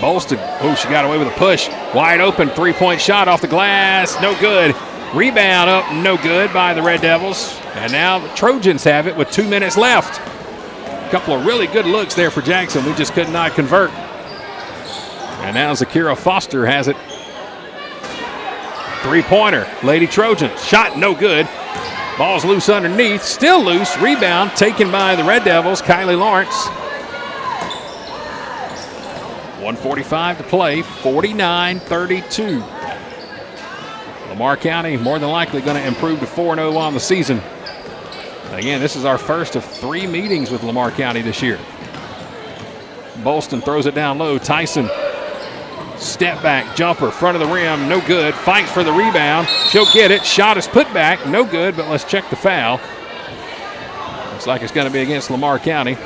Bolston, she got away with a push. Wide open, three-point shot off the glass, no good. Rebound up, no good by the Red Devils. And now the Trojans have it with 2 minutes left. A couple of really good looks there for Jackson. We just could not convert. And now Zakira Foster has it. Three-pointer, Lady Trojans. Shot no good. Ball's loose underneath. Still loose. Rebound taken by the Red Devils. Kylie Lawrence. 1:45 to play. 49-32. Lamar County more than likely going to improve to 4-0 on the season. Again, this is our first of 3 meetings with Lamar County this year. Bolston throws it down low. Tyson, step back, jumper, front of the rim, no good. Fights for the rebound. She'll get it. Shot is put back, no good, but let's check the foul. Looks like it's going to be against Lamar County.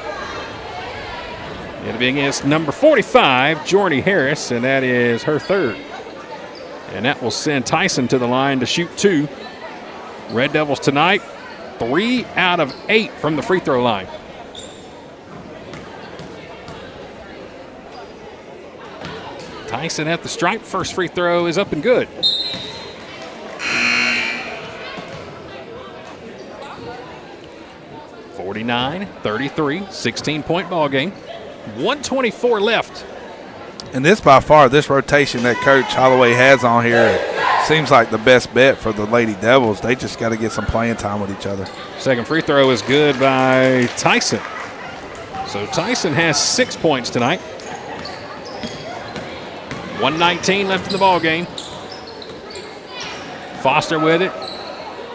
It'll be against number 45, Jordy Harris, and that is her third. And that will send Tyson to the line to shoot 2. Red Devils tonight, 3 out of 8 from the free throw line. Tyson at the stripe. First free throw is up and good. (49-33), 16-point ball game. 1:24 left. And this by far, this rotation that Coach Holloway has on here seems like the best bet for the Lady Devils. They just got to get some playing time with each other. Second free throw is good by Tyson. So Tyson has 6 points tonight. 1:19 left in the ball game. Foster with it.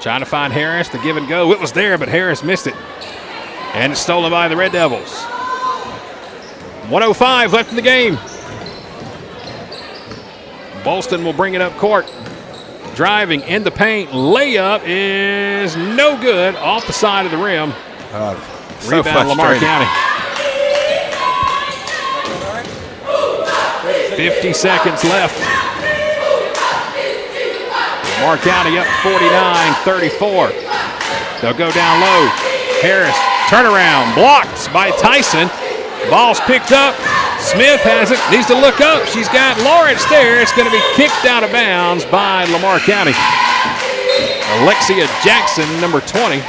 Trying to find Harris to give and go. It was there, but Harris missed it. And it's stolen by the Red Devils. 1:05 left in the game. Bolston will bring it up court. Driving in the paint. Layup is no good. Off the side of the rim. So Rebound Lamar County. 50 seconds left. Lamar County up 49-34. They'll go down low. Harris, turnaround, blocked by Tyson. Ball's picked up. Smith has it, needs to look up. She's got Lawrence there. It's going to be kicked out of bounds by Lamar County. Alexia Jackson, number 20.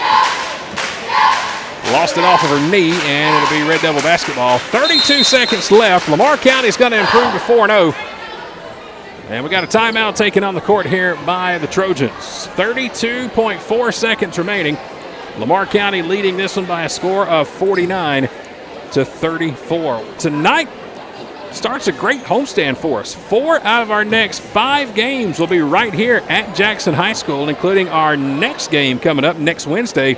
Lost it off of her knee, and it'll be Red Devil basketball. 32 seconds left. Lamar County's going to improve to 4-0. And we got a timeout taken on the court here by the Trojans. 32.4 seconds remaining. Lamar County leading this one by a score of 49-34. Tonight starts a great homestand for us. 4 out of our next 5 games will be right here at Jackson High School, including our next game coming up next Wednesday.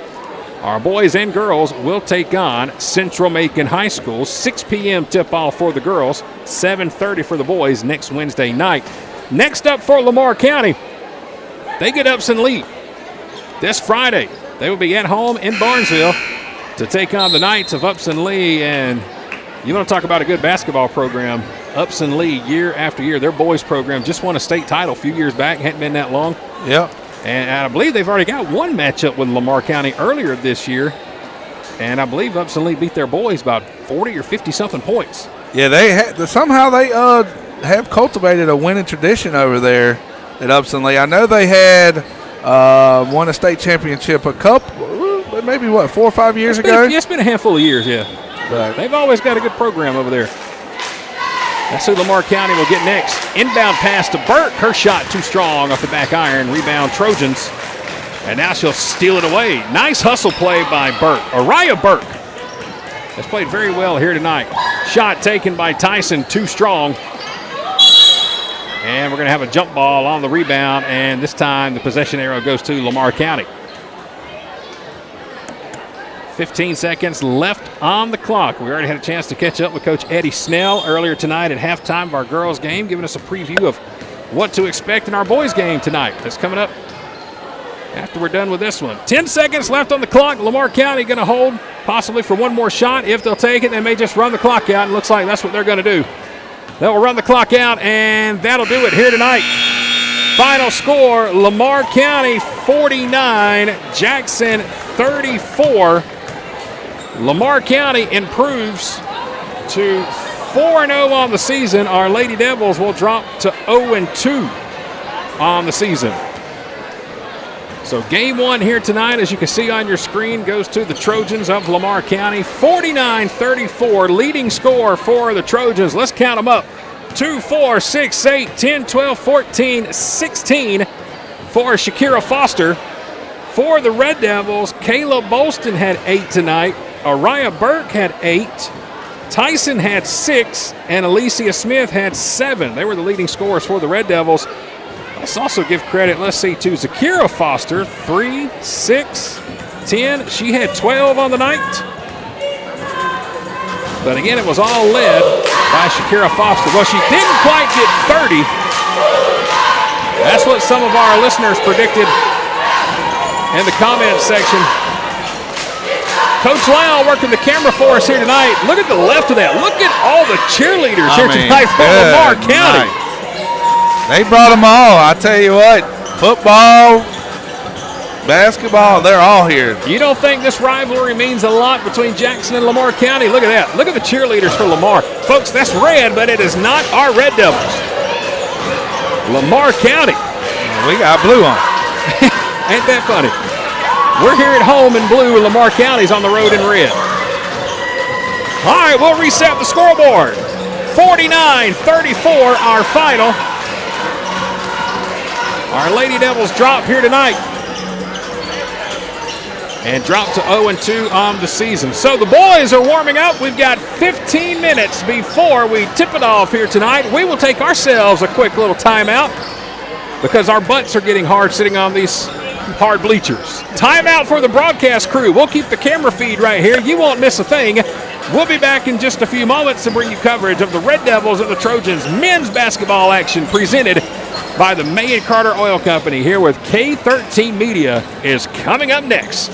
Our boys and girls will take on Central Macon High School. 6 p.m. tip-off for the girls, 7:30 for the boys next Wednesday night. Next up for Lamar County, they get Upson Lee this Friday. They will be at home in Barnesville to take on the Knights of Upson Lee. And you want to talk about a good basketball program. Upson Lee, year after year, their boys program just won a state title a few years back. Hadn't been that long. Yep. And I believe they've already got one matchup with Lamar County earlier this year. And I believe Upson Lee beat their boys about 40 or 50-something points. Yeah, somehow they have cultivated a winning tradition over there at Upson Lee. I know they had won a state championship maybe 4 or 5 years ago? It's been a handful of years, yeah. Right. They've always got a good program over there. That's who Lamar County will get next. Inbound pass to Burke. Her shot too strong off the back iron. Rebound Trojans. And now she'll steal it away. Nice hustle play by Burke. Araya Burke has played very well here tonight. Shot taken by Tyson, too strong. And we're going to have a jump ball on the rebound, and this time the possession arrow goes to Lamar County. 15 seconds left on the clock. We already had a chance to catch up with Coach Eddie Snell earlier tonight at halftime of our girls' game, giving us a preview of what to expect in our boys' game tonight. That's coming up after we're done with this one. 10 seconds left on the clock. Lamar County going to hold possibly for one more shot. If they'll take it, they may just run the clock out. It looks like that's what they're going to do. They'll run the clock out, and that'll do it here tonight. Final score, Lamar County 49, Jackson 34. Lamar County improves to 4-0 on the season. Our Lady Devils will drop to 0-2 on the season. So game one here tonight, as you can see on your screen, goes to the Trojans of Lamar County. 49-34, leading score for the Trojans. Let's count them up. 2, 4, 6, 8, 10, 12, 14, 16 for Shakira Foster. For the Red Devils, Kayla Bolston had 8 tonight. Araya Burke had 8. Tyson had 6. And Alicia Smith had 7. They were the leading scorers for the Red Devils. Let's also give credit, let's see, to Zakira Foster, 3, 6, 10. She had 12 on the night. But again, it was all led by Shakira Foster. Well, she didn't quite get 30. That's what some of our listeners predicted in the comments section. Coach Lau working the camera for us here tonight. Look at the left of that. Look at all the cheerleaders here tonight from Lamar County. Night. They brought them all. I tell you what, football, basketball, they're all here. You don't think this rivalry means a lot between Jackson and Lamar County? Look at that. Look at the cheerleaders for Lamar. Folks, that's red, but it is not our Red Devils. Lamar County. We got blue on. Ain't that funny? We're here at home in blue, and Lamar County's on the road in red. All right, we'll reset the scoreboard. 49-34, our final. Our Lady Devils drop here tonight and drop to 0-2 on the season. So the boys are warming up. We've got 15 minutes before we tip it off here tonight. We will take ourselves a quick little timeout because our butts are getting hard sitting on these hard bleachers. Timeout for the broadcast crew. We'll keep the camera feed right here. You won't miss a thing. We'll be back in just a few moments to bring you coverage of the Red Devils and the Trojans men's basketball action presented by the May and Carter Oil Company. Here with K13 Media is coming up next.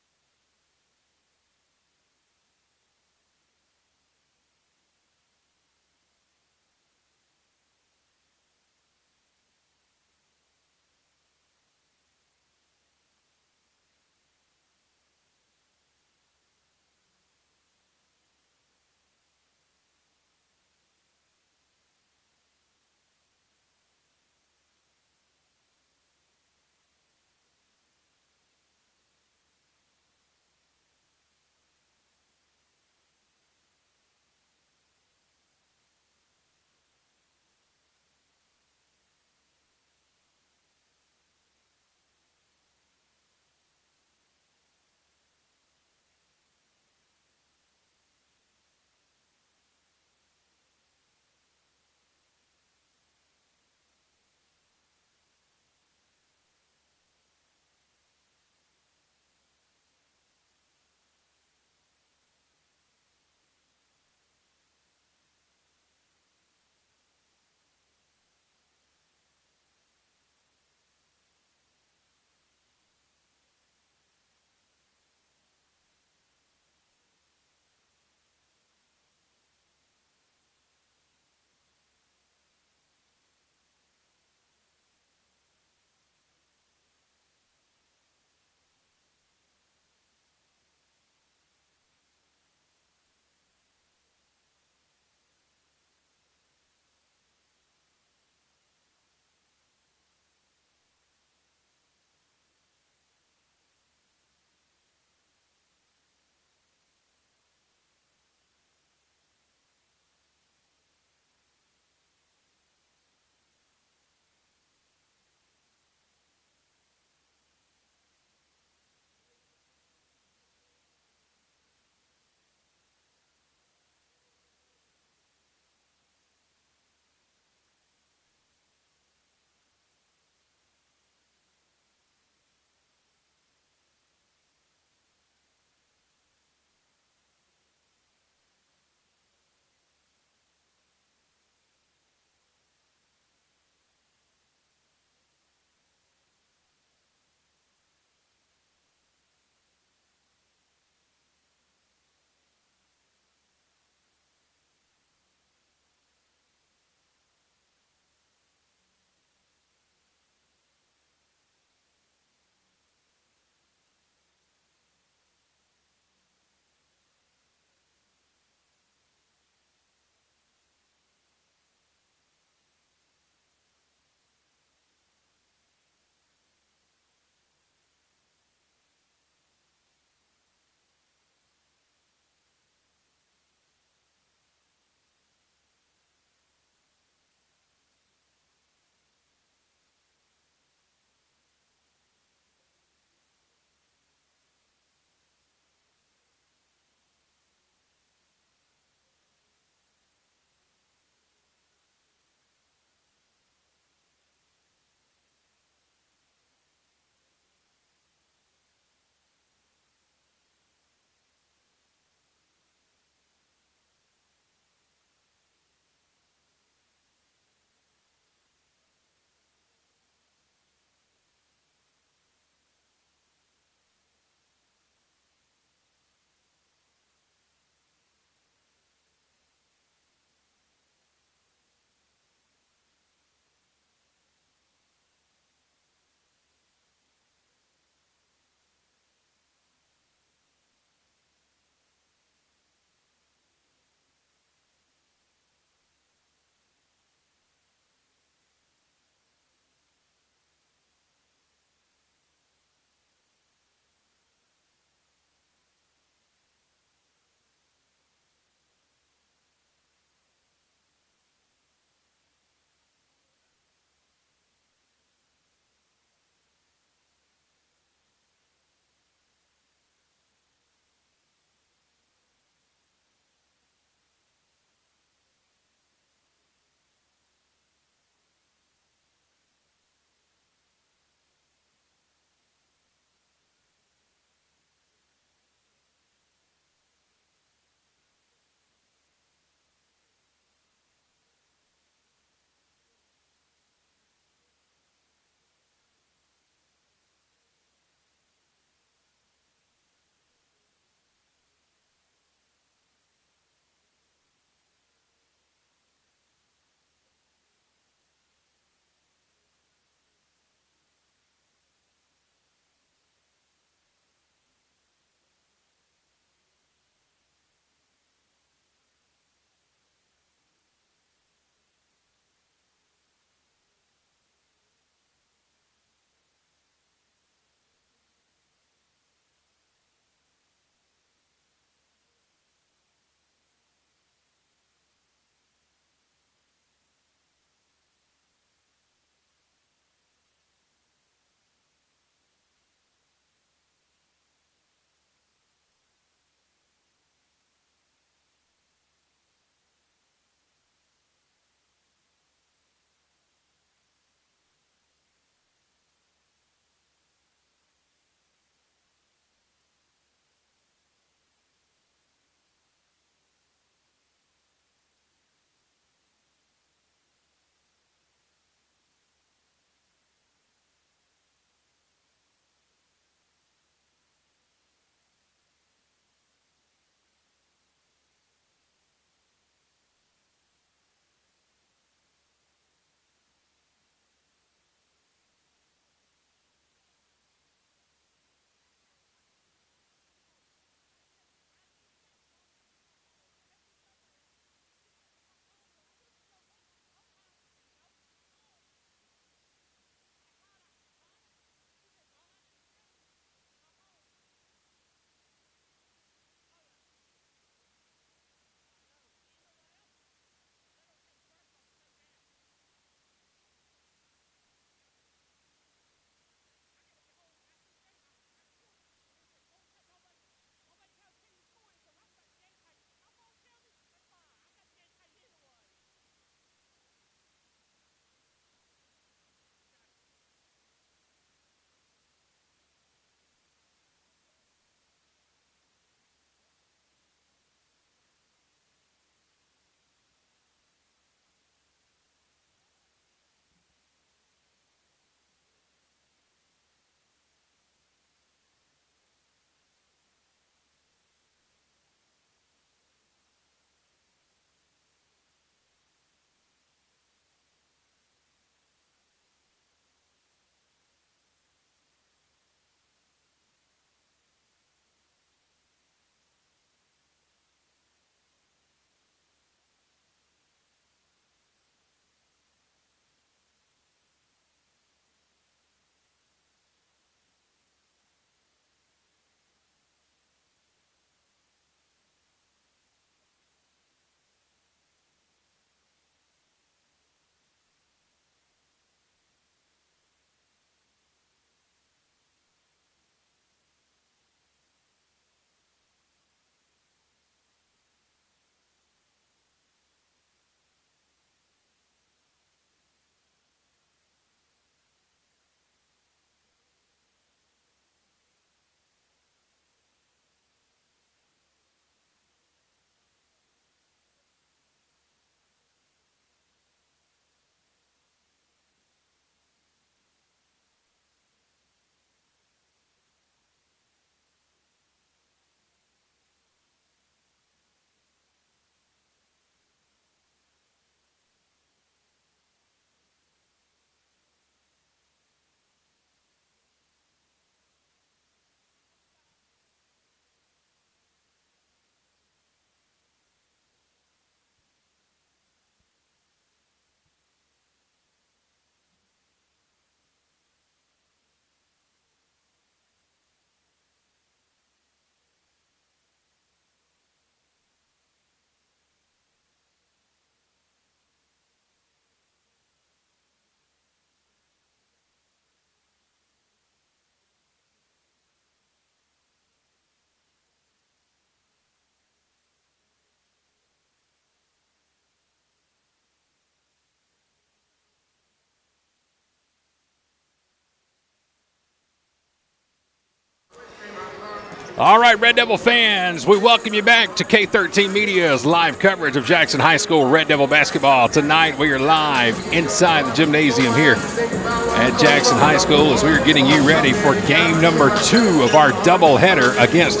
All right, Red Devil fans, we welcome you back to K13 Media's live coverage of Jackson High School Red Devil basketball. Tonight, we are live inside the gymnasium here at Jackson High School as we are getting you ready for game number 2 of our doubleheader against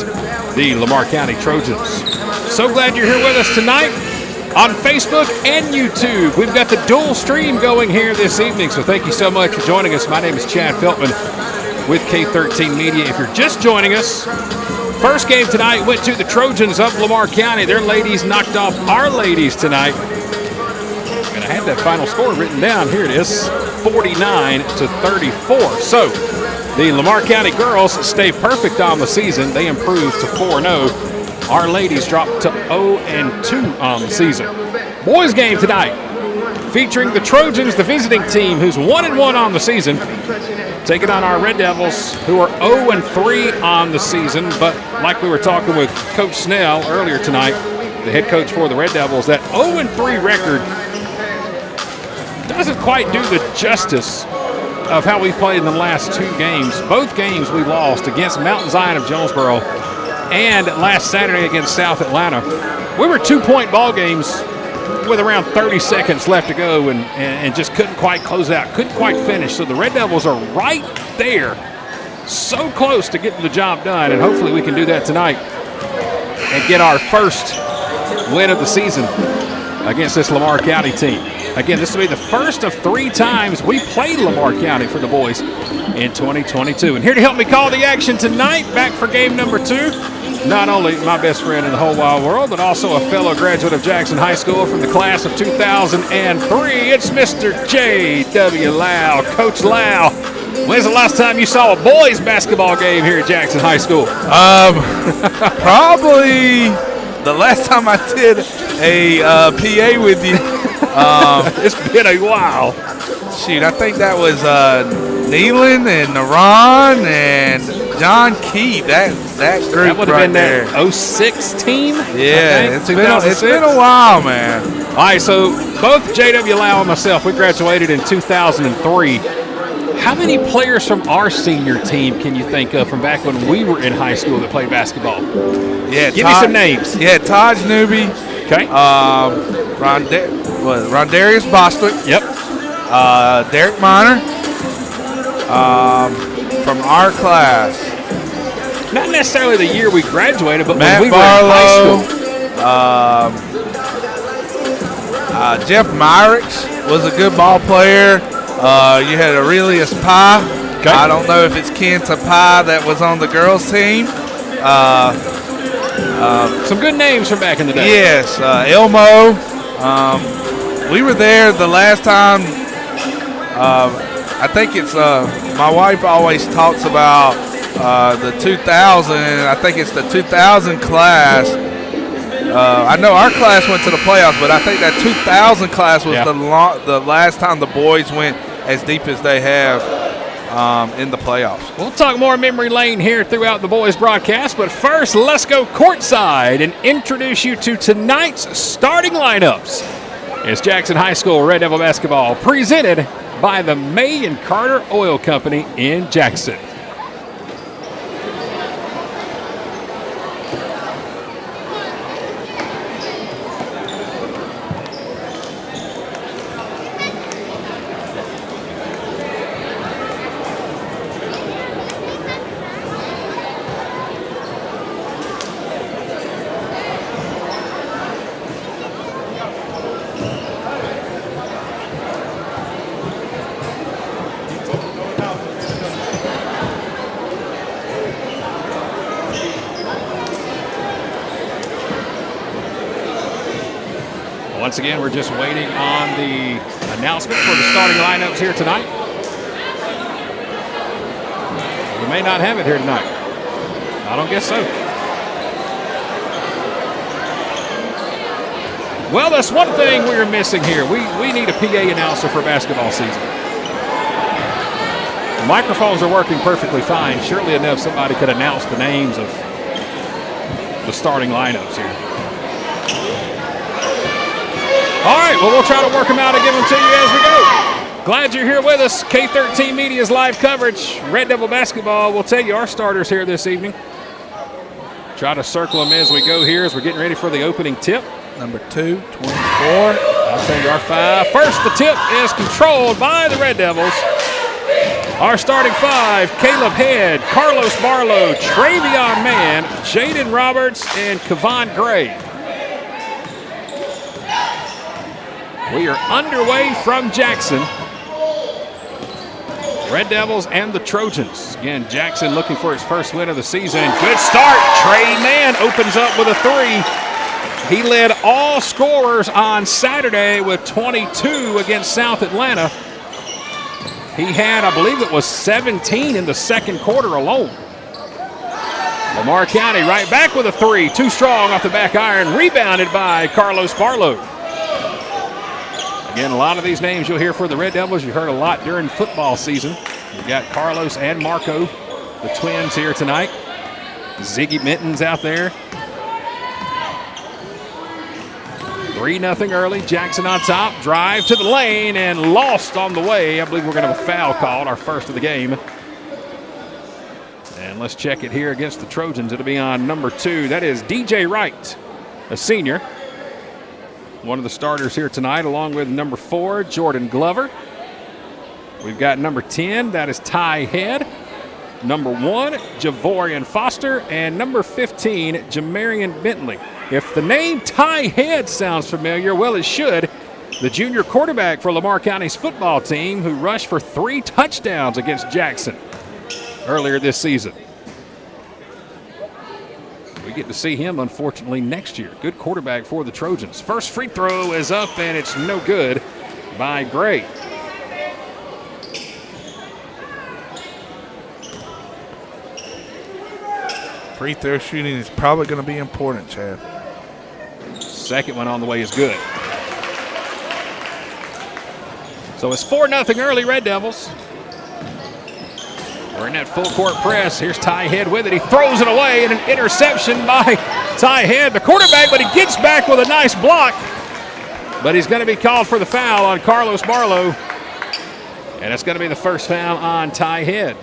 the Lamar County Trojans. So glad you're here with us tonight on Facebook and YouTube. We've got the dual stream going here this evening, so thank you so much for joining us. My name is Chad Feltman with K13 Media. If you're just joining us, first game tonight went to the Trojans of Lamar County. Their ladies knocked off our ladies tonight. And I had that final score written down. Here it is, 49-34. So the Lamar County girls stay perfect on the season. They improved to 4-0. Our ladies dropped to 0-2 on the season. Boys game tonight featuring the Trojans, the visiting team, who's 1-1 on the season, taking on our Red Devils, who are 0-3 on the season. But like we were talking with Coach Snell earlier tonight, the head coach for the Red Devils, that 0-3 record doesn't quite do the justice of how we played in the last 2 games. Both games we lost against Mountain Zion of Jonesboro and last Saturday against South Atlanta. We were 2-point ball games with around 30 seconds left to go and just couldn't quite close out, couldn't quite finish. So the Red Devils are right there, so close to getting the job done, and hopefully we can do that tonight and get our first win of the season against this Lamar County team. Again, this will be the first of 3 times we played Lamar County for the boys in 2022. And here to help me call the action tonight, back for game number 2, not only my best friend in the whole wide world, but also a fellow graduate of Jackson High School from the class of 2003. It's Mr. J.W. Lau. Coach Lau, when's the last time you saw a boys basketball game here at Jackson High School? Probably the last time I did a PA with you. It's been a while. Shoot, I think that was Neelan and Naran and John Key. That group That would have right been there. that 06 team? Yeah, I think, it's been a while, man. All right, so both J.W. Lau and myself, we graduated in 2003. How many players from our senior team can you think of from back when we were in high school that played basketball? Yeah, Give me some names. Yeah, Taj Newby. Okay. Rondarius Bostwick. Yep. Derek Miner. From our class. Not necessarily the year we graduated, but Matt when we Barlow, were in high school. Jeff Myricks was a good ball player. You had Aurelius Pye. Okay. I don't know if it's kin to Pye that was on the girls' team. Some good names from back in the day. Yes, Elmo. We were there the last time. I think it's my wife always talks about the 2000. I think it's the 2000 class. I know our class went to the playoffs, but I think that 2000 class was the last time the boys went as deep as they have in the playoffs. We'll talk more memory lane here throughout the boys broadcast, but first, let's go courtside and introduce you to tonight's starting lineups. It's Jackson High School Red Devil basketball presented by the May and Carter Oil Company in Jackson. Once again, we're just waiting on the announcement for the starting lineups here tonight. We may not have it here tonight. I don't guess so. Well, that's one thing we're missing here. We need a PA announcer for basketball season. The microphones are working perfectly fine. Surely enough, somebody could announce the names of the starting lineups here. All right, well, we'll try to work them out and give them to you as we go. Glad you're here with us. K13 Media's live coverage, Red Devil basketball. We'll tell you our starters here this evening. Try to circle them as we go here as we're getting ready for the opening tip. Number 2, 24. I'll tell you our 5. First, the tip is controlled by the Red Devils. Our starting 5, Caleb Head, Carlos Barlow, Travion Mann, Jaden Roberts, and Kevon Gray. We are underway from Jackson. Red Devils and the Trojans. Again, Jackson looking for his first win of the season. Good start. Trey Mann opens up with a 3. He led all scorers on Saturday with 22 against South Atlanta. He had, I believe it was 17 in the second quarter alone. Lamar County right back with a 3. Too strong off the back iron. Rebounded by Carlos Barlow. Again, a lot of these names you'll hear for the Red Devils. You heard a lot during football season. We got Carlos and Marco, the twins, here tonight. Ziggy Minton's out there. 3-0 early. Jackson on top. Drive to the lane and lost on the way. I believe we're going to have a foul called, our first of the game. And let's check it here against the Trojans. It'll be on number 2. That is DJ Wright, a senior. One of the starters here tonight, along with number 4, Jordan Glover. We've got number 10, that is Ty Head. Number 1, Javorian Foster. And number 15, Jamarian Bentley. If the name Ty Head sounds familiar, well, it should. The junior quarterback for Lamar County's football team who rushed for 3 touchdowns against Jackson earlier this season. We get to see him, unfortunately, next year. Good quarterback for the Trojans. First free throw is up, and it's no good by Gray. Free throw shooting is probably going to be important, Chad. Second one on the way is good. So it's 4-0 early, Red Devils. We're in that full court press. Here's Ty Head with it. He throws it away, and an interception by Ty Head, the quarterback, but he gets back with a nice block. But he's going to be called for the foul on Carlos Barlow. And it's going to be the first foul on Ty Head.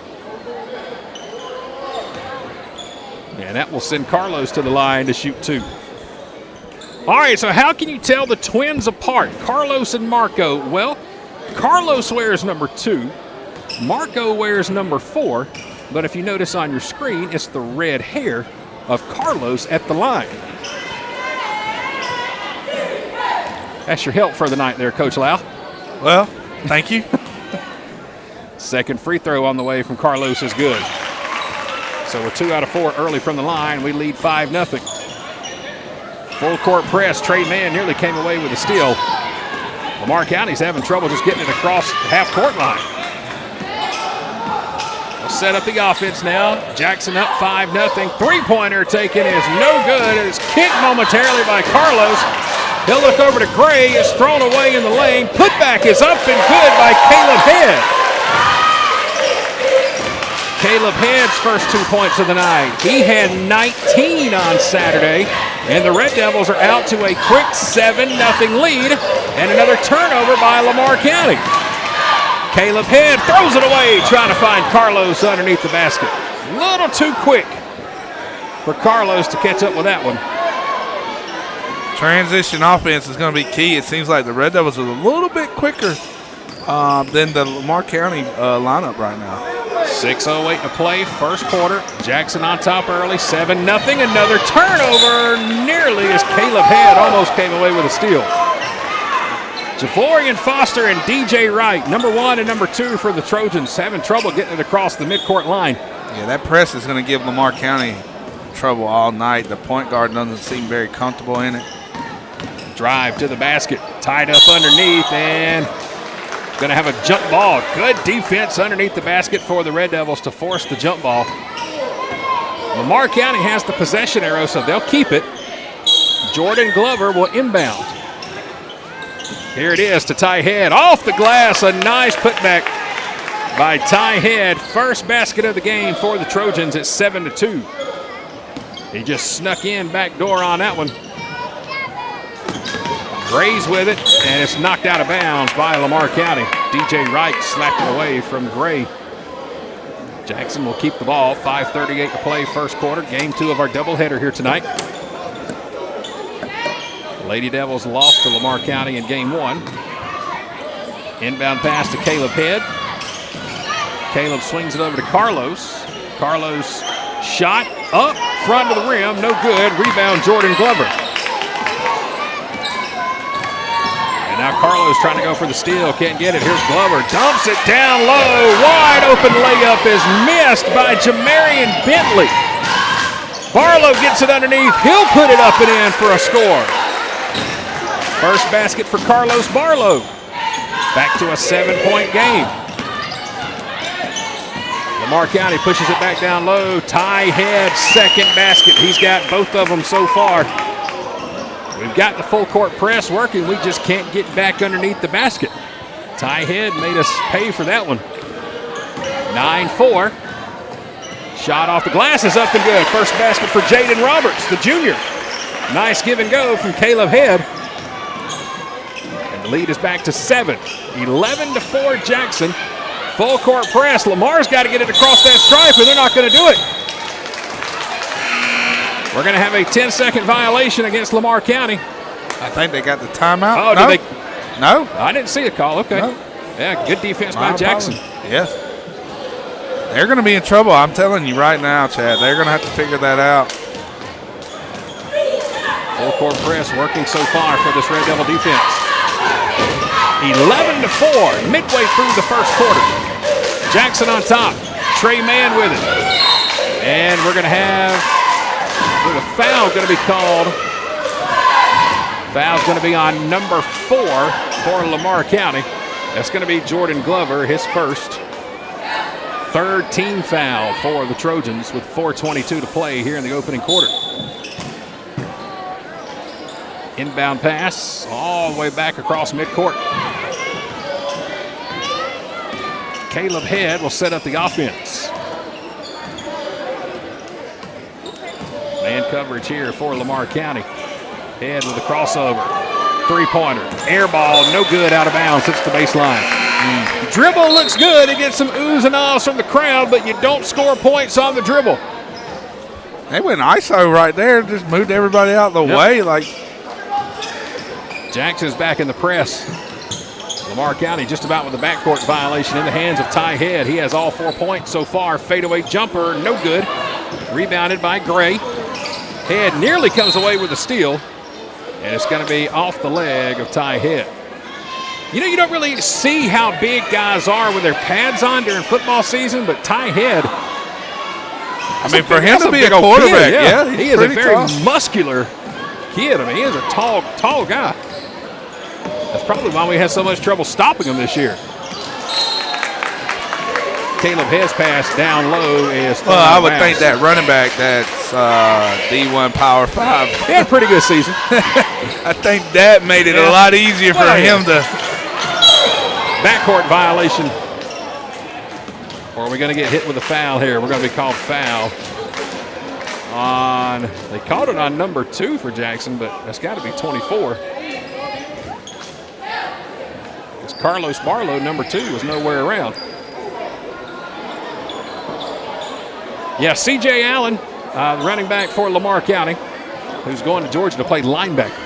And that will send Carlos to the line to shoot 2. All right, so how can you tell the twins apart, Carlos and Marco? Well, Carlos wears number 2. Marco wears number 4, but if you notice on your screen, it's the red hair of Carlos at the line. That's your help for the night there, Coach Lau. Well, thank you. Second free throw on the way from Carlos is good. So we're 2 out of 4 early from the line. We lead 5-0. Full court press. Trey Mann nearly came away with a steal. Lamar County's having trouble just getting it across the half-court line. We'll set up the offense now. Jackson up 5-0. Three-pointer taken is no good. It is kicked momentarily by Carlos. He'll look over to Gray. It's thrown away in the lane. Putback is up and good by Caleb Head. Caleb Head's first 2 points of the night. He had 19 on Saturday, and the Red Devils are out to a quick 7-0 lead, and another turnover by Lamar County. Caleb Head throws it away, trying to find Carlos underneath the basket. A little too quick for Carlos to catch up with that one. Transition offense is going to be key. It seems like the Red Devils are a little bit quicker than the Lamar County lineup right now. 6:08 to play, first quarter. Jackson on top early, 7-0. Another turnover, nearly as Caleb Head almost came away with a steal. Javorian Foster and DJ Wright, number 1 and number 2 for the Trojans, having trouble getting it across the midcourt line. Yeah, that press is going to give Lamar County trouble all night. The point guard doesn't seem very comfortable in it. Drive to the basket, tied up underneath, and going to have a jump ball. Good defense underneath the basket for the Red Devils to force the jump ball. Lamar County has the possession arrow, so they'll keep it. Jordan Glover will inbound. Here it is to Ty Head. Off the glass, a nice putback by Ty Head. First basket of the game for the Trojans at 7-2. He just snuck in back door on that one. Gray's with it, and it's knocked out of bounds by Lamar County. DJ Wright slapped it away from Gray. Jackson will keep the ball. 5:38 to play, first quarter. Game 2 of our doubleheader here tonight. Lady Devils lost to Lamar County in game 1. Inbound pass to Caleb Head. Caleb swings it over to Carlos. Carlos shot up front of the rim, no good. Rebound Jordan Glover. And now Carlos trying to go for the steal, can't get it. Here's Glover, dumps it down low. Wide open layup is missed by Jamarian Bentley. Barlow gets it underneath. He'll put it up and in for a score. First basket for Carlos Barlow. Back to a 7-point game. Lamar County pushes it back down low. Ty Head, second basket. He's got both of them so far. We've got the full court press working. We just can't get back underneath the basket. Ty Head made us pay for that one. 9-4. Shot off the glass is up and good. First basket for Jaden Roberts, the junior. Nice give and go from Caleb Head. And the lead is back to 7. 11-4 Jackson. Full court press. Lamar's got to get it across that stripe, and they're not going to do it. We're going to have a 10-second violation against Lamar County. I think they got the timeout. Oh, no? did they? No. I didn't see a call. Okay. No. Yeah, good defense by Jackson. Yes. They're going to be in trouble. I'm telling you right now, Chad. They're going to have to figure that out. Full court press working so far for this Red Devil defense. 11-4, midway through the first quarter. Jackson on top. Trey Mann with it. And we're going to have a foul going to be called. Foul's going to be on number 4 for Lamar County. That's going to be Jordan Glover, his first. Third team foul for the Trojans with 4:22 to play here in the opening quarter. Inbound pass all the way back across midcourt. Caleb Head will set up the offense. Man coverage here for Lamar County. Head with a crossover. Three-pointer. Air ball, no good, out of bounds. Hits the baseline. Dribble looks good. It gets some oohs and ahs from the crowd, but you don't score points on the dribble. They went ISO right there. Just moved everybody out of the way. Like Jackson's back in the press. Lamar County just about with a backcourt violation in the hands of Ty Head. He has all 4 points so far. Fadeaway jumper, no good. Rebounded by Gray. Head nearly comes away with a steal. And it's going to be off the leg of Ty Head. You know, you don't really see how big guys are with their pads on during football season, but Ty Head, I mean, for him to be a quarterback, kid, yeah, he is a very tough. muscular kid. I mean, he is a tall guy. That's probably why we had so much trouble stopping him this year. Caleb Head's pass down low is. Well, I would think that running back, that's D1 Power 5. He had a pretty good season. I think that made it a lot easier for him to. Backcourt violation. Or are we going to get hit with a foul here? We're going to be called foul on. They called it on number 2 for Jackson, but that's got to be 24. It's Carlos Barlow, number 2, was nowhere around. Yeah, C.J. Allen, running back for Lamar County, who's going to Georgia to play linebacker.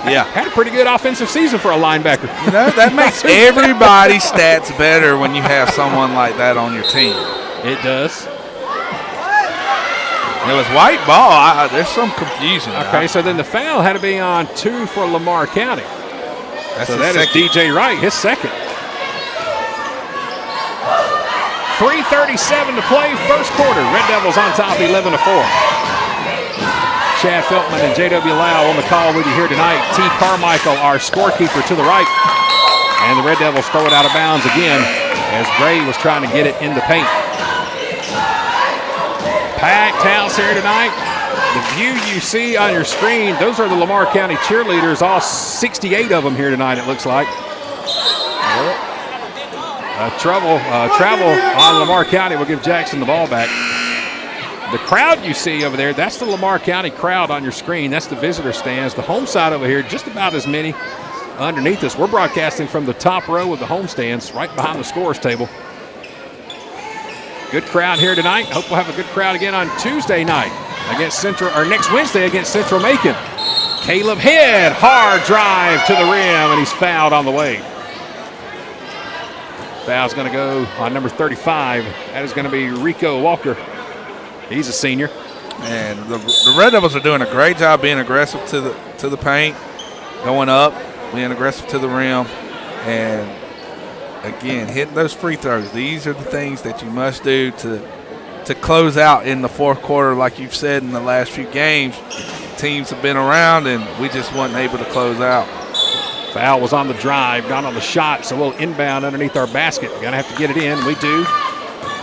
Yeah. Had a pretty good offensive season for a linebacker. You know, that makes everybody's stats better when you have someone like that on your team. It does. It was white ball. There's some confusion. Okay, so then the foul had to be on 2 for Lamar County. So that is DJ Wright, his second. 3:37 to play, first quarter. Red Devils on top, 11-4. Chad Feltman and J.W. Lau on the call with you here tonight. T. Carmichael, our scorekeeper, to the right. And the Red Devils throw it out of bounds again as Gray was trying to get it in the paint. Packed house here tonight. The view you see on your screen, those are the Lamar County cheerleaders, all 68 of them here tonight, it looks like. Travel on Lamar County will give Jackson the ball back. The crowd you see over there, that's the Lamar County crowd on your screen. That's the visitor stands. The home side over here, just about as many underneath us. We're broadcasting from the top row of the home stands, right behind the scorers table. Good crowd here tonight. Hope we'll have a good crowd again on Tuesday night against next Wednesday against Central Macon. Caleb Head, hard drive to the rim, and he's fouled on the way. Foul's going to go on number 35. That is going to be Rico Walker. He's a senior. And the Red Devils are doing a great job being aggressive to the paint, going up, being aggressive to the rim, and again hitting those free throws. These are the things that you must do to close out in the fourth quarter. Like you've said in the last few games, teams have been around and we just weren't able to close out. Foul was on the drive, not on the shot, so we'll inbound underneath our basket. We're going to have to get it in. We do.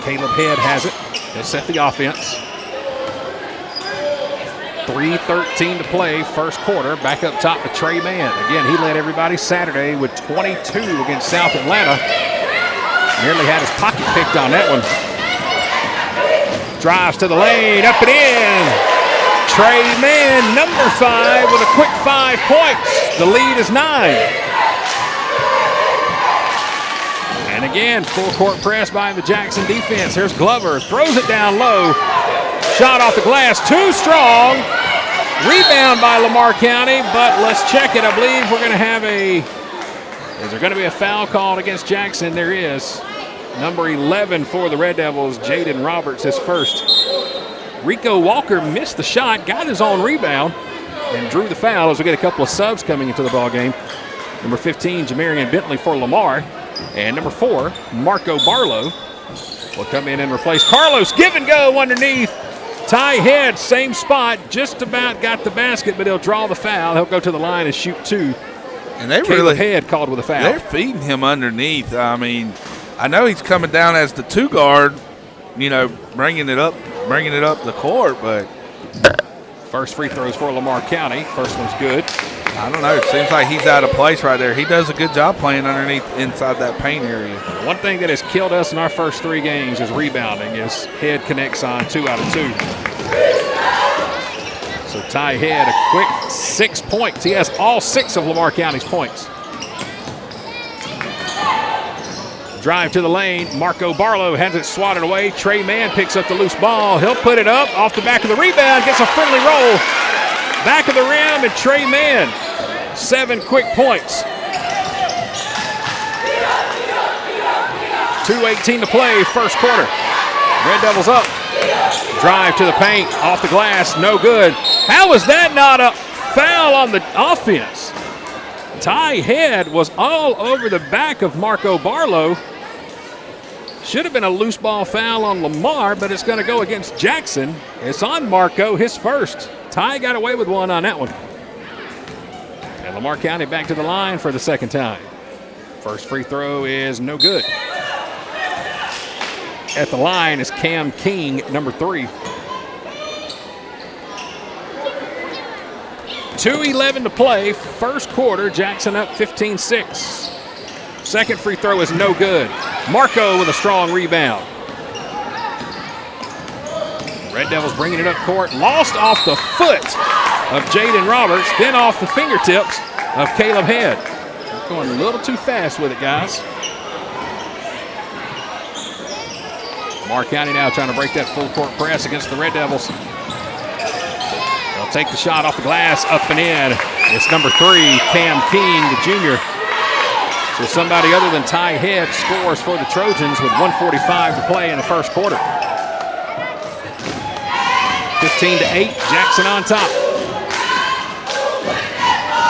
Caleb Head has it. He'll set the offense. 3:13 to play, first quarter. Back up top to Trey Mann. Again, he led everybody Saturday with 22 against South Atlanta. Nearly had his pocket picked on that one. Drives to the lane, up and in. Trey Mann, number 5, with a quick 5 points. The lead is 9. And again, full court press by the Jackson defense. Here's Glover, throws it down low. Shot off the glass, too strong. Rebound by Lamar County, but let's check it. I believe we're going to have is there going to be a foul called against Jackson? There is. Number 11 for the Red Devils, Jaden Roberts, his first. Rico Walker missed the shot, got his own rebound, and drew the foul as we get a couple of subs coming into the ball game. Number 15, Jamarian Bentley for Lamar, and number 4, Marco Barlow will come in and replace Carlos. Give and go underneath. Ty Head, same spot, just about got the basket, but he'll draw the foul. He'll go to the line and shoot 2. And they Caleb really Head called with a foul. They're feeding him underneath. I mean, I know he's coming down as the 2 guard, bringing it up the court, but first free throws for Lamar County. First one's good. I don't know. It seems like he's out of place right there. He does a good job playing underneath inside that paint area. One thing that has killed us in our first 3 games is rebounding, as Head connects on 2 out of 2. So Ty Head, a quick 6 points. He has all 6 of Lamar County's points. Drive to the lane. Marco Barlow has it swatted away. Trey Mann picks up the loose ball. He'll put it up off the back of the rebound. Gets a friendly roll. Back of the rim, and Trey Mann. 7 quick points. 2:18 to play, first quarter. Red Devils up. Drive to the paint, off the glass, no good. How is that not a foul on the offense? Ty Head was all over the back of Marco Barlow. Should have been a loose ball foul on Lamar, but it's going to go against Jackson. It's on Marco, his first. Ty got away with one on that one. And Lamar County back to the line for the second time. First free throw is no good. At the line is Cam King, number 3. 2:11 to play, first quarter. Jackson up 15-6. Second free throw is no good. Marco with a strong rebound. Red Devils bringing it up court. Lost off the foot of Jaden Roberts, then off the fingertips of Caleb Head. Going a little too fast with it, guys. Lamar County now trying to break that full court press against the Red Devils. They'll take the shot off the glass, up and in. It's number 3, Cam King, the junior. So somebody other than Ty Head scores for the Trojans with 1:45 to play in the first quarter. 15-8, Jackson on top.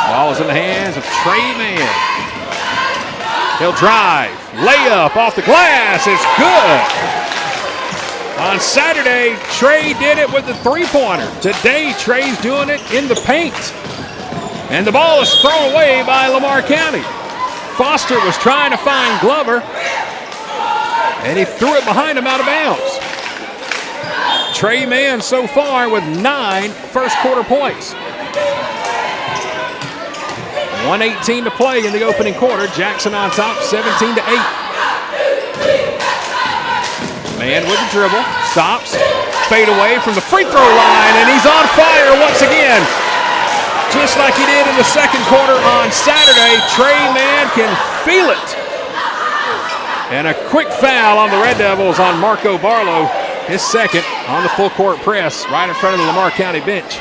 Ball is in the hands of Trey Mann. He'll drive, layup off the glass, it's good. On Saturday, Trey did it with the 3-pointer. Today, Trey's doing it in the paint. And the ball is thrown away by Lamar County. Foster was trying to find Glover, and he threw it behind him out of bounds. Trey Mann so far with 9 first quarter points. 1:18 to play in the opening quarter. Jackson on top, 17-8. Mann with the dribble, stops, fade away from the free throw line, and he's on fire once again. Just like he did in the second quarter on Saturday, Trey Mann can feel it. And a quick foul on the Red Devils on Marco Barlow, his second on the full court press right in front of the Lamar County bench.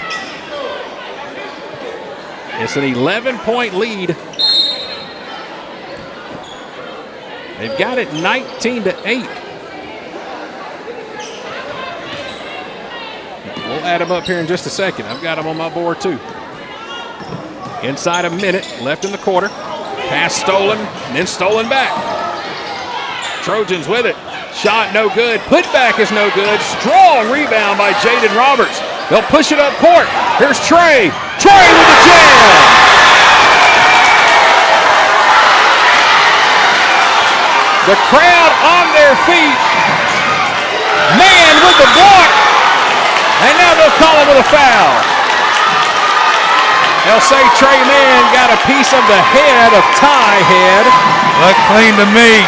It's an 11-point lead. They've got it 19-8. We'll add them up here in just a second. I've got them on my board too. Inside a minute left in the quarter. Pass stolen and then stolen back. Trojans with it. Shot no good. Put back is no good. Strong rebound by Jaden Roberts. They'll push it up court. Here's Trey. Trey with the jam. The crowd on their feet. Man with the block. And now they'll call him with a foul. They'll say Trey Mann got a piece of the head of Ty Head. Looked clean to me.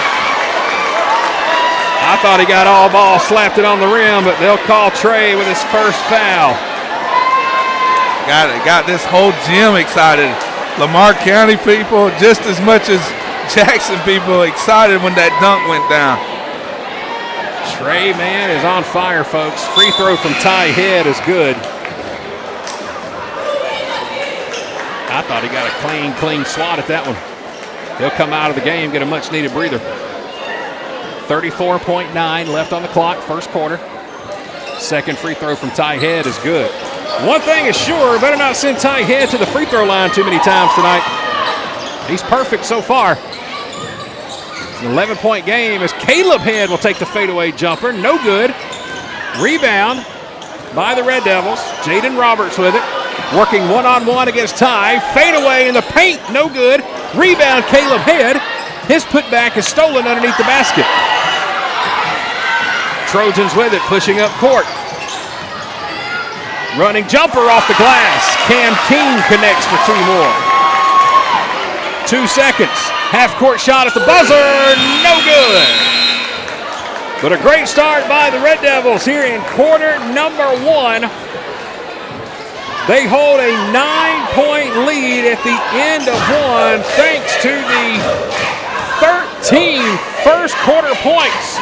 I thought he got all ball, slapped it on the rim, but they'll call Trey with his first foul. Got this whole gym excited. Lamar County people, just as much as Jackson people, excited when that dunk went down. Trey Mann is on fire, folks. Free throw from Ty Head is good. I thought he got a clean swat at that one. He'll come out of the game, get a much-needed breather. 34.9 left on the clock, first quarter. Second free throw from Ty Head is good. One thing is sure, better not send Ty Head to the free throw line too many times tonight. He's perfect so far. It's an 11-point game as Caleb Head will take the fadeaway jumper. No good. Rebound by the Red Devils. Jaden Roberts with it. Working one-on-one against Ty. Fadeaway in the paint. No good. Rebound Caleb Head. His putback is stolen underneath the basket. Trojans with it, pushing up court. Running jumper off the glass. Cam King connects for two more. 2 seconds. Half-court shot at the buzzer. No good. But a great start by the Red Devils here in quarter number one. They hold a 9-point lead at the end of one thanks to the 13 first quarter points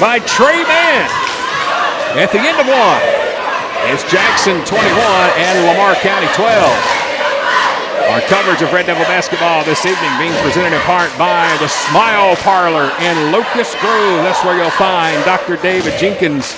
by Trey Mann. At the end of one, it's Jackson 21 and Lamar County 12. Our coverage of Red Devil basketball this evening being presented in part by the Smile Parlor in Locust Grove. That's where you'll find Dr. David Jenkins.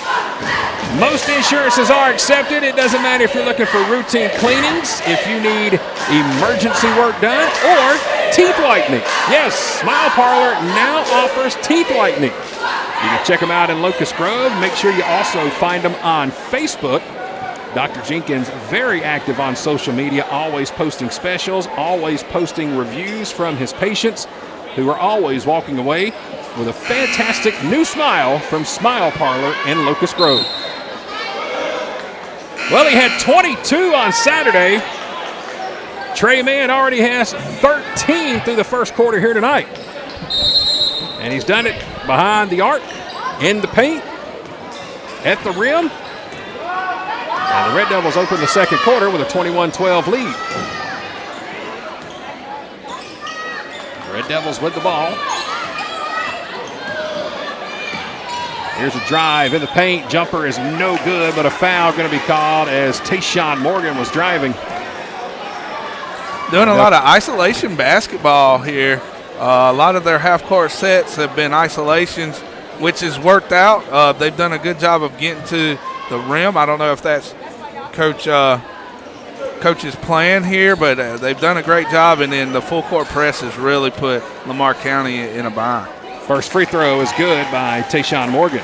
Most insurances are accepted. It doesn't matter if you're looking for routine cleanings, if you need emergency work done, or teeth whitening. Yes, Smile Parlor now offers teeth whitening. You can check them out in Locust Grove. Make sure you also find them on Facebook. Dr. Jenkins, very active on social media, always posting specials, always posting reviews from his patients who are always walking away with a fantastic new smile from Smile Parlor in Locust Grove. Well, he had 22 on Saturday. Trey Mann already has 13 through the first quarter here tonight. And he's done it behind the arc, in the paint, at the rim. And the Red Devils open the second quarter with a 21-12 lead. Red Devils with the ball. Here's a drive in the paint. Jumper is no good, but a foul going to be called as Tayshawn Morgan was driving. Doing a lot of isolation basketball here. A lot of their half-court sets have been isolations, which has worked out. They've done a good job of getting to the rim. I don't know if that's coach's plan here, but they've done a great job, and then the full-court press has really put Lamar County in a bind. First free throw is good by Tayshawn Morgan.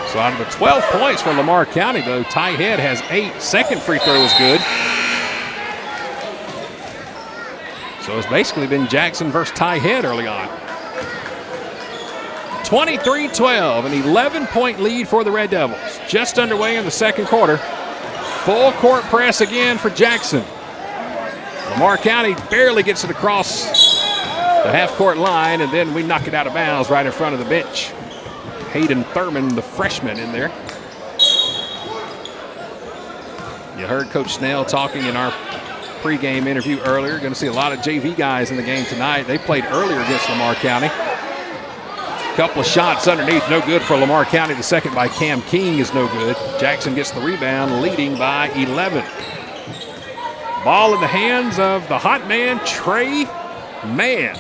So out of the 12 points for Lamar County, though, Ty Head has 8. Second free throw is good. So it's basically been Jackson versus Ty Head early on. 23-12, an 11-point lead for the Red Devils. Just underway in the second quarter. Full court press again for Jackson. Lamar County barely gets it across the half-court line, and then we knock it out of bounds right in front of the bench. Hayden Thurman, the freshman, in there. You heard Coach Snell talking in our pregame interview earlier. Going to see a lot of JV guys in the game tonight. They played earlier against Lamar County. Couple of shots underneath, no good for Lamar County. The second by Cam King is no good. Jackson gets the rebound, leading by 11. Ball in the hands of the hot man, Trey Mann.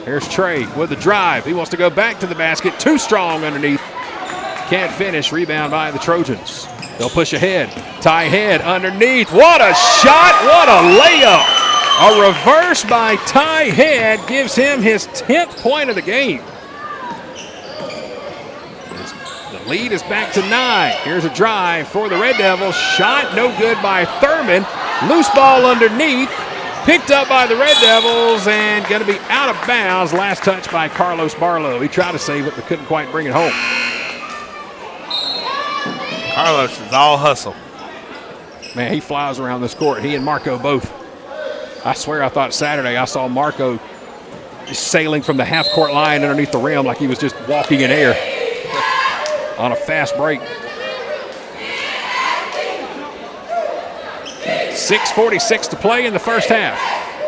Here's Trey with the drive. He wants to go back to the basket. Too strong underneath. Can't finish. Rebound by the Trojans. They'll push ahead. Ty Head underneath. What a shot. What a layup. A reverse by Ty Head gives him his 10th point of the game. The lead is back to 9. Here's a drive for the Red Devils. Shot no good by Thurman. Loose ball underneath. Picked up by the Red Devils and going to be out of bounds. Last touch by Carlos Barlow. He tried to save it but couldn't quite bring it home. Carlos is all hustle. Man, he flies around this court. He and Marco both. I swear I thought Saturday I saw Marco sailing from the half-court line underneath the rim like he was just walking in air on a fast break. 6:46 to play in the first half.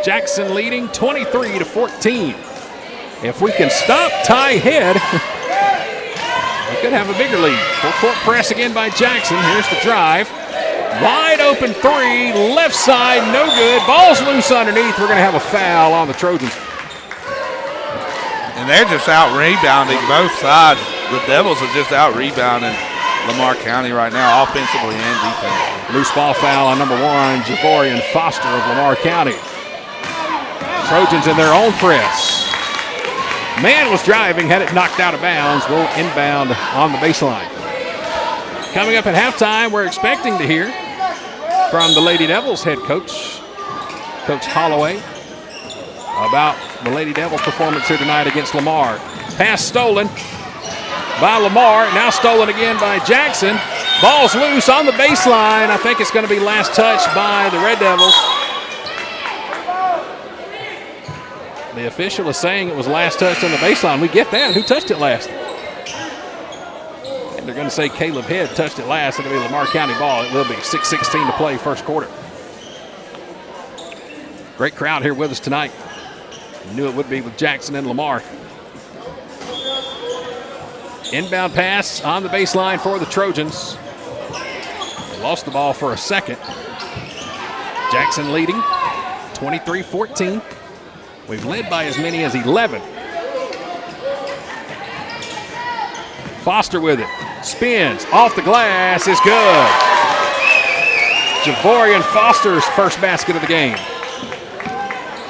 Jackson leading 23-14. If we can stop Ty Head, we could have a bigger lead. Full-court press again by Jackson. Here's the drive. Wide open three, left side, no good. Ball's loose underneath. We're going to have a foul on the Trojans. And they're just out rebounding both sides. The Devils are just out rebounding Lamar County right now, offensively and defensively. Loose ball foul on number 1, Javorian Foster of Lamar County. Trojans in their own press. Man was driving, had it knocked out of bounds. Will inbound on the baseline. Coming up at halftime, we're expecting to hear from the Lady Devils head coach, Coach Holloway, about the Lady Devils' performance here tonight against Lamar. Pass stolen by Lamar, now stolen again by Jackson. Ball's loose on the baseline. I think it's going to be last touch by the Red Devils. The official is saying it was last touch on the baseline. We get that. Who touched it last? And they're going to say Caleb Head touched it last. It'll be Lamar County ball. It will be 6:16 to play first quarter. Great crowd here with us tonight. Knew it would be with Jackson and Lamar. Inbound pass on the baseline for the Trojans. They lost the ball for a second. Jackson leading 23-14. We've led by as many as 11. Foster with it. Spins off the glass is good. Javorian Foster's first basket of the game.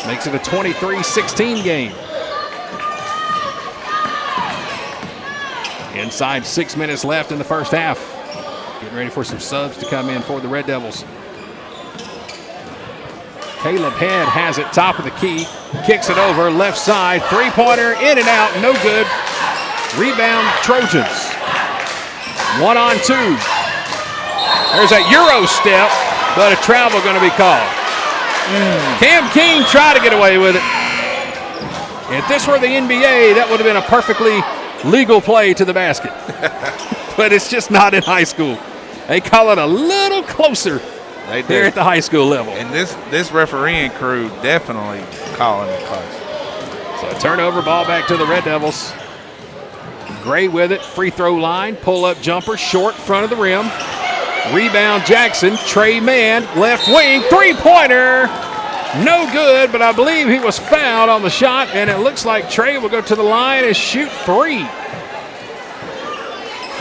Makes it a 23-16 game. Inside 6 minutes left in the first half. Getting ready for some subs to come in for the Red Devils. Caleb Head has it top of the key. Kicks it over left side. Three-pointer in and out. No good. Rebound Trojans. 1-on-2. There's a Euro step, but a travel going to be called. Cam King tried to get away with it. If this were the NBA, that would have been a perfectly legal play to the basket. But it's just not in high school. They call it a little closer here at the high school level. And this refereeing crew definitely calling it close. So a turnover, ball back to the Red Devils. Gray with it, free throw line, pull-up jumper, short, front of the rim. Rebound Jackson, Trey Mann, left wing, three-pointer. No good, but I believe he was fouled on the shot, and it looks like Trey will go to the line and shoot three.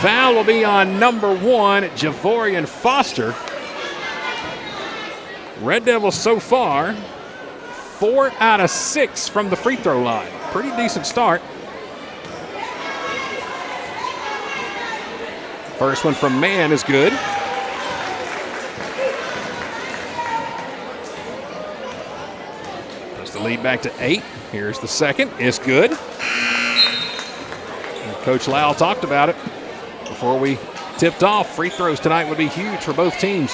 Foul will be on number 1, Javorian Foster. Red Devils so far, 4 out of 6 from the free throw line. Pretty decent start. First one from Mann is good. Puts the lead back to 8. Here's the second. It's good. And Coach Lau talked about it before we tipped off. Free throws tonight would be huge for both teams.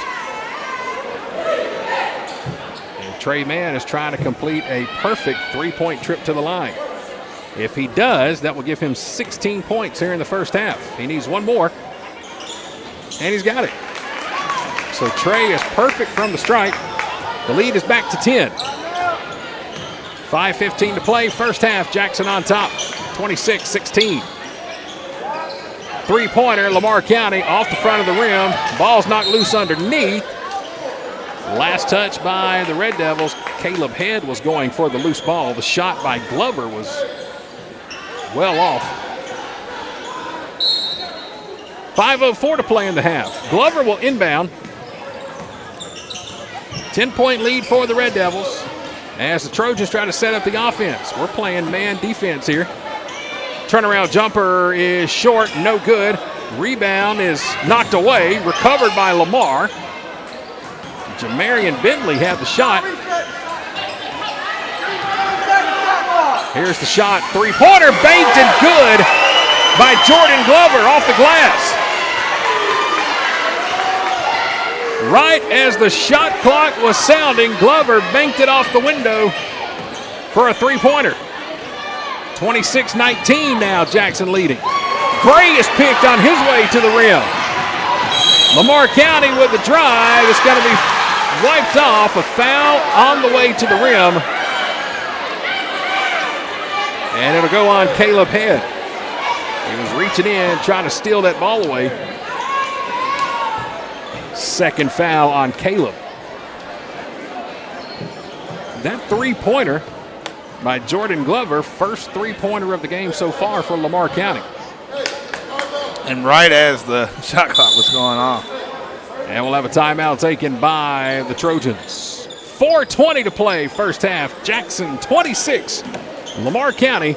And Trey Mann is trying to complete a perfect three-point trip to the line. If he does, that will give him 16 points here in the first half. He needs one more. And he's got it. So Trey is perfect from the stripe. The lead is back to 10. 5:15 to play, first half. Jackson on top, 26-16. Three-pointer, Lamar County off the front of the rim. Ball's knocked loose underneath. Last touch by the Red Devils. Caleb Head was going for the loose ball. The shot by Glover was well off. 5:04 to play in the half. Glover will inbound. 10-point lead for the Red Devils as the Trojans try to set up the offense. We're playing man defense here. Turnaround jumper is short, no good. Rebound is knocked away, recovered by Lamar. Jamarian Bentley had the shot. Here's the shot, three-pointer, banked and good by Jordan Glover off the glass. Right as the shot clock was sounding, Glover banked it off the window for a three-pointer. 26-19 now, Jackson leading. Gray is picked on his way to the rim. Lamar County with the drive. It's going to be wiped off. A foul on the way to the rim. And it'll go on Caleb Head. He was reaching in, trying to steal that ball away. Second foul on Caleb. That three-pointer by Jordan Glover, first three-pointer of the game so far for Lamar County. And right as the shot clock was going off. And we'll have a timeout taken by the Trojans. 4:20 to play, first half. Jackson 26, Lamar County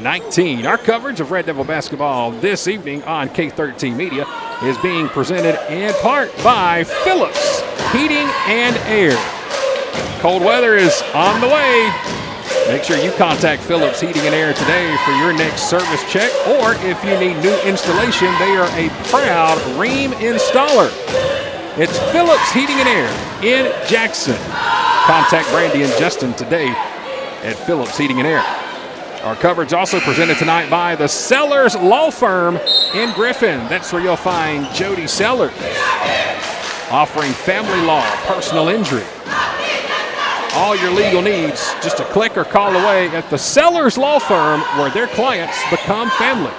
19. Our coverage of Red Devil basketball this evening on K13 Media is being presented in part by Phillips Heating and Air. Cold weather is on the way. Make sure you contact Phillips Heating and Air today for your next service check, or if you need new installation, they are a proud Rheem installer. It's Phillips Heating and Air in Jackson. Contact Brandy and Justin today at Phillips Heating and Air. Our coverage also presented tonight by the Sellers Law Firm in Griffin. That's where you'll find Jody Sellers, offering family law, personal injury. All your legal needs, just a click or call away at the Sellers Law Firm, where their clients become family.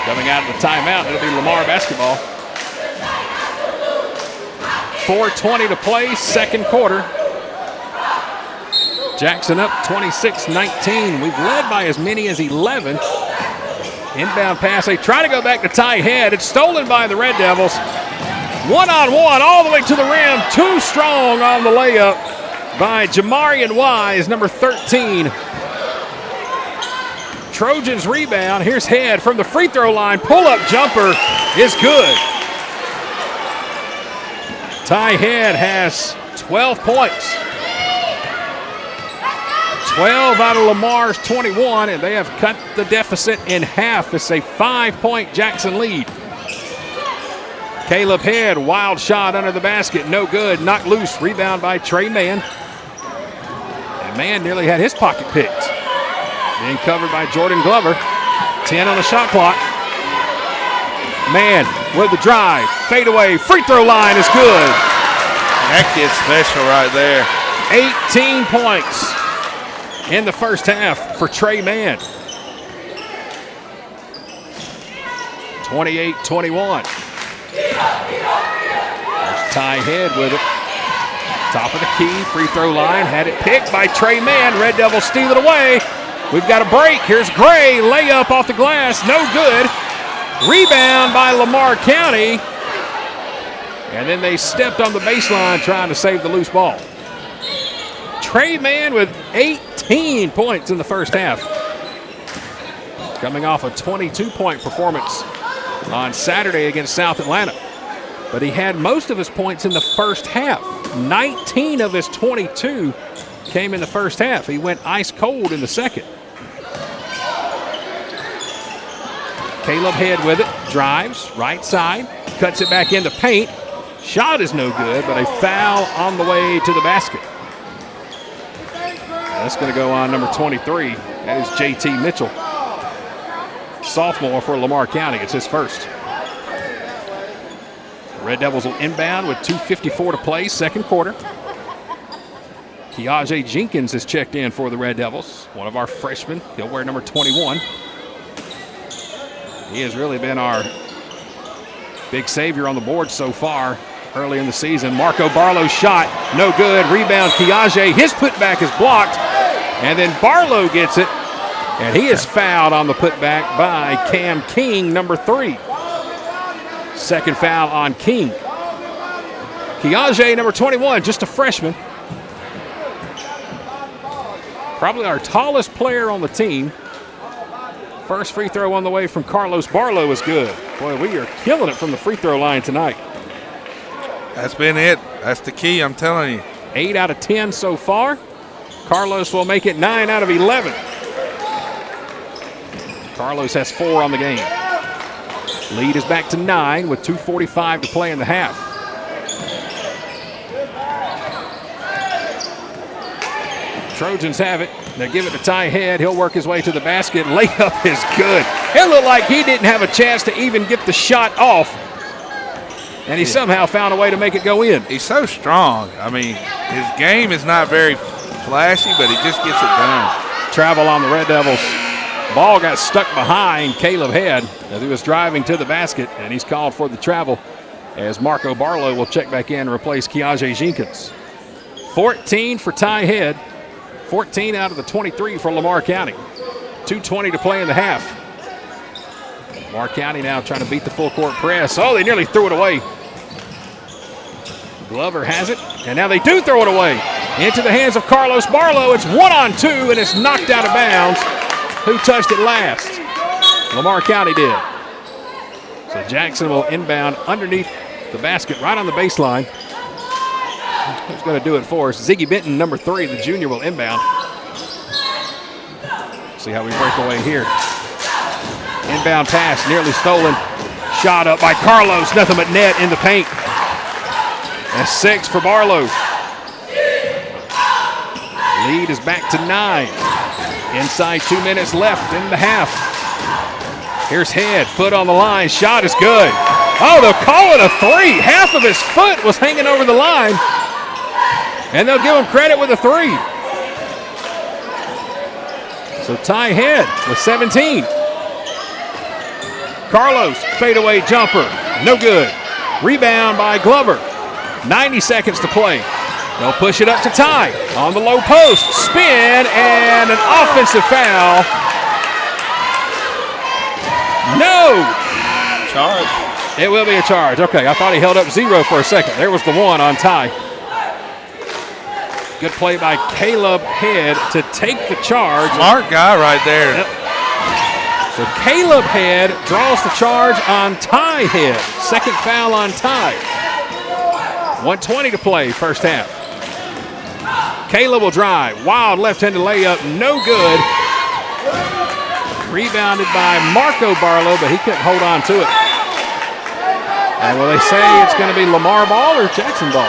Coming out of the timeout, it'll be Lamar basketball. 4:20 to play, second quarter. Jackson up 26-19. We've led by as many as 11. Inbound pass. They try to go back to Ty Head. It's stolen by the Red Devils. One-on-one all the way to the rim. Too strong on the layup by Jamarian Wise, number 13. Trojans rebound. Here's Head from the free throw line. Pull-up jumper is good. Ty Head has 12 points. 12 out of Lamar's 21, and they have cut the deficit in half. It's a 5-point Jackson lead. Caleb Head, wild shot under the basket, no good, knocked loose, rebound by Trey Mann. And Mann nearly had his pocket picked. Being covered by Jordan Glover. 10 on the shot clock. Mann with the drive, fade away, free throw line is good. That kid's special right there. 18 points in the first half for Trey Mann. 28-21. There's Ty Head with it. Top of the key, free throw line, had it picked by Trey Mann. Red Devils steal it away. We've got a break. Here's Gray, layup off the glass, no good. Rebound by Lamar County. And then they stepped on the baseline trying to save the loose ball. Trey Mann with 18 points in the first half. Coming off a 22-point performance on Saturday against South Atlanta. But he had most of his points in the first half. 19 of his 22 came in the first half. He went ice cold in the second. Caleb Head with it, drives, right side, cuts it back in the paint. Shot is no good, but a foul on the way to the basket. That's going to go on number 23. That is JT Mitchell. Sophomore for Lamar County. It's his first. Red Devils will inbound with 2:54 to play, second quarter. Keaje Jenkins has checked in for the Red Devils, one of our freshmen. He'll wear number 21. He has really been our big savior on the board so far early in the season. Marco Barlow's shot, no good. Rebound, Keaje. His putback is blocked, and then Barlow gets it, and he is fouled on the putback by Cam King, number 3. Second foul on King. Keaje, number 21, just a freshman. Probably our tallest player on the team. First free throw on the way from Carlos Barlow is good. Boy, we are killing it from the free throw line tonight. That's been it. That's the key, I'm telling you. 8 out of 10 so far. Carlos will make it 9 out of 11. Carlos has 4 on the game. Lead is back to 9 with 2:45 to play in the half. Trojans have it. They give it to Ty Head. He'll work his way to the basket. Layup is good. It looked like he didn't have a chance to even get the shot off. And he somehow found a way to make it go in. He's so strong. I mean, his game is not very flashy, but he just gets it done. Travel on the Red Devils. Ball got stuck behind Caleb Head as he was driving to the basket, and he's called for the travel as Marco Barlow will check back in and replace Keaje Jenkins. 14 for Ty Head. 14 out of the 23 for Lamar County. 2:20 to play in the half. Lamar County now trying to beat the full court press. Oh, they nearly threw it away. Glover has it, and now they do throw it away. Into the hands of Carlos Barlow. It's 1-on-2, and it's knocked out of bounds. Who touched it last? Lamar County did. So Jackson will inbound underneath the basket right on the baseline. Who's going to do it for us? Ziggy Benton, number 3, the junior, will inbound. See how we break away here. Inbound pass, nearly stolen. Shot up by Carlos, nothing but net in the paint. And 6 for Barlow. Lead is back to 9. Inside 2 minutes left in the half. Here's Head, foot on the line, shot is good. Oh, they'll call it a 3. Half of his foot was hanging over the line. And they'll give him credit with a 3. So Ty Head with 17. Carlos, fadeaway jumper, no good. Rebound by Glover. 90 seconds to play. They'll push it up to Ty on the low post. Spin and an offensive foul. No. Charge. It will be a charge. Okay, I thought he held up 0 for a second. There was the 1 on Ty. Good play by Caleb Head to take the charge. Smart guy right there. Yep. So Caleb Head draws the charge on Ty Head. Second foul on Ty. 1:20 to play, first half. Caleb will drive. Wild left-handed layup, no good. Rebounded by Marco Barlow, but he couldn't hold on to it. And will they say it's going to be Lamar ball or Jackson ball?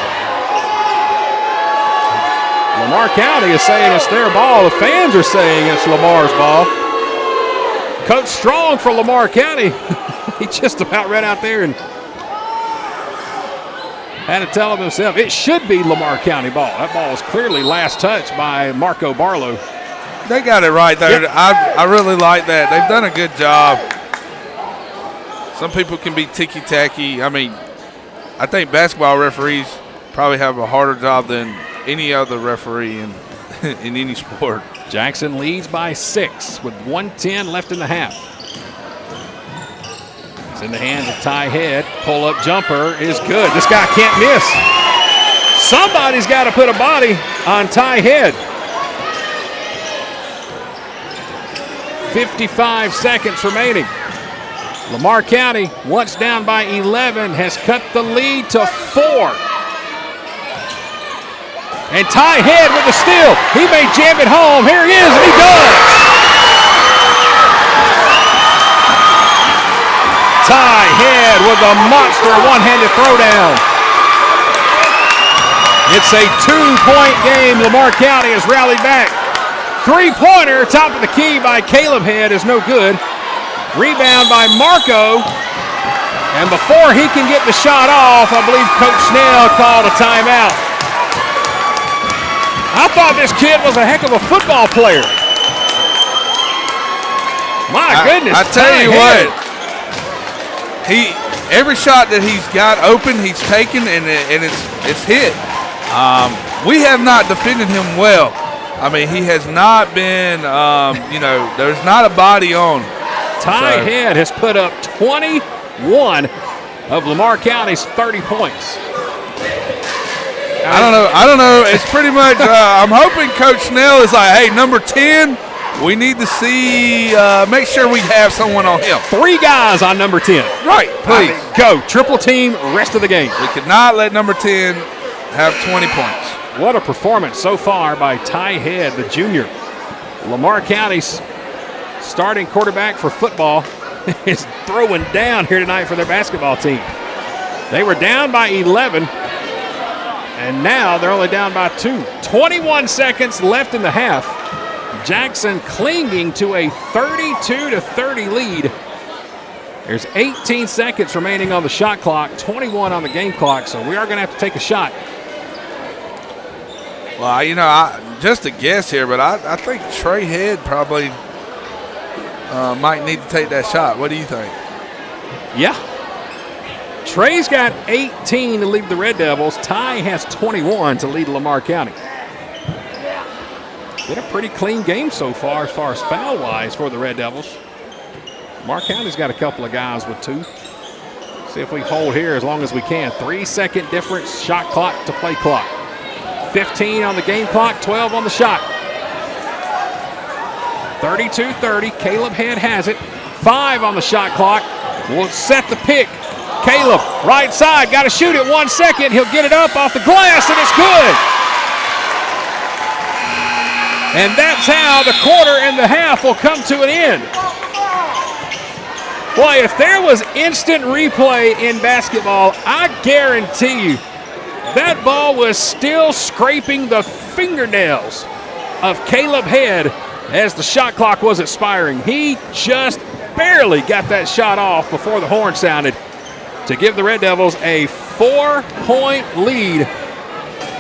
Lamar County is saying it's their ball. The fans are saying it's Lamar's ball. Coach Strong for Lamar County. He just about ran out there and had to tell him himself it should be Lamar County ball. That ball was clearly last touched by Marco Barlow. They got it right there. Yep. I really like that. They've done a good job. Some people can be ticky-tacky. I mean, I think basketball referees probably have a harder job than any other referee in any sport. Jackson leads by 6 with 1:10 left in the half. It's in the hands of Ty Head. Pull-up jumper is good. This guy can't miss. Somebody's got to put a body on Ty Head. 55 seconds remaining. Lamar County, once down by 11, has cut the lead to 4. And Ty Head with the steal. He may jam it home. Here he is, and he does. Ty Head with a monster one-handed throwdown. It's a 2-point game. Lamar County has rallied back. 3-pointer, top of the key by Caleb Head is no good. Rebound by Marco. And before he can get the shot off, I believe Coach Snell called a timeout. I thought this kid was a heck of a football player. My goodness. I tell you what, every shot that he's got open, he's taken, and it's hit. We have not defended him well. I mean, he has not been, there's not a body on. Ty Head has put up 21 of Lamar County's 30 points. I don't know. It's pretty much, I'm hoping Coach Snell is like, hey, number 10, we need to see, make sure we have someone on him. 3 guys on number 10. Right, please. Go. Triple team, rest of the game. We could not let number 10 have 20 points. What a performance so far by Ty Head, the junior. Lamar County's starting quarterback for football is throwing down here tonight for their basketball team. They were down by 11, and now they're only down by 2. 21 seconds left in the half. Jackson clinging to a 32-30 lead. There's 18 seconds remaining on the shot clock, 21 on the game clock, so we are going to have to take a shot. Well, just a guess here, but I think Trey Head probably might need to take that shot. What do you think? Yeah. Trey's got 18 to lead the Red Devils. Ty has 21 to lead Lamar County. Been a pretty clean game so far as foul-wise for the Red Devils. Lamar County's got a couple of guys with 2. See if we hold here as long as we can. 3-second difference, shot clock to play clock. 15 on the game clock, 12 on the shot. 32-30, Caleb Head has it. 5 on the shot clock. We'll set the pick. Caleb, right side, got to shoot it 1 second. He'll get it up off the glass, and it's good. And that's how the quarter and the half will come to an end. Boy, if there was instant replay in basketball, I guarantee you that ball was still scraping the fingernails of Caleb Head as the shot clock was expiring. He just barely got that shot off before the horn sounded to give the Red Devils a 4-point lead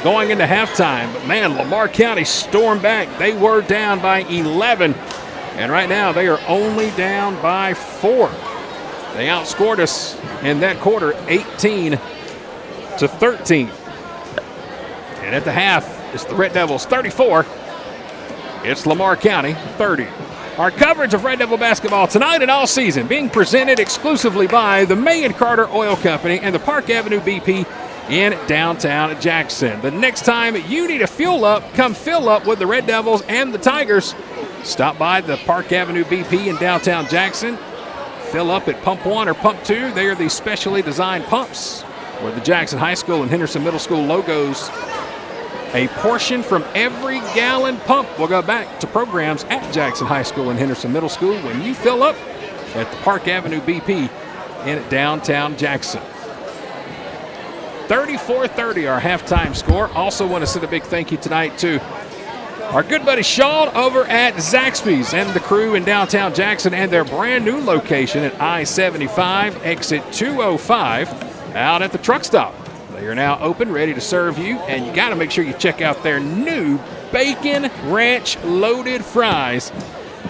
going into halftime. But man, Lamar County stormed back. They were down by 11, and right now they are only down by 4. They outscored us in that quarter 18-13. And at the half, it's the Red Devils 34. It's Lamar County 30. Our coverage of Red Devil basketball tonight and all season being presented exclusively by the May and Carter Oil Company and the Park Avenue BP in downtown Jackson. The next time you need a fuel up, come fill up with the Red Devils and the Tigers. Stop by the Park Avenue BP in downtown Jackson. Fill up at Pump 1 or Pump 2. They are the specially designed pumps where the Jackson High School and Henderson Middle School logos. A portion from every gallon pump will go back to programs at Jackson High School and Henderson Middle School when you fill up at the Park Avenue BP in downtown Jackson. 34-30 our halftime score. Also want to send a big thank you tonight to our good buddy Sean over at Zaxby's and the crew in downtown Jackson and their brand new location at I-75 exit 205 out at the truck stop. They are now open, ready to serve you, and you got to make sure you check out their new Bacon Ranch loaded fries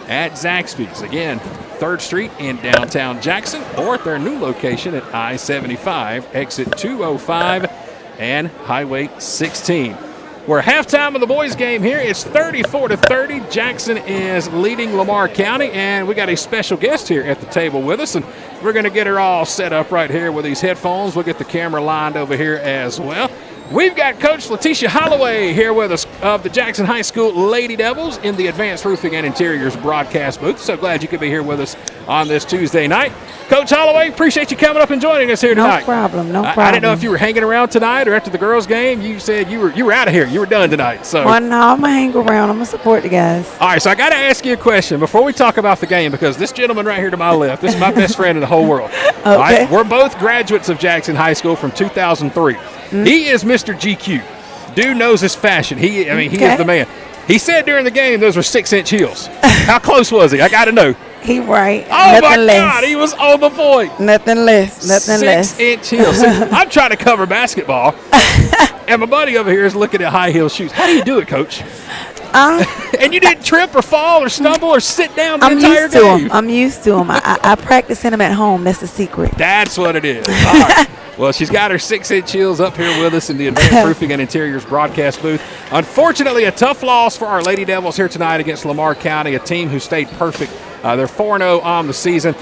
at Zaxby's. Again, 3rd Street in downtown Jackson, or at their new location at I-75 exit 205 and Highway 16. We're halftime of the boys game here. It's 34-30. Jackson is leading Lamar County, and we got a special guest here at the table with us, and we're going to get her all set up right here with these headphones. We'll get the camera lined over here as well. We've got Coach Letitia Holloway here with us of the Jackson High School Lady Devils in the Advanced Roofing and Interiors broadcast booth. So glad you could be here with us on this Tuesday night. Coach Holloway, appreciate you coming up and joining us here tonight. No problem. I didn't know if you were hanging around tonight or after the girls' game. You said you were out of here. You were done tonight. So. Well, no, I'm going to hang around. I'm going to support the guys. All right, so I got to ask you a question before we talk about the game, because this gentleman right here to my left, this is my best friend in the whole world. Okay. All right, we're both graduates of Jackson High School from 2003. Mm-hmm. He is Mr. GQ. Dude knows his fashion. He is the man. He said during the game those were 6-inch heels. How close was he? I got to know. He right. Oh, Nothing my less. God. He was on the point. Nothing less. Nothing less. 6-inch heels. See, I'm trying to cover basketball, and my buddy over here is looking at high heel shoes. How do you do it, Coach? And you didn't trip or fall or stumble or sit down the entire game. I'm used to them. I practice in them at home. That's the secret. That's what it is. All right. Well, she's got her 6-inch heels up here with us in the Advanced Roofing and Interiors broadcast booth. Unfortunately, a tough loss for our Lady Devils here tonight against Lamar County, a team who stayed perfect. They're 4-0 on the season.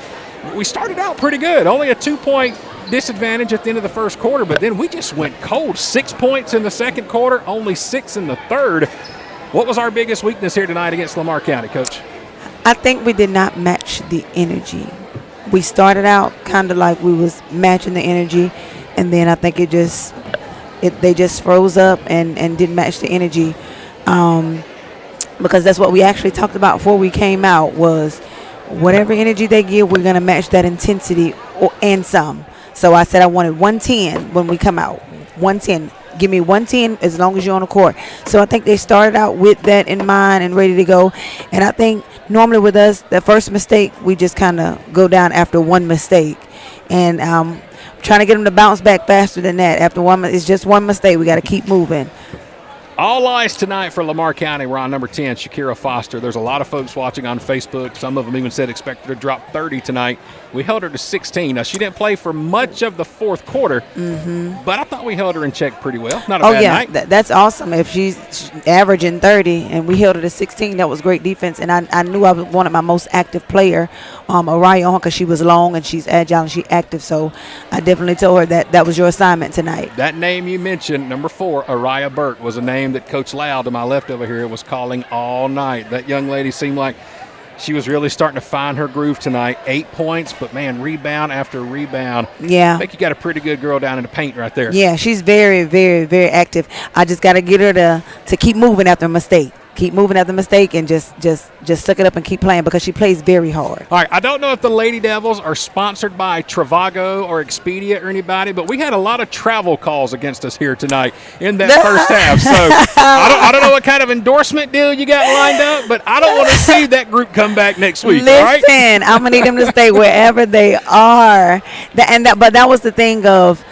We started out pretty good, only a 2-point disadvantage at the end of the first quarter, but then we just went cold. 6 points in the second quarter, only 6 in the third. What was our biggest weakness here tonight against Lamar County, Coach? I think we did not match the energy. We started out kind of like we was matching the energy, and then I think they just froze up and didn't match the energy, because that's what we actually talked about before we came out was whatever energy they give, we're going to match that intensity and some. So I said I wanted 110 when we come out, 110. Give me 110 as long as you're on the court. So I think they started out with that in mind and ready to go. And I think normally with us, the first mistake, we just kind of go down after one mistake. And trying to get them to bounce back faster than that. After one, it's just one mistake. We got to keep moving. All eyes tonight for Lamar County. We're on number 10, Shakira Foster. There's a lot of folks watching on Facebook. Some of them even said expect her to drop 30 tonight. We held her to 16. Now, she didn't play for much of the fourth quarter, but I thought we held her in check pretty well. Not a bad night. That's awesome. If she's averaging 30 and we held her to 16, that was great defense. And I knew I wanted my most active player, Araya, on, because she was long and she's agile and she's active. So I definitely told her that was your assignment tonight. That name you mentioned, number 4, Araya Burke, was a name that Coach Loud to my left over here was calling all night. That young lady seemed like she was really starting to find her groove tonight. 8 points, but, man, rebound after rebound. Yeah. I think you got a pretty good girl down in the paint right there. Yeah, she's very, very, very active. I just got to get her to keep moving after a mistake. Keep moving after mistake and just suck it up and keep playing because she plays very hard. All right, I don't know if the Lady Devils are sponsored by Trivago or Expedia or anybody, but we had a lot of travel calls against us here tonight in that first half. So I don't know what kind of endorsement deal you got lined up, but I don't want to see that group come back next week. Listen, all right? I'm going to need them to stay wherever they are. But that was the thing of,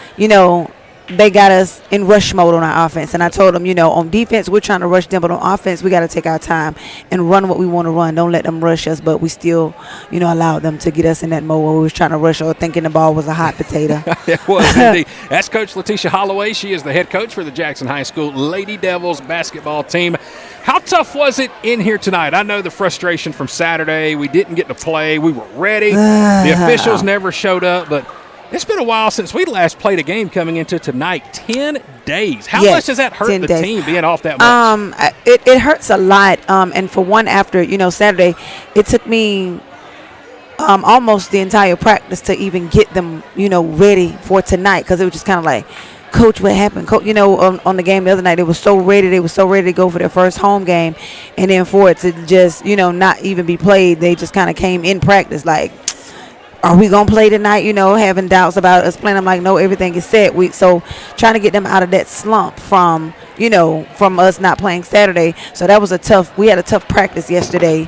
they got us in rush mode on our offense. And I told them, on defense, we're trying to rush them. But on offense, we got to take our time and run what we want to run. Don't let them rush us. But we still, allowed them to get us in that mode where we was trying to rush or thinking the ball was a hot potato. It was indeed. That's Coach Letitia Holloway. She is the head coach for the Jackson High School Lady Devils basketball team. How tough was it in here tonight? I know the frustration from Saturday. We didn't get to play. We were ready. The officials never showed up, but it's been a while since we last played a game coming into tonight. 10 days. How much does that hurt the team being off that much? It hurts a lot. And for one, after, Saturday, it took me almost the entire practice to even get them, ready for tonight because it was just kind of like, Coach, what happened? Coach, on the game the other night, they were so ready. They were so ready to go for their first home game. And then for it to just, not even be played, they just kind of came in practice like, are we going to play tonight? Having doubts about us playing. I'm like, no, everything is set. So trying to get them out of that slump from us not playing Saturday. So that was we had a tough practice yesterday,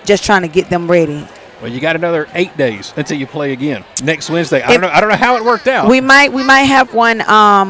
just trying to get them ready. Well, you got another 8 days until you play again next Wednesday. I don't know how it worked out. We might have one.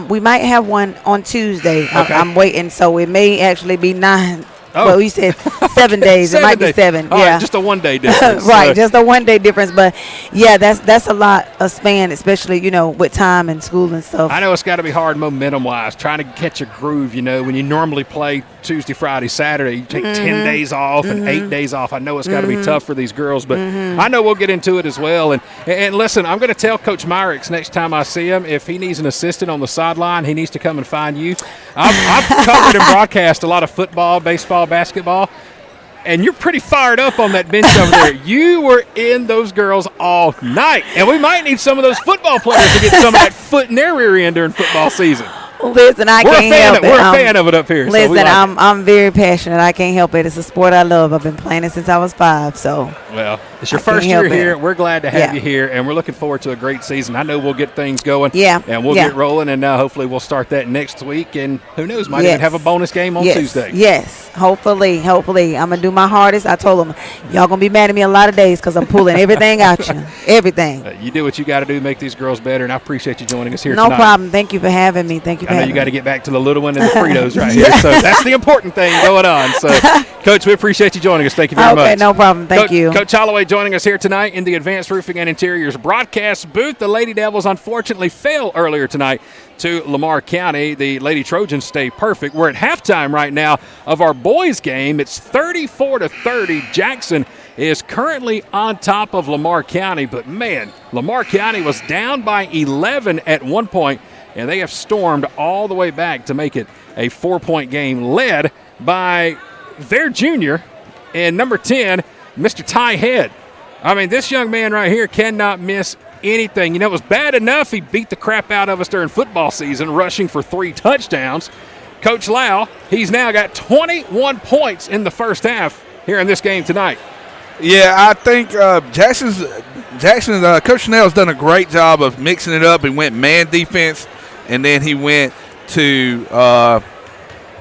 We might have one on Tuesday. Okay. I'm waiting. So it may actually be 9. Oh. Well, you said 7 days. It might be 7. All right, just a 1 day difference. Right, just a 1 day difference. But, yeah, that's a lot of span, especially, with time and school and stuff. I know it's got to be hard momentum-wise, trying to catch a groove, when you normally play Tuesday, Friday, Saturday. You take 10 days off and 8 days off. I know it's got to be tough for these girls, but I know we'll get into it as well. And listen, I'm going to tell Coach Myrick's next time I see him, if he needs an assistant on the sideline, he needs to come and find you. I've covered and broadcast a lot of football, baseball, basketball, and you're pretty fired up on that bench over there. You were in those girls all night, and we might need some of those football players to get some of that foot in their rear end during football season. Listen, I can't help it. We're a fan of it up here. Listen, so we like I'm very passionate. I can't help it. It's a sport I love. I've been playing it since I was 5. So well, it's your I can't first year help it. here. We're glad to have Yeah. you here, and we're looking forward to a great season. I know we'll get things going. Yeah. And we'll Yeah. get rolling, and hopefully we'll start that next week. And who knows, might Yes. even have a bonus game on yes. Tuesday. Yes, hopefully. I'm gonna do my hardest. I told them y'all gonna be mad at me a lot of days because I'm pulling everything out you, everything. You do what you got to do to make these girls better, and I appreciate you joining us here No tonight. problem. Thank you for having me. Thank you for I know having you got to me. get back to the little one and the Fritos right here. So that's the important thing going on. So, Coach, we appreciate you joining us. Thank you very much. Okay, no problem. Thank you. Coach Holloway joining us here tonight in the Advanced Roofing and Interiors broadcast booth. The Lady Devils unfortunately fell earlier tonight to Lamar County. The Lady Trojans stay perfect. We're at halftime right now of our boys game. It's 34-30. Jackson is currently on top of Lamar County, but man, Lamar County was down by 11 at one point, and they have stormed all the way back to make it a 4-point game, led by their junior and number 10, Mr. Ty Head. I mean, this young man right here cannot miss anything. You know, it was bad enough he beat the crap out of us during football season, rushing for 3 touchdowns. Coach Lau, he's now got 21 points in the first half here in this game tonight. Yeah, I think Jackson's Coach Chanel's done a great job of mixing it up. He went man defense, and then he went to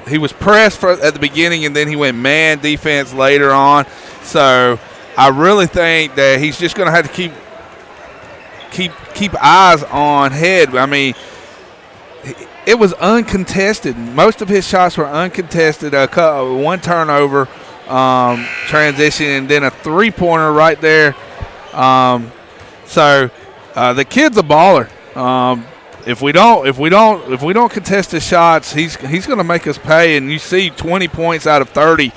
he was pressed at the beginning, and then he went man defense later on. So I really think that he's just going to have to keep eyes on Head. I mean, it was uncontested. Most of his shots were uncontested. One turnover. Transition, and then a 3-pointer right there. So the kid's a baller. If we don't contest his shots, he's going to make us pay. And you see 20 points out of 30.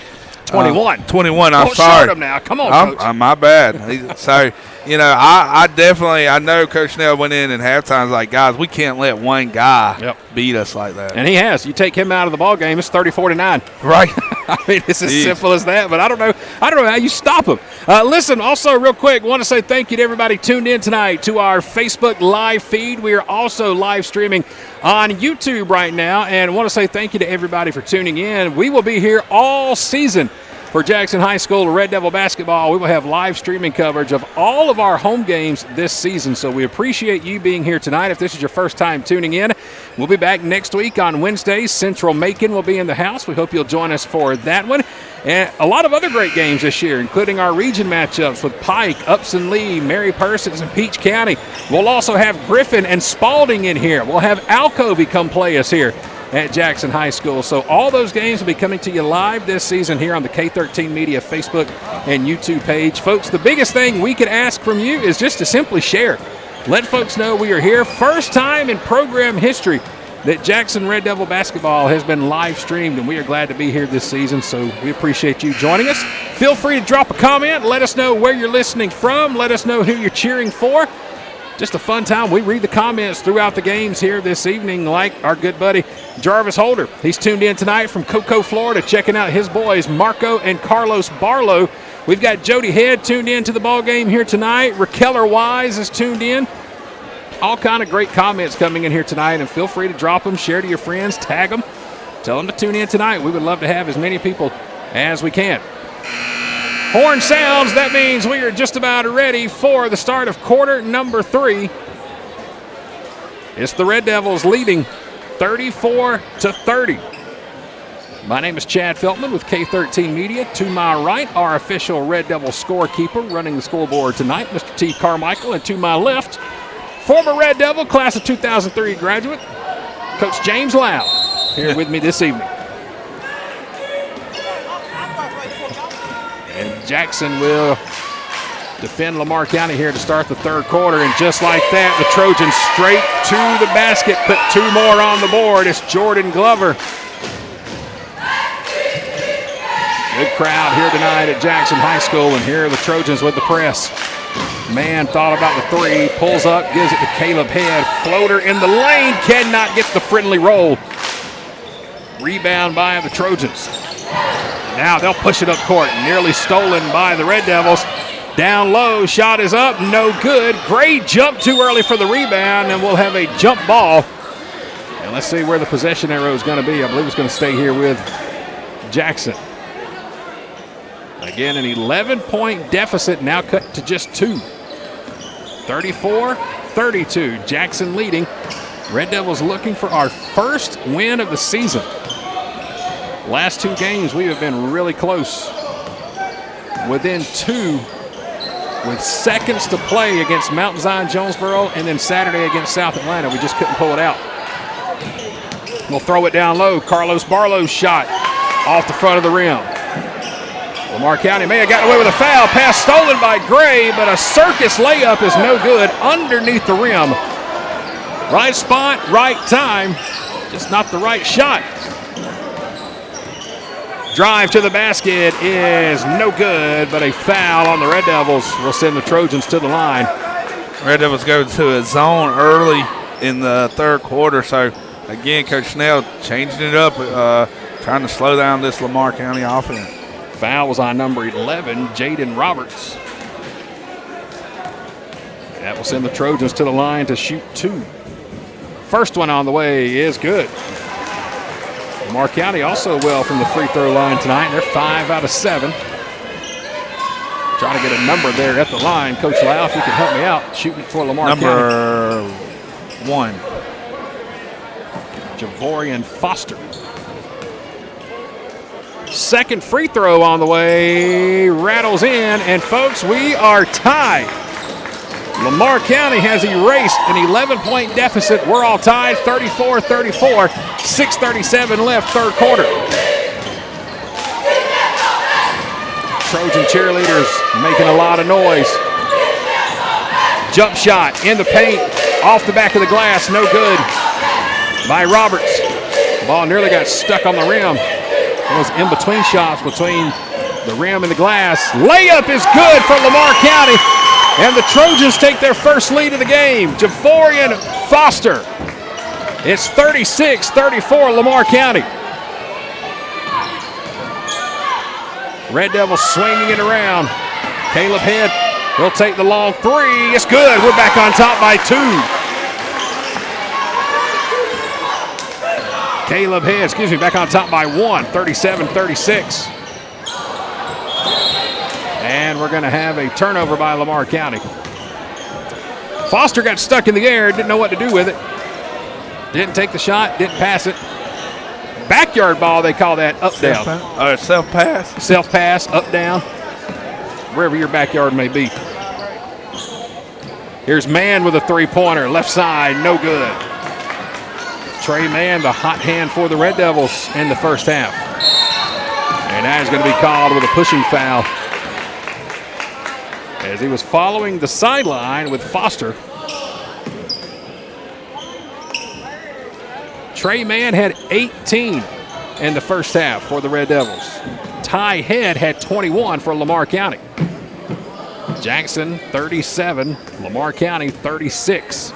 21. 21. I'm Don't sorry. short him now. Come on, Coach. My bad. So, you know, I know Coach Snell went in halftime like, guys, we can't let one guy beat us like that. And he has. You take him out of the ball game, it's 34-9. Right. I mean, it's as simple as that. But I don't know how you stop him. Listen, also real quick, want to say thank you to everybody tuned in tonight to our Facebook live feed. We are also live streaming on YouTube right now, and want to say thank you to everybody for tuning in. We will be here all season for Jackson High School Red Devil basketball. We will have live streaming coverage of all of our home games this season, so we appreciate you being here tonight. If this is your first time tuning in, we'll be back next week on Wednesdays. Central Macon will be in the house. We hope you'll join us for that one. And a lot of other great games this year, including our region matchups with Pike, Upson Lee, Mary Persons, and Peach County. We'll also have Griffin and Spalding in here. We'll have Alcovey come play us here at Jackson High School. So all those games will be coming to you live this season here on the K13 Media Facebook and YouTube page. Folks, the biggest thing we could ask from you is just to simply share. Let folks know we are here. First time in program history that Jackson Red Devil basketball has been live streamed, and we are glad to be here this season, so we appreciate you joining us. Feel free to drop a comment. Let us know where you're listening from. Let us know who you're cheering for. Just a fun time. We read the comments throughout the games here this evening, like our good buddy Jarvis Holder. He's tuned in tonight from Cocoa, Florida, checking out his boys, Marco and Carlos Barlow. We've got Jody Head tuned in to the ball game here tonight. Raqueller Wise is tuned in. All kind of great comments coming in here tonight, and feel free to drop them, share to your friends, tag them, tell them to tune in tonight. We would love to have as many people as we can. Horn sounds, that means we are just about ready for the start of quarter number 3. It's the Red Devils leading 34-30. My name is Chad Feltman with K13 Media. To my right, our official Red Devil scorekeeper running the scoreboard tonight, Mr. T. Carmichael. And to my left, former Red Devil, class of 2003 graduate, Coach James Lau, here with me this evening. And Jackson will defend Lamar County here to start the third quarter. And just like that, the Trojans straight to the basket, put 2 more on the board. It's Jordan Glover. Good crowd here tonight at Jackson High School, and here are the Trojans with the press. Man thought about the 3, pulls up, gives it to Caleb Head. Floater in the lane, cannot get the friendly roll. Rebound by the Trojans. Now they'll push it up court, nearly stolen by the Red Devils. Down low, shot is up, no good. Gray jumped too early for the rebound, and we'll have a jump ball And let's see where the possession arrow is going to be. I believe it's going to stay here with Jackson. Again, an 11-point deficit now cut to just 2. 34-32. Jackson leading. Red Devils looking for our first win of the season. Last 2 games, we have been really close. Within 2 with seconds to play against Mount Zion Jonesboro and then Saturday against South Atlanta. We just couldn't pull it out. We'll throw it down low. Carlos Barlow's shot off the front of the rim. Lamar County may have gotten away with a foul. Pass stolen by Gray, but a circus layup is no good underneath the rim. Right spot, right time, just not the right shot. Drive to the basket is no good, but a foul on the Red Devils will send the Trojans to the line. Red Devils go to a zone early in the third quarter, so again, Coach Snell changing it up, trying to slow down this Lamar County offense. Foul was on number 11, Jaden Roberts. That will send the Trojans to the line to shoot 2. First one on the way is good. Lamar County also well from the free throw line tonight. They're 5 out of 7. Trying to get a number there at the line. Coach Lau, if you can help me out, shooting for Lamar County. Number 1. Javorian Foster. Second free throw on the way. Rattles in, and folks, we are tied. Lamar County has erased an 11-point deficit. We're all tied, 34-34, 6:37 left, third quarter. Trojan cheerleaders making a lot of noise. Jump shot in the paint, off the back of the glass, no good by Roberts. Ball nearly got stuck on the rim. Those in-between shots between the rim and the glass. Layup is good for Lamar County. And the Trojans take their first lead of the game. Javorian Foster. It's 36-34 Lamar County. Red Devils swinging it around. Caleb Head will take the long 3. It's good. We're back on top by 2. Caleb Head, back on top by 1. 37-36. And we're going to have a turnover by Lamar County. Foster got stuck in the air, didn't know what to do with it. Didn't take the shot, didn't pass it. Backyard ball, they call that, up, down. Self-pass. Self-pass, up, down, wherever your backyard may be. Here's Mann with a 3-pointer, left side, no good. Trey Mann, the hot hand for the Red Devils in the first half. And that is going to be called with a pushing foul, as he was following the sideline with Foster. Trey Mann had 18 in the first half for the Red Devils. Ty Head had 21 for Lamar County. Jackson 37, Lamar County 36.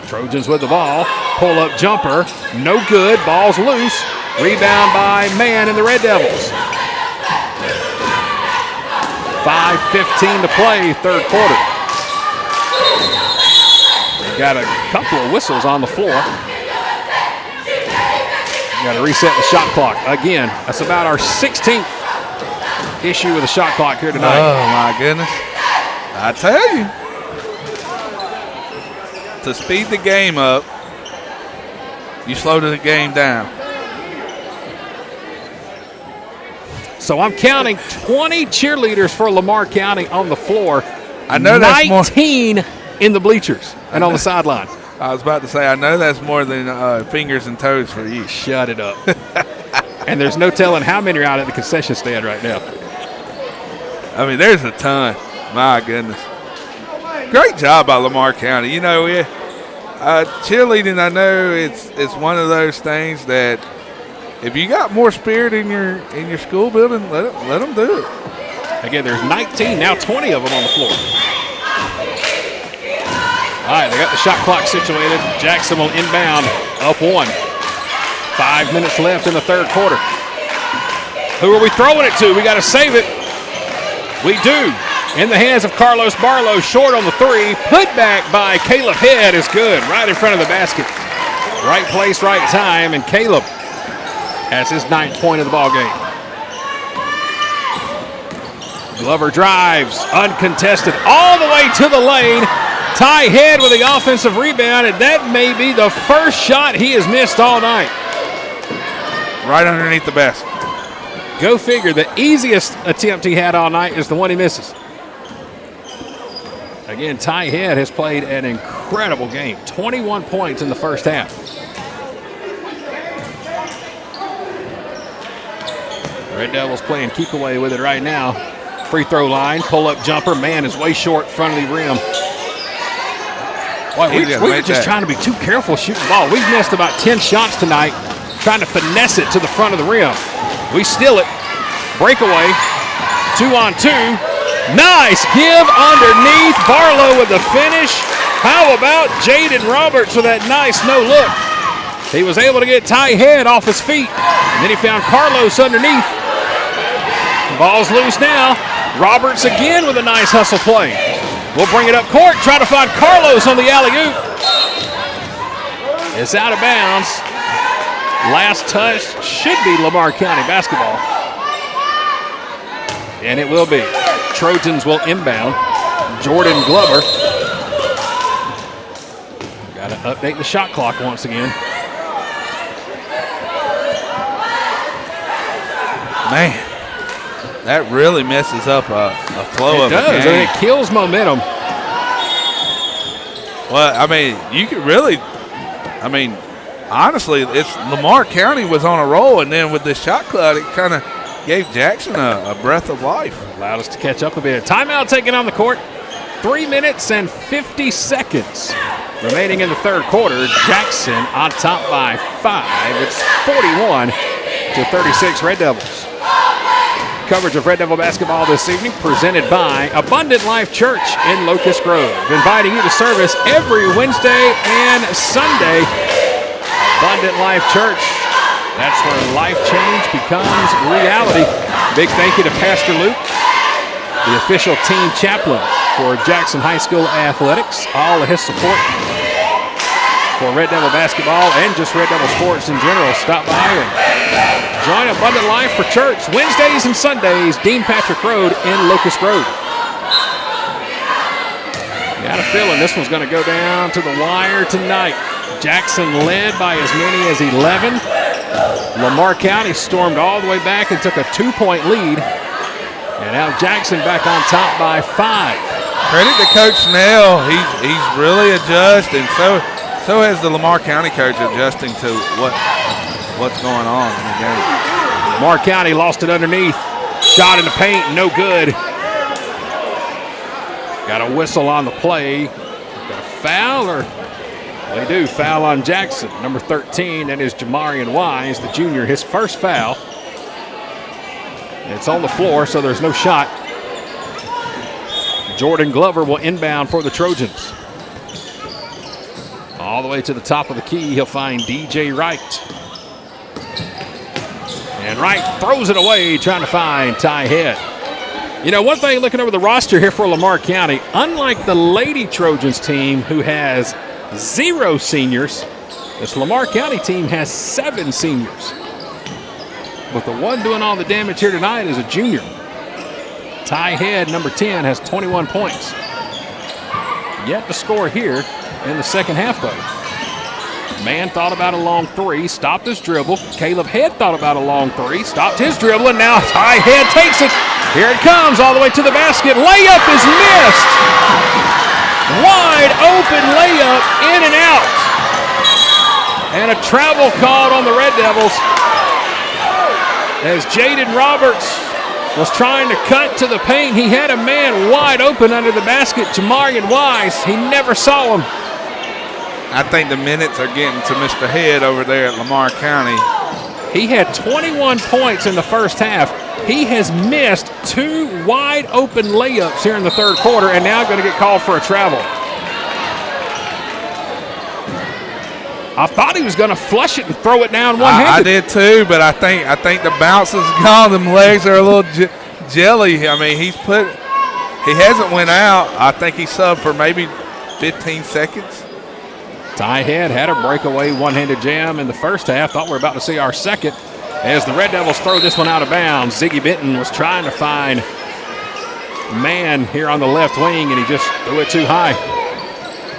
Trojans with the ball, pull-up jumper, no good, ball's loose. Rebound by Mann and the Red Devils. 5:15 to play, third quarter. We've got a couple of whistles on the floor. We've got to reset the shot clock. Again, that's about our 16th issue with the shot clock here tonight. Oh, my goodness. I tell you. To speed the game up, you slow the game down. So I'm counting 20 cheerleaders for Lamar County on the floor. I know that's 19 in the bleachers and on the sideline. I was about to say, I know that's more than fingers and toes for you. Shut it up. And there's no telling how many are out at the concession stand right now. I mean, there's a ton. My goodness. Great job by Lamar County. You know, cheerleading, I know it's one of those things that if you got more spirit in your school building, let them do it. Again, there's 19, now 20 of them on the floor. All right, they got the shot clock situated. Jackson will inbound, up 1. 5 minutes left in the third quarter. Who are we throwing it to? We got to save it. We do. in the hands of Carlos Barlow, short on the three. Put back by Caleb Head is good, right in front of the basket. Right place, right time, and Caleb has his 9th point of the ball game. Glover drives, uncontested, all the way to the lane. Ty Head with the offensive rebound, and that may be the first shot he has missed all night. Right underneath the basket. Go figure, the easiest attempt he had all night is the one he misses. Again, Ty Head has played an incredible game. 21 points in the first half. Red Devils playing keep away with it right now. Free throw line, pull-up jumper. Man is way short in front of the rim. Boy, we're just trying to be too careful shooting the ball. We've missed about 10 shots tonight, trying to finesse it to the front of the rim. We steal it. Breakaway. 2-on-2. Nice give underneath. Barlow with the finish. How about Jaden Roberts with that nice no-look? He was able to get Ty Head off his feet. And then he found Carlos underneath. Ball's loose now. Roberts again with a nice hustle play. We'll bring it up court, try to find Carlos on the alley-oop. It's out of bounds. Last touch should be Lamar County basketball. And it will be. Trojans will inbound. Jordan Glover. Got to update the shot clock once again. Man, that really messes up a flow of the game. It does, and it kills momentum. Well, I mean, you could really, I mean, honestly, it's Lamar County was on a roll, and then with this shot clock, it kind of gave Jackson a breath of life. Allowed us to catch up a bit. Timeout taken on the court. 3 minutes and 50 seconds remaining in the third quarter. Jackson on top by 5. It's 41-36 Red Devils. Coverage of Red Devil basketball this evening presented by Abundant Life Church in Locust Grove, inviting you to service every Wednesday and Sunday. Abundant Life Church, that's where life change becomes reality. Big thank you to Pastor Luke, the official team chaplain for Jackson High School Athletics. All of his support for Red Devil basketball and just Red Devil sports in general. Stop by and join Abundant Life for church Wednesdays and Sundays, Dean Patrick Road in Locust Grove. Got a feeling this one's going to go down to the wire tonight. Jackson led by as many as 11. Lamar County stormed all the way back and took a 2-point lead. And now Jackson back on top by 5. Credit to Coach Snell. He's really adjusted, and so has the Lamar County coach adjusting to what's going on in the game. Lamar County lost it underneath. Shot in the paint, no good. Got a whistle on the play. Got a foul, or they do. Foul on Jackson. Number 13, that is Jamarian Wise, the junior, his first foul. It's on the floor, so there's no shot. Jordan Glover will inbound for the Trojans. All the way to the top of the key, he'll find DJ Wright. And Wright throws it away, trying to find Ty Head. You know, one thing looking over the roster here for Lamar County, unlike the Lady Trojans team who has 0 seniors, this Lamar County team has 7 seniors. But the one doing all the damage here tonight is a junior. Ty Head, number 10, has 21 points. Yet to score here in the second half, though. Man thought about a long 3, stopped his dribble. Caleb Head thought about a long 3, stopped his dribble, and now Ty Head takes it. Here it comes all the way to the basket. Layup is missed. Wide open layup, in and out. And a travel called on the Red Devils as Jaden Roberts was trying to cut to the paint. He had a man wide open under the basket, Jamarian Wise. He never saw him. I think the minutes are getting to Mr. Head over there at Lamar County. He had 21 points in the first half. He has missed 2 wide open layups here in the third quarter, and now going to get called for a travel. I thought he was going to flush it and throw it down one-handed. I did too, but I think the bounce is gone. Them legs are a little jelly. I mean, He hasn't went out. I think he subbed for maybe 15 seconds. Ty Head had a breakaway one-handed jam in the first half. Thought we were about to see our second as the Red Devils throw this one out of bounds. Ziggy Benton was trying to find Mann here on the left wing, and he just threw it too high.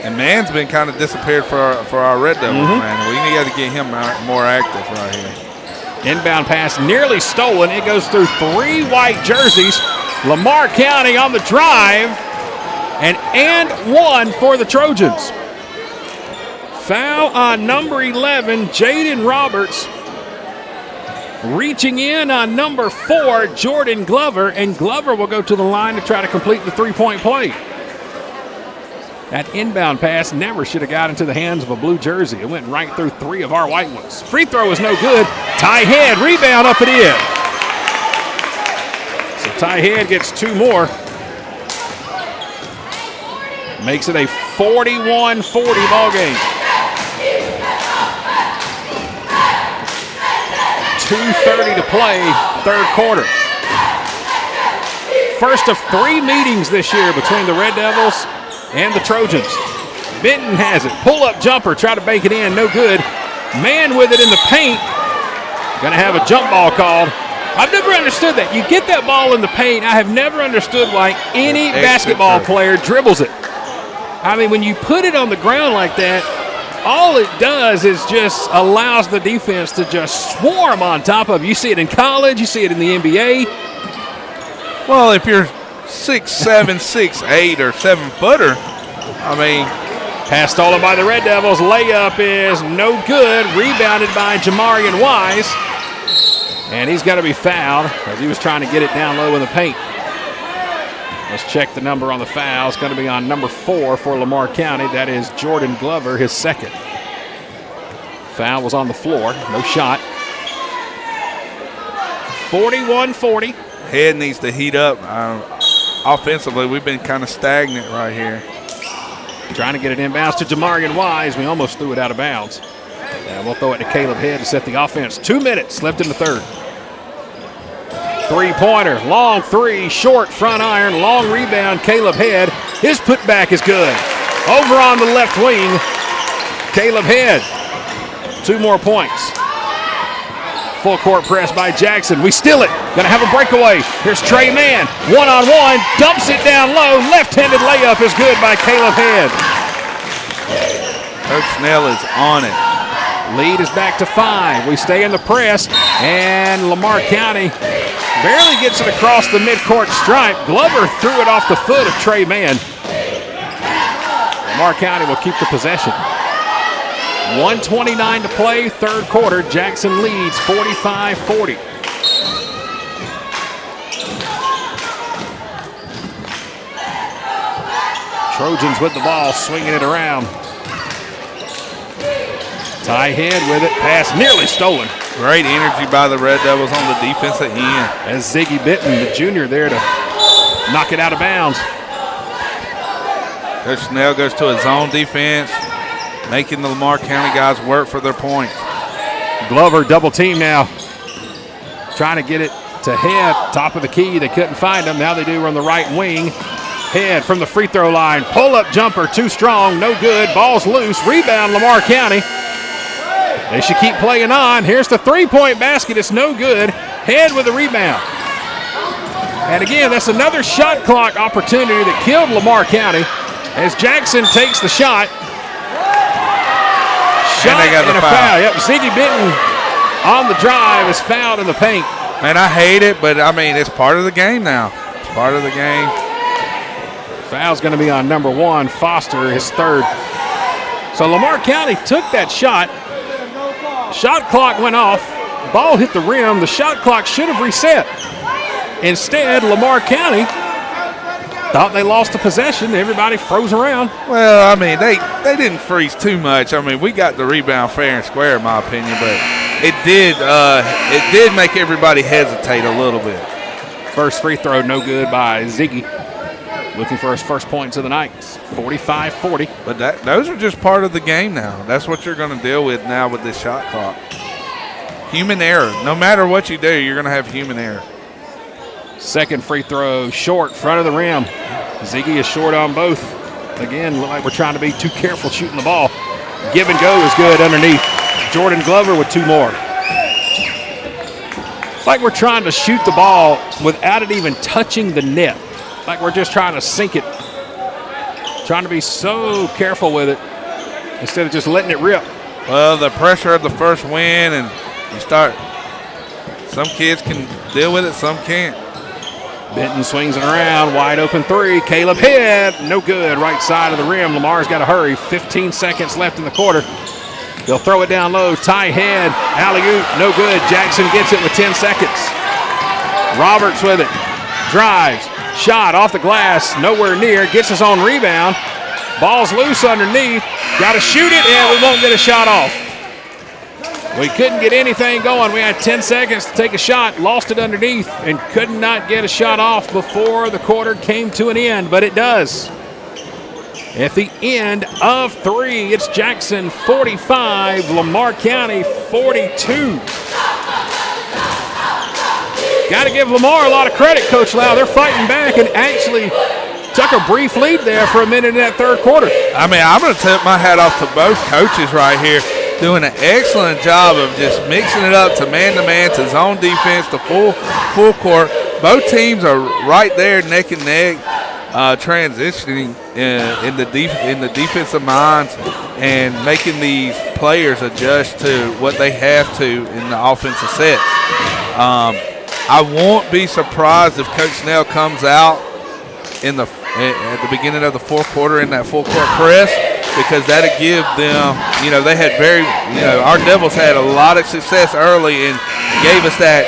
And Mann's been kind of disappeared for our Red Devils, man. We got to get him more active right here. Inbound pass nearly stolen. It goes through 3 white jerseys. Lamar County on the drive, and 1 for the Trojans. Foul on number 11, Jaden Roberts. Reaching in on number 4, Jordan Glover, and Glover will go to the line to try to complete the three-point play. That inbound pass never should have got into the hands of a blue jersey. It went right through 3 of our white ones. Free throw is no good. Ty Head, rebound up and in. So Ty Head gets 2 more. Makes it a 41-40 ball game. 2:30 to play, third quarter. First of 3 meetings this year between the Red Devils and the Trojans. Benton has it. Pull-up jumper, try to bank it in, no good. Mann with it in the paint. Gonna have a jump ball called. I've never understood that. You get that ball in the paint. I have never understood why any basketball player dribbles it. I mean, when you put it on the ground like that, all it does is just allows the defense to just swarm on top of you. You see it in college. You see it in the NBA. Well, if you're 6'7", 6'8", or 7-footer, I mean. Pass stolen by the Red Devils. Layup is no good. Rebounded by Jamarian Wise. And he's got to be fouled as he was trying to get it down low in the paint. Let's check the number on the foul. It's going to be on number 4 for Lamar County. That is Jordan Glover, his second. Foul was on the floor. No shot. 41-40. Head needs to heat up. Offensively, we've been kind of stagnant right here. Trying to get it inbounds to Jamarian Wise. We almost threw it out of bounds. And we'll throw it to Caleb Head to set the offense. 2 minutes left in the third. Three-pointer, long 3, short front iron, long rebound, Caleb Head. His putback is good. Over on the left wing, Caleb Head. 2 more points. Full court press by Jackson. We steal it. Gonna have a breakaway. Here's Trey Mann. 1-on-1. Dumps it down low. Left-handed layup is good by Caleb Head. Coach Snell is on it. Lead is back to 5. We stay in the press, and Lamar County barely gets it across the midcourt stripe. Glover threw it off the foot of Trey Mann. Lamar County will keep the possession. 1:29 to play, third quarter. Jackson leads 45-40. Trojans with the ball, swinging it around. Ty Head with it, pass nearly stolen. Great energy by the Red Devils on the defensive end. As Ziggy Benton, the junior, there to knock it out of bounds. Coach Snell goes to a zone defense, making the Lamar County guys work for their points. Glover double team now. Trying to get it to Head, top of the key. They couldn't find him. Now they do on the right wing. Head from the free throw line. Pull-up jumper, too strong, no good. Ball's loose. Rebound, Lamar County. They should keep playing on. Here's the three-point basket. It's no good. Head with a rebound. And again, that's another shot clock opportunity that killed Lamar County as Jackson takes the shot. Shot and a foul. Yep, Ziggy Benton on the drive is fouled in the paint. Man, I hate it, but, I mean, it's part of the game now. It's part of the game. Foul's going to be on number 1, Foster, his third. So Lamar County took that shot. Shot clock went off. Ball hit the rim. The shot clock should have reset. Instead, Lamar County thought they lost the possession. Everybody froze around. Well, I mean, they didn't freeze too much. I mean, we got the rebound fair and square, in my opinion, but it did make everybody hesitate a little bit. First free throw, no good by Ziggy. Looking for his first points of the night. 45-40. But those are just part of the game now. That's what you're going to deal with now with this shot clock. Human error. No matter what you do, you're going to have human error. Second free throw, short, front of the rim. Ziggy is short on both. Again, look like we're trying to be too careful shooting the ball. Give and go is good underneath. Jordan Glover with 2 more. It's like we're trying to shoot the ball without it even touching the net. Like we're just trying to sink it. Trying to be so careful with it instead of just letting it rip. Well, the pressure of the first win, and you start. Some kids can deal with it, some can't. Benton swings it around, wide open 3. Caleb Head, no good, right side of the rim. Lamar's got to hurry. 15 seconds left in the quarter. They'll throw it down low. Ty Head, alley-oop, no good. Jackson gets it with 10 seconds. Roberts with it, drives, shot off the glass, nowhere near. Gets his own rebound. Ball's loose underneath. Got to shoot it, and we won't get a shot off. We couldn't get anything going. We had 10 seconds to take a shot, lost it underneath, and could not get a shot off before the quarter came to an end, but it does. At the end of 3, it's Jackson 45, Lamar County 42. Got to give Lamar a lot of credit, Coach Lau. They're fighting back and actually took a brief lead there for a minute in that third quarter. I mean, I'm going to tip my hat off to both coaches right here. Doing an excellent job of just mixing it up to man-to-man, to zone defense, to full court. Both teams are right there neck and neck, transitioning in the defensive minds and making these players adjust to what they have to in the offensive sets. I won't be surprised if Coach Snell comes out at the beginning of the fourth quarter in that full court press, because that'll give them, they had our Devils had a lot of success early and gave us that,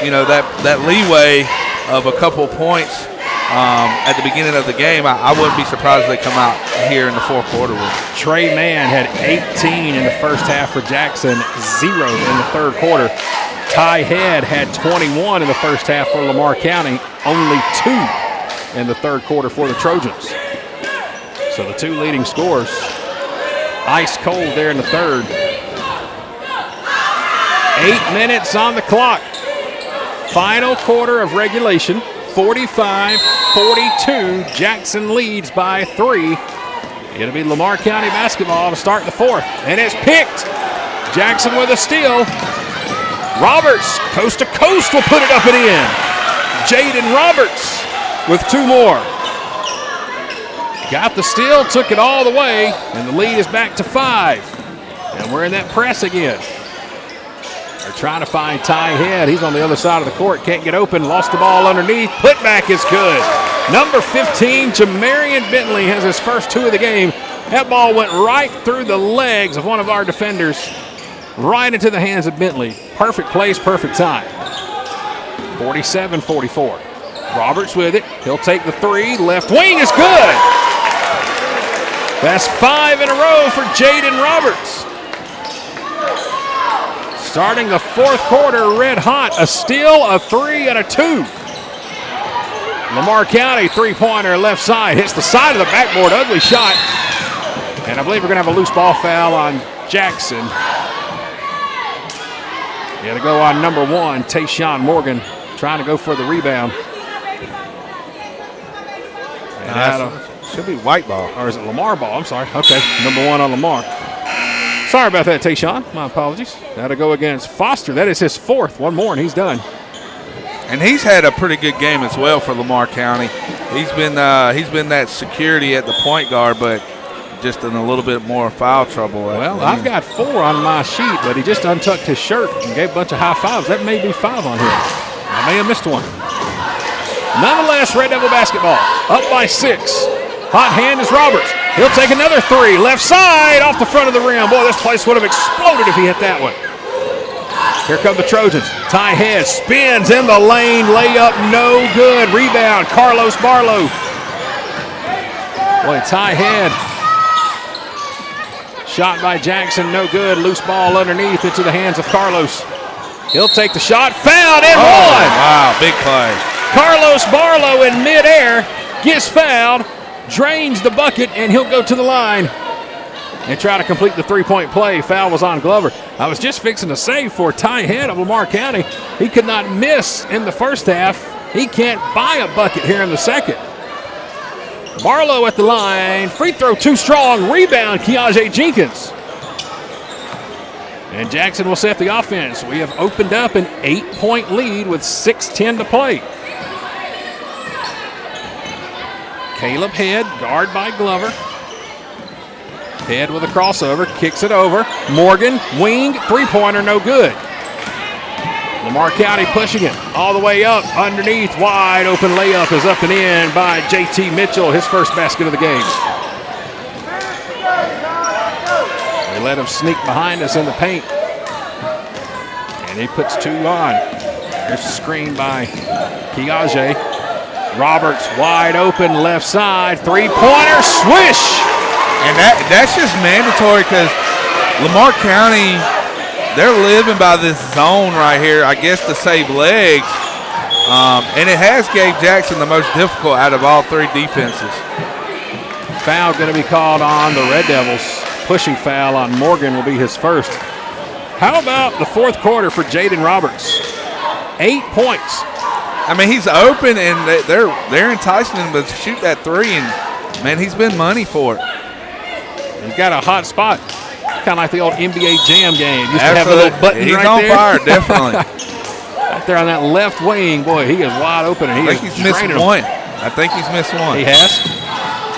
that leeway of a couple points at the beginning of the game. I wouldn't be surprised if they come out here in the fourth quarter with it. Trey Mann had 18 in the first half for Jackson, 0 in the third quarter. Ty Head had 21 in the first half for Lamar County, only 2 in the third quarter for the Trojans. So the 2 leading scorers, ice cold there in the third. 8 minutes on the clock. Final quarter of regulation, 45-42. Jackson leads by 3. It'll be Lamar County basketball to start the fourth. And it's picked. Jackson with a steal. Roberts, coast to coast, will put it up and in. Jaden Roberts with 2 more. Got the steal, took it all the way, and the lead is back to 5. And we're in that press again. They're trying to find Ty Head. He's on the other side of the court, can't get open, lost the ball underneath. Putback is good. Number 15, Jamarian Bentley, has his first 2 of the game. That ball went right through the legs of one of our defenders, right into the hands of Bentley. Perfect place, perfect time. 47-44. Roberts with it. He'll take the 3. Left wing is good. That's 5 in a row for Jaden Roberts. Starting the fourth quarter red hot. A steal, a 3, and a 2. Lamar County 3-pointer left side. Hits the side of the backboard. Ugly shot. And I believe we're going to have a loose ball foul on Jackson. Got to go on number 1, Tayshawn Morgan, trying to go for the rebound. Should be white ball. Or is it Lamar ball? I'm sorry. Okay, number 1 on Lamar. Sorry about that, Tayshawn. My apologies. That'll go against Foster. That is his 4th. 1 more, and he's done. And he's had a pretty good game as well for Lamar County. He's been that security at the point guard, but just in a little bit more foul trouble. Well, I've got 4 on my sheet, but he just untucked his shirt and gave a bunch of high fives. That may be 5 on him. I may have missed 1. Nonetheless, Red Devil basketball up by 6. Hot hand is Roberts. He'll take another 3. Left side off the front of the rim. Boy, this place would have exploded if he hit that one. Here come the Trojans. Ty Head spins in the lane. Layup no good. Rebound, Carlos Barlow. Boy, Ty Head. Shot by Jackson, no good. Loose ball underneath into the hands of Carlos. He'll take the shot. Fouled and one. Wow, big play. Carlos Barlow in midair gets fouled, drains the bucket, and he'll go to the line and try to complete the 3-point play. Foul was on Glover. I was just fixing to say for Ty Head of Lamar County, he could not miss in the first half. He can't buy a bucket here in the second. Barlow at the line. Free throw too strong. Rebound, Keontae Jenkins. And Jackson will set the offense. We have opened up an 8-point lead with 6:10 to play. Caleb Head, guard by Glover. Head with a crossover, kicks it over. Morgan, wing, three-pointer, no good. Lamar County pushing it all the way up, underneath, wide open layup is up and in by JT Mitchell, his first basket of the game. They let him sneak behind us in the paint. And he puts 2 on. There's a screen by Keontae. Roberts wide open, left side, three-pointer, swish! And that's just mandatory because Lamar County, they're living by this zone right here, I guess, to save legs. And it has gave Jackson the most difficult out of all 3 defenses. Foul going to be called on the Red Devils. Pushing foul on Morgan will be his first. How about the fourth quarter for Jaden Roberts? 8 points. I mean, he's open, and they're enticing him to shoot that 3, and, man, he's been money for it. He's got a hot spot, kind of like the old NBA Jam game. Used to have a little button he's right on there. fire, definitely. Right there on that left wing, boy, he is wide open, and I think he's missed one. I think he's missed one. He has.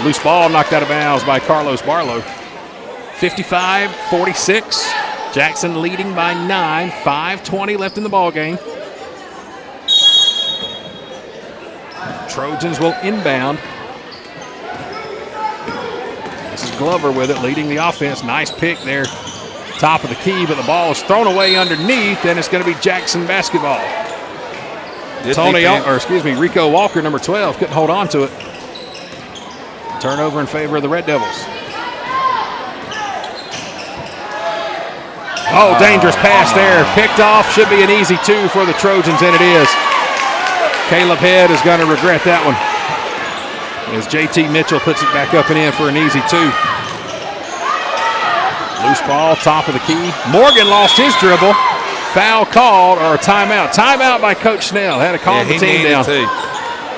Loose ball knocked out of bounds by Carlos Barlow. 55-46. Jackson leading by 9. 5:20 left in the ball game. Trojans will inbound. This is Glover with it, leading the offense. Nice pick there, top of the key, but the ball is thrown away underneath, and it's going to be Jackson basketball. Rico Walker, number 12, couldn't hold on to it. Turnover in favor of the Red Devils. Oh, dangerous pass there. Picked off. Should be an easy 2 for the Trojans, and it is. Caleb Head is going to regret that one, as JT Mitchell puts it back up and in for an easy 2. Loose ball, top of the key. Morgan lost his dribble. Foul called, or a timeout. Timeout by Coach Snell. Had to calm the team down.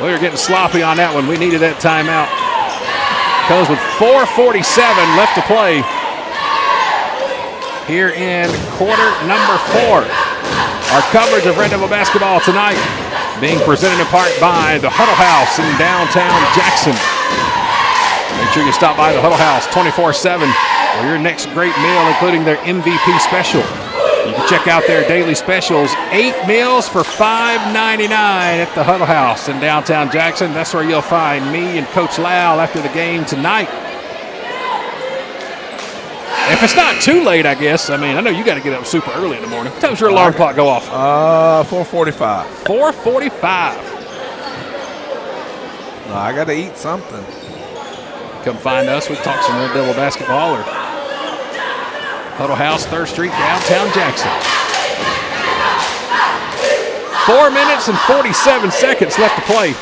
We were getting sloppy on that one. We needed that timeout. Comes with 4:47 left to play here in quarter number 4. Our coverage of Red Devil basketball tonight being presented in part by the Huddle House in downtown Jackson. Make sure you stop by the Huddle House 24/7 for your next great meal, including their MVP special. You can check out their daily specials. 8 meals for $5.99 at the Huddle House in downtown Jackson. That's where you'll find me and Coach Lau after the game tonight. If it's not too late, I guess. I mean, I know you got to get up super early in the morning. What time's your alarm clock go off? 4:45. 4:45. No, I got to eat something. Come find us. We talk some Red Devil basketball or Huddle House, 3rd Street, downtown Jackson. 4 minutes and 47 seconds left to play.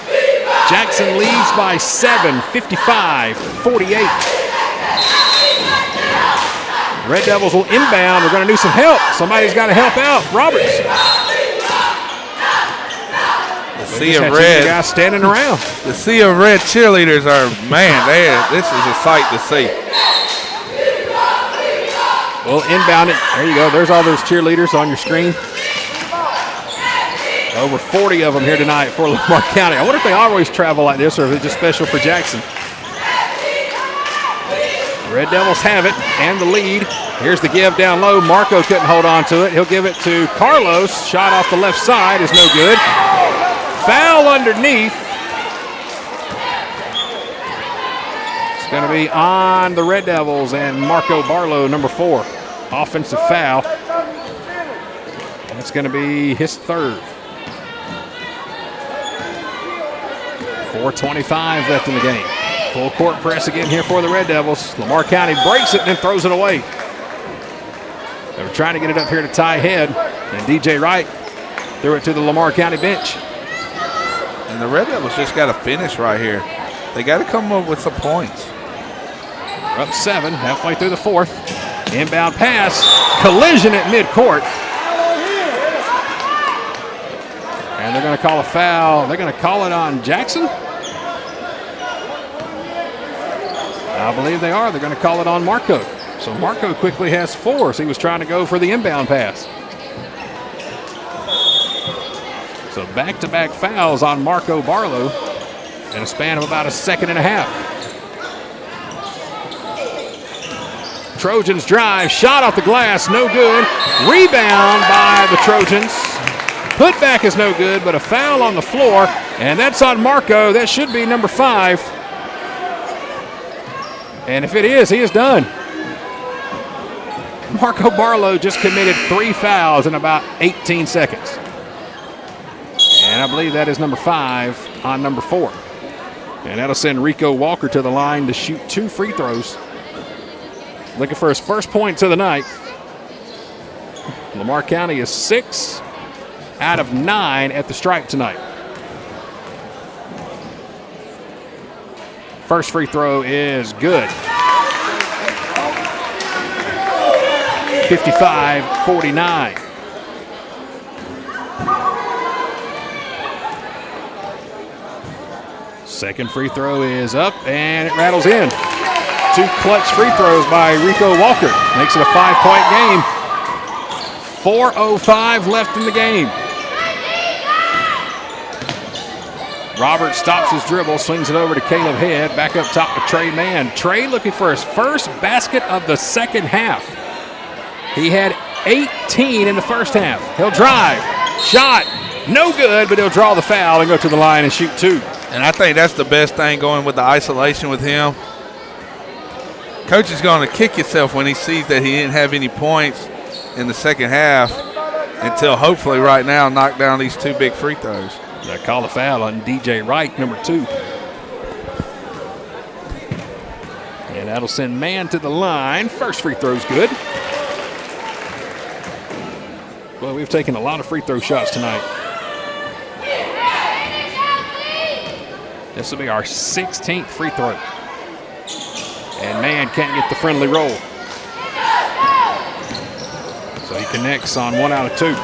Jackson leads by 7, 55-48. Red Devils will inbound. We're going to need some help. Somebody's got to help out. Roberts. The sea of red guys standing around. The sea of red cheerleaders are, man, this is a sight to see. Well, inbound it. There you go. There's all those cheerleaders on your screen. Over 40 of them here tonight for Lamar County. I wonder if they always travel like this or if it's just special for Jackson. Red Devils have it and the lead. Here's the give down low. Marco couldn't hold on to it. He'll give it to Carlos. Shot off the left side is no good. Foul underneath. It's going to be on the Red Devils and Marco Barlow, number 4. Offensive foul. It's going to be his 3rd. 4:25 left in the game. Full court press again here for the Red Devils. Lamar County breaks it and then throws it away. They were trying to get it up here to tie Head, and DJ Wright threw it to the Lamar County bench. And the Red Devils just got to finish right here. They got to come up with some points. We're up 7, halfway through the 4th. Inbound pass, collision at midcourt. And they're going to call a foul. They're going to call it on Jackson. I believe they are. They're going to call it on Marco. So Marco quickly has 4 as he was trying to go for the inbound pass. So back-to-back fouls on Marco Barlow in a span of about a second and a half. Trojans drive, shot off the glass, no good. Rebound by the Trojans. Put back is no good, but a foul on the floor, and that's on Marco. That should be number 5. And if it is, he is done. Marco Barlow just committed 3 fouls in about 18 seconds. And I believe that is number 5 on number 4. And that'll send Rico Walker to the line to shoot 2 free throws. Looking for his first points of the night. Lamar County is 6 out of 9 at the stripe tonight. First free throw is good. 55-49. Second free throw is up, and it rattles in. 2 clutch free throws by Rico Walker. Makes it a 5-point game. 4:05 left in the game. Roberts stops his dribble, swings it over to Caleb Head. Back up top to Trey Mann. Trey looking for his first basket of the second half. He had 18 in the first half. He'll drive. Shot. No good, but he'll draw the foul and go to the line and shoot 2. And I think that's the best thing going with the isolation with him. Coach is going to kick himself when he sees that he didn't have any points in the second half until hopefully right now knock down these 2 big free throws. They call a foul on DJ Wright, number 2. And that'll send Mann to the line. First free throw's good. Well, we've taken a lot of free throw shots tonight. This will be our 16th free throw. And Mann can't get the friendly roll. So he connects on 1 out of 2.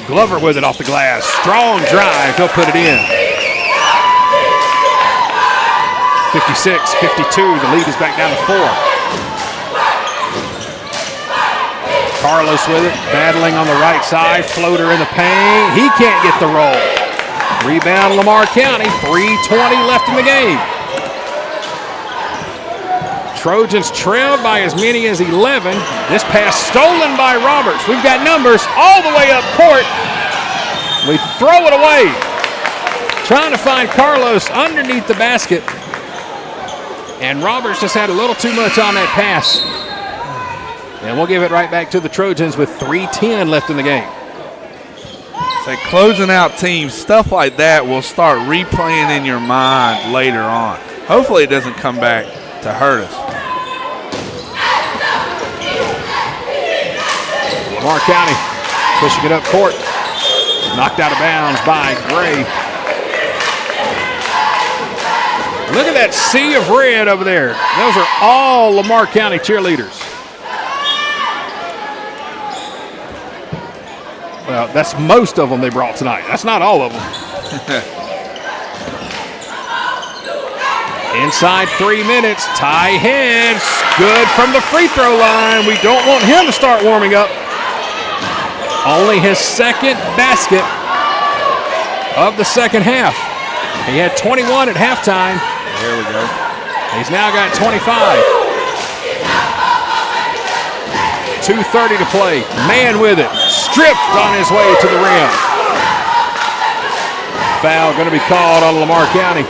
Glover with it off the glass. Strong drive. He'll put it in. 56-52. The lead is back down to 4. Carlos with it. Battling on the right side. Floater in the paint. He can't get the roll. Rebound Lamar County. 3:20 left in the game. Trojans trailed by as many as 11. This pass stolen by Roberts. We've got numbers all the way up court. We throw it away. Trying to find Carlos underneath the basket. And Roberts just had a little too much on that pass. And we'll give it right back to the Trojans with 3:10 left in the game. So closing out teams, stuff like that will start replaying in your mind later on. Hopefully it doesn't come back to hurt us. Lamar County pushing it up court. Knocked out of bounds by Gray. Look at that sea of red over there. Those are all Lamar County cheerleaders. Well, that's most of them they brought tonight. That's not all of them. Inside 3 minutes, Ty Head, good from the free throw line. We don't want him to start warming up. Only his second basket of the second half. He had 21 at halftime. There we go. He's now got 25. 2:30 to play. Mann with it. Stripped on his way to the rim. Foul going to be called on Lamar County.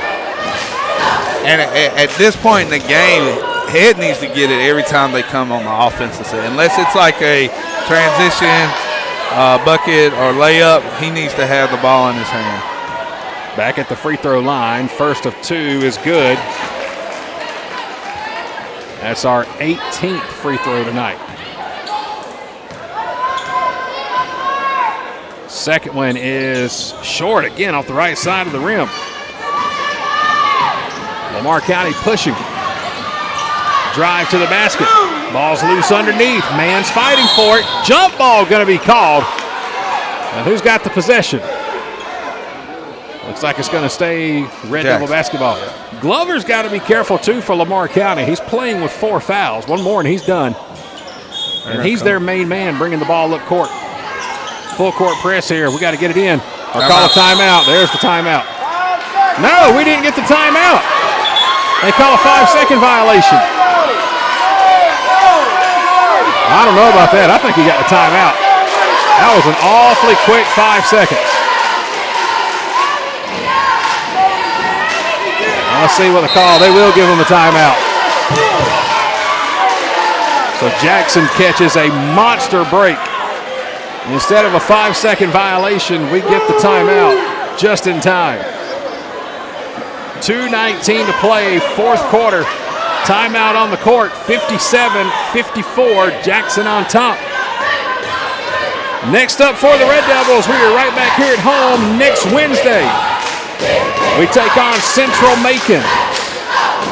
And at this point in the game, Head needs to get it every time they come on the offensive side. Unless it's like a transition bucket or layup, he needs to have the ball in his hand. Back at the free throw line. First of 2 is good. That's our 18th free throw tonight. Second one is short again off the right side of the rim. Lamar County pushing. Drive to the basket. Ball's loose underneath. Mann's fighting for it. Jump ball going to be called. Now who's got the possession? Looks like it's going to stay Red Devil basketball. Glover's got to be careful, too, for Lamar County. He's playing with 4 fouls. One more, and he's done. And he's their main man bringing the ball up court. Full court press here. We got to get it in. Or call a timeout. There's the timeout. No, we didn't get the timeout. They call a 5-second violation. I don't know about that. I think he got the timeout. That was an awfully quick 5 seconds. Let's see what the call. They will give him a timeout. So Jackson catches a monster break. Instead of a 5-second violation, we get the timeout just in time. 2:19 to play, fourth quarter. Timeout on the court, 57-54, Jackson on top. Next up for the Red Devils, we are right back here at home next Wednesday. We take on Central Macon.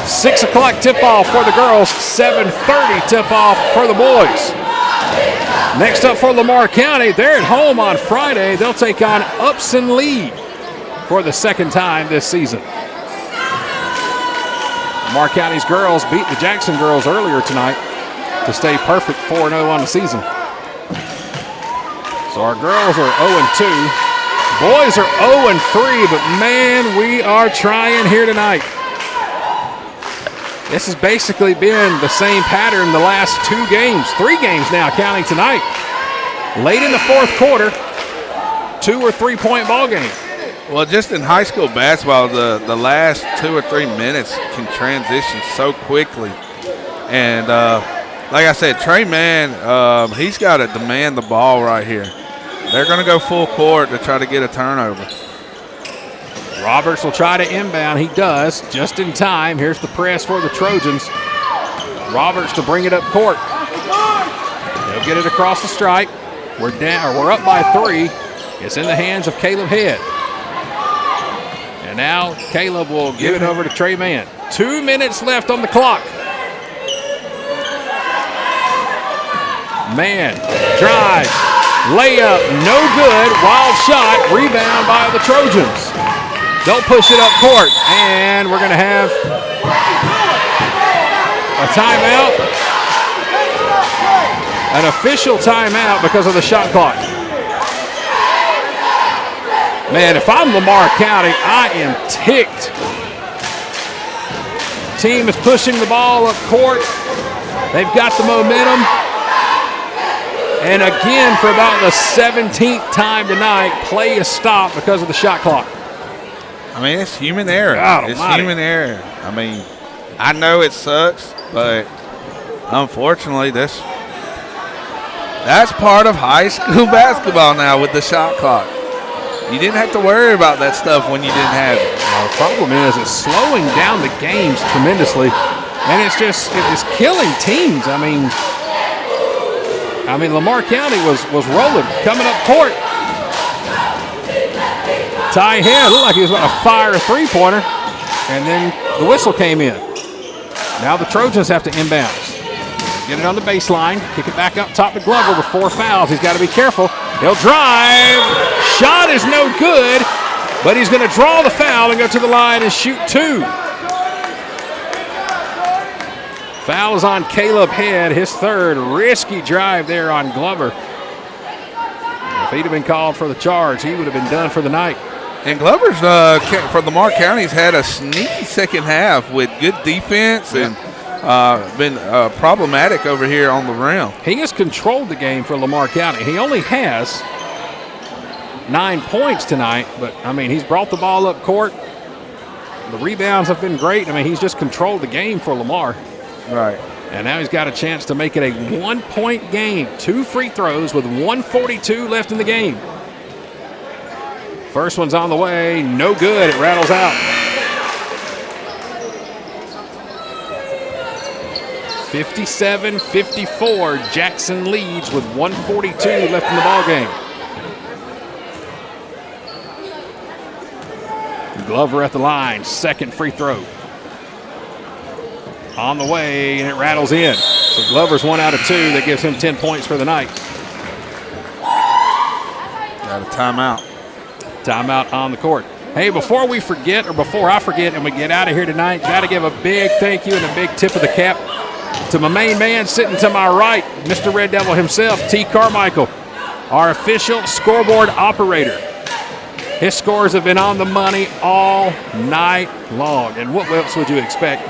6 o'clock tip-off for the girls, 7:30 tip-off for the boys. Next up for Lamar County, they're at home on Friday. They'll take on Upson Lee for the second time this season. Lamar County's girls beat the Jackson girls earlier tonight to stay perfect 4-0 on the season. So our girls are 0-2. Boys are 0-3, but man, we are trying here tonight. This has basically been the same pattern the last 2 games, 3 games now counting tonight. Late in the fourth quarter, 2 or 3 point ball game. Well, just in high school basketball, the last 2 or 3 minutes can transition so quickly. And like I said, Trey Mann, he's got to demand the ball right here. They're going to go full court to try to get a turnover. Roberts will try to inbound. He does, just in time. Here's the press for the Trojans. Roberts to bring it up court. They'll get it across the stripe. We're down. We're up by 3. It's in the hands of Caleb Head. And now Caleb will give it over to Trey Mann. 2 minutes left on the clock. Mann drives, layup, no good. Wild shot, rebound by the Trojans. They'll push it up court, and we're going to have a timeout. An official timeout because of the shot clock. Man, if I'm Lamar County, I am ticked. Team is pushing the ball up court. They've got the momentum. And again, for about the 17th time tonight, play is stopped because of the shot clock. I mean, it's human error. It's human error. I mean, I know it sucks, but unfortunately, that's part of high school basketball now with the shot clock. You didn't have to worry about that stuff when you didn't have it. The problem is it's slowing down the games tremendously, and it's killing teams. I mean, Lamar County was rolling, coming up court. Ty Head looked like he was about to fire a three-pointer, and then the whistle came in. Now the Trojans have to inbound. Get it on the baseline, kick it back up top to Glover with 4 fouls. He's got to be careful. He'll drive. Shot is no good, but he's going to draw the foul and go to the line and shoot 2. Foul is on Caleb Head, his 3rd. Risky drive there on Glover. If he'd have been called for the charge, he would have been done for the night. And Glover's, for Lamar County's had a sneaky second half with good defense and been problematic over here on the rim. He has controlled the game for Lamar County. He only has 9 points tonight, but, I mean, he's brought the ball up court. The rebounds have been great. I mean, he's just controlled the game for Lamar. Right. And now he's got a chance to make it a 1-point game. 2 free throws with 1:42 left in the game. First one's on the way. No good. It rattles out. 57-54. Jackson leads with 1:42 left in the ball game. Glover at the line. 2nd free throw. On the way, and it rattles in. So Glover's 1 out of 2. That gives him 10 points for the night. Got a timeout. Timeout on the court. Hey, before I forget and we get out of here tonight, got to give a big thank you and a big tip of the cap to my main man sitting to my right, Mr. Red Devil himself, T. Carmichael, our official scoreboard operator. His scores have been on the money all night long. And what else would you expect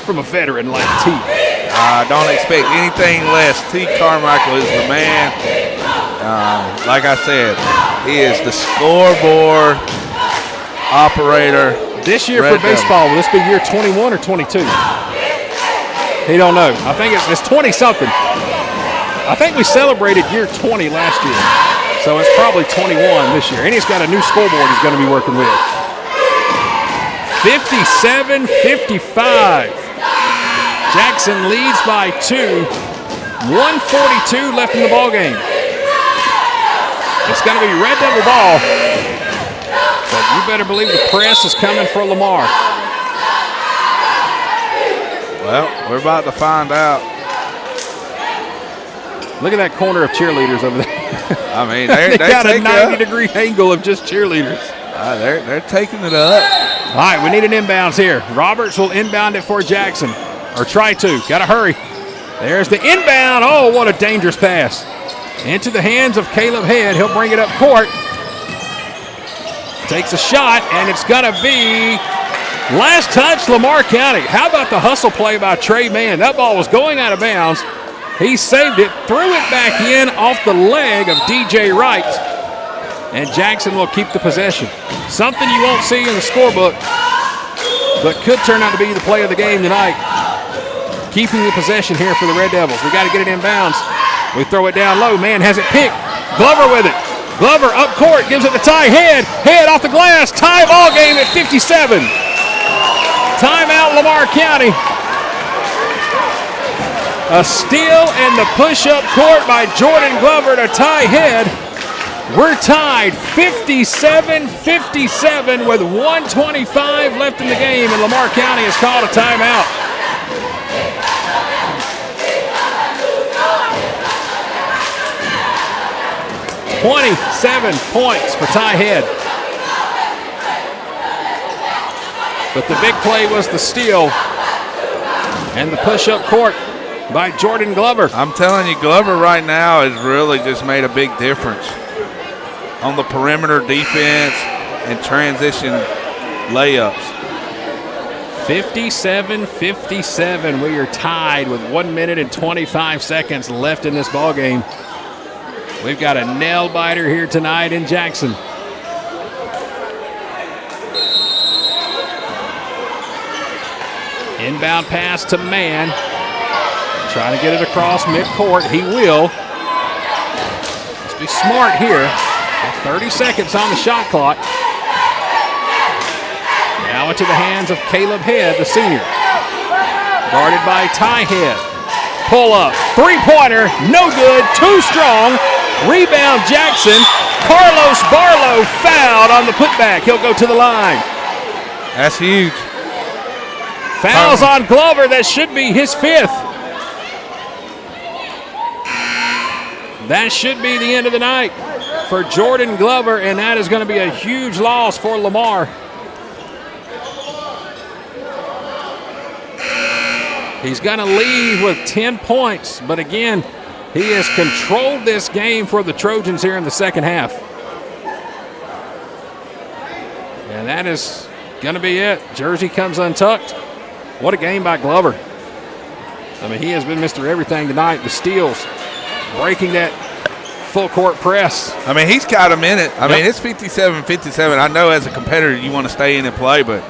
from a veteran like T? I don't expect anything less. T. Carmichael is the man. Like I said, he is the scoreboard operator. This year for baseball, will this be year 21 or 22? He don't know. I think it's 20-something. I think we celebrated year 20 last year. So it's probably 21 this year. And he's got a new scoreboard he's going to be working with. 57-55. Jackson leads by 2. 1:42 left in the ball game. It's going to be Red Devil ball. But you better believe the press is coming for Lamar. Well, we're about to find out. Look at that corner of cheerleaders over there. I mean, they got a 90-degree angle of just cheerleaders. They're taking it up. All right, we need an inbounds here. Roberts will inbound it for Jackson, or try to. Got to hurry. There's the inbound. Oh, what a dangerous pass. Into the hands of Caleb Head. He'll bring it up court. Takes a shot, and it's going to be last touch, Lamar County. How about the hustle play by Trey Mann? That ball was going out of bounds. He saved it, threw it back in off the leg of DJ Wright, and Jackson will keep the possession. Something you won't see in the scorebook, but could turn out to be the play of the game tonight. Keeping the possession here for the Red Devils. We got to get it in bounds. We throw it down low. Man has it picked. Glover with it. Glover up court, gives it to Ty Head. Head off the glass. Tie ball game at 57. Timeout, Lamar County. A steal and the push-up court by Jordan Glover to Ty Head. We're tied 57-57 with 1:25 left in the game, and Lamar County has called a timeout. $27 points for Ty Head. But the big play was the steal and the push-up court by Jordan Glover. I'm telling you, Glover right now has really just made a big difference on the perimeter defense and transition layups. 57-57. We are tied with 1 minute and 25 seconds left in this ball game. We've got a nail biter here tonight in Jackson. Inbound pass to Mann. Trying to get it across midcourt. He will. Let's be smart here. 30 seconds on the shot clock. Now into the hands of Caleb Head, the senior. Guarded by Ty Head. Pull up. Three-pointer. No good. Too strong. Rebound Jackson. Carlos Barlow fouled on the putback. He'll go to the line. That's huge. Fouls on Glover. That should be his 5th. That should be the end of the night for Jordan Glover, and that is going to be a huge loss for Lamar. He's going to leave with 10 points, but again, he has controlled this game for the Trojans here in the second half. And that is going to be it. Jersey comes untucked. What a game by Glover. I mean, he has been Mr. Everything tonight. The steals, breaking that full court press. I mean, he's got him in it. I mean, it's 57-57. I know as a competitor you want to stay in and play, but,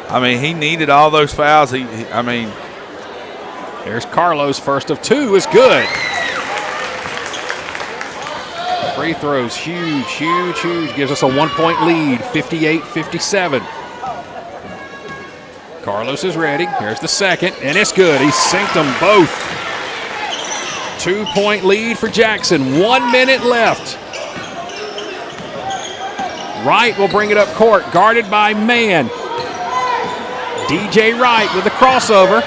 I mean, he needed all those fouls. I mean. There's Carlos, first of 2 is good. Free throws, huge, huge, huge. Gives us a 1-point lead, 58-57. Carlos is ready. Here's the second, and it's good. He synced them both. 2-point lead for Jackson. 1 minute left. Wright will bring it up court, guarded by Mann. DJ Wright with the crossover.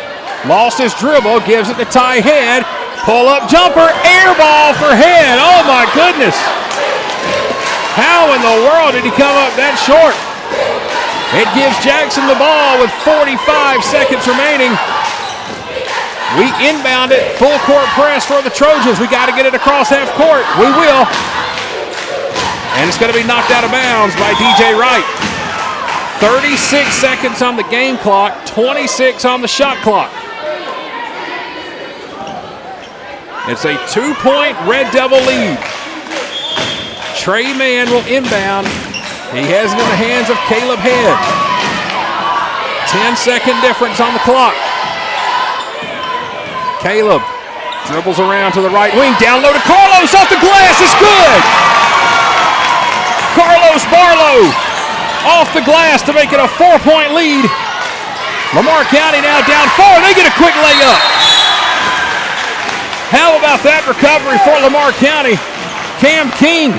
Lost his dribble, gives it to Ty Head. Pull-up jumper, air ball for Head. Oh, my goodness. How in the world did he come up that short? It gives Jackson the ball with 45 seconds remaining. We inbound it, full court press for the Trojans. We got to get it across half court. We will. And it's going to be knocked out of bounds by DJ Wright. 36 seconds on the game clock, 26 on the shot clock. It's a 2-point Red Devil lead. Trey Mann will inbound. He has it in the hands of Caleb Head. 10-second difference on the clock. Caleb dribbles around to the right wing, down low to Carlos, off the glass, it's good! Carlos Barlow off the glass to make it a 4-point lead. Lamar County now down 4, they get a quick layup. How about that recovery for Lamar County? Cam King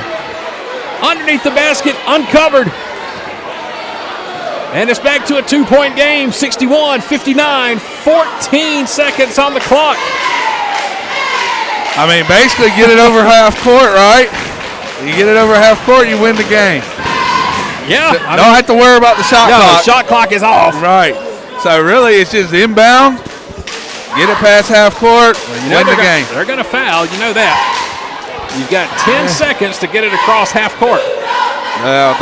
underneath the basket, uncovered. And it's back to a 2-point game, 61-59, 14 seconds on the clock. I mean, basically get it over half court, right? You get it over half court, you win the game. Yeah. So don't have to worry about the shot clock. The shot clock is off. Right. So really, it's just inbound, get it past half court, win the game. They're going to foul, you know that. You've got 10 seconds to get it across half court. Well,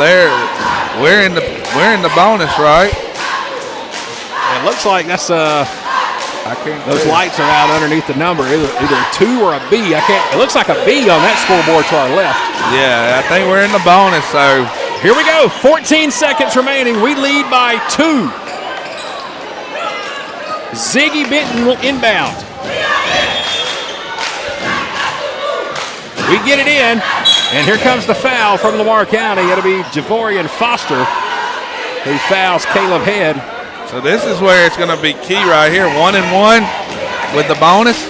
we're in the bonus, right? It looks like that's I can't. those lights are out underneath the number, either a 2 or a B. It looks like a B on that scoreboard to our left. Yeah, I think we're in the bonus. So here we go. 14 seconds remaining. We lead by 2. Ziggy Benton will inbound. We get it in, and here comes the foul from Lamar County. It'll be Javorian Foster who fouls Caleb Head. So this is where it's going to be key right here. 1-1 with the bonus.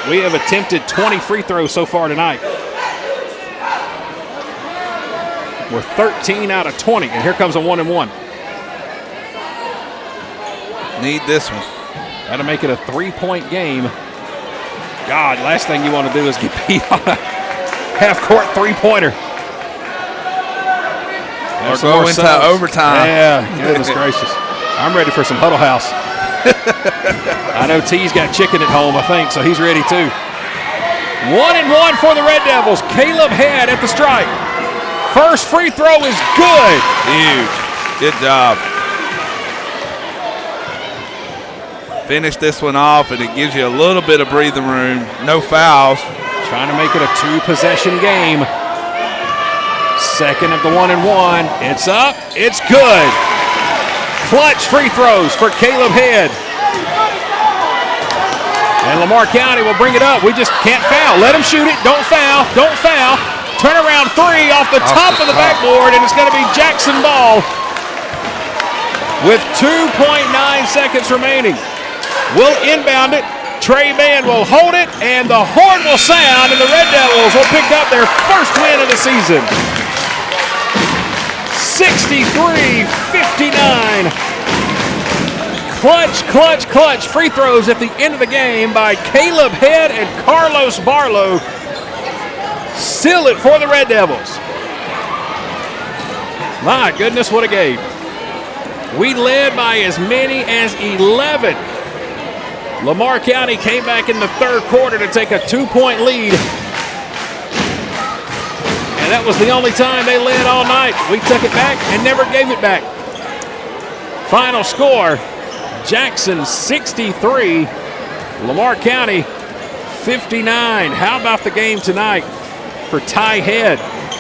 We have attempted 20 free throws so far tonight. We're 13 out of 20, and here comes a 1-1. Need this one. That'll make it a 3-point game. God, last thing you want to do is get beat on a half-court three-pointer. Or go into overtime. Yeah, goodness gracious. I'm ready for some Huddle House. I know T's got chicken at home, I think, so he's ready too. 1-1 for the Red Devils. Caleb Head at the strike. First free throw is good. Huge. Good job. Finish this one off, and it gives you a little bit of breathing room. No fouls. Trying to make it a 2-possession game. Second of the 1-1. It's up. It's good. Clutch free throws for Caleb Head. And Lamar County will bring it up. We just can't foul. Let him shoot it. Don't foul. Don't foul. Turnaround 3 off the top of the backboard, and it's going to be Jackson Ball with 2.9 seconds remaining. We'll inbound it. Trey Mann will hold it, and the horn will sound, and the Red Devils will pick up their first win of the season. 63-59. Clutch, clutch, clutch free throws at the end of the game by Caleb Head and Carlos Barlow. Seal it for the Red Devils. My goodness, what a game. We led by as many as 11. Lamar County came back in the third quarter to take a 2-point lead. And that was the only time they led all night. We took it back and never gave it back. Final score, Jackson 63, Lamar County 59. How about the game tonight for Ty Head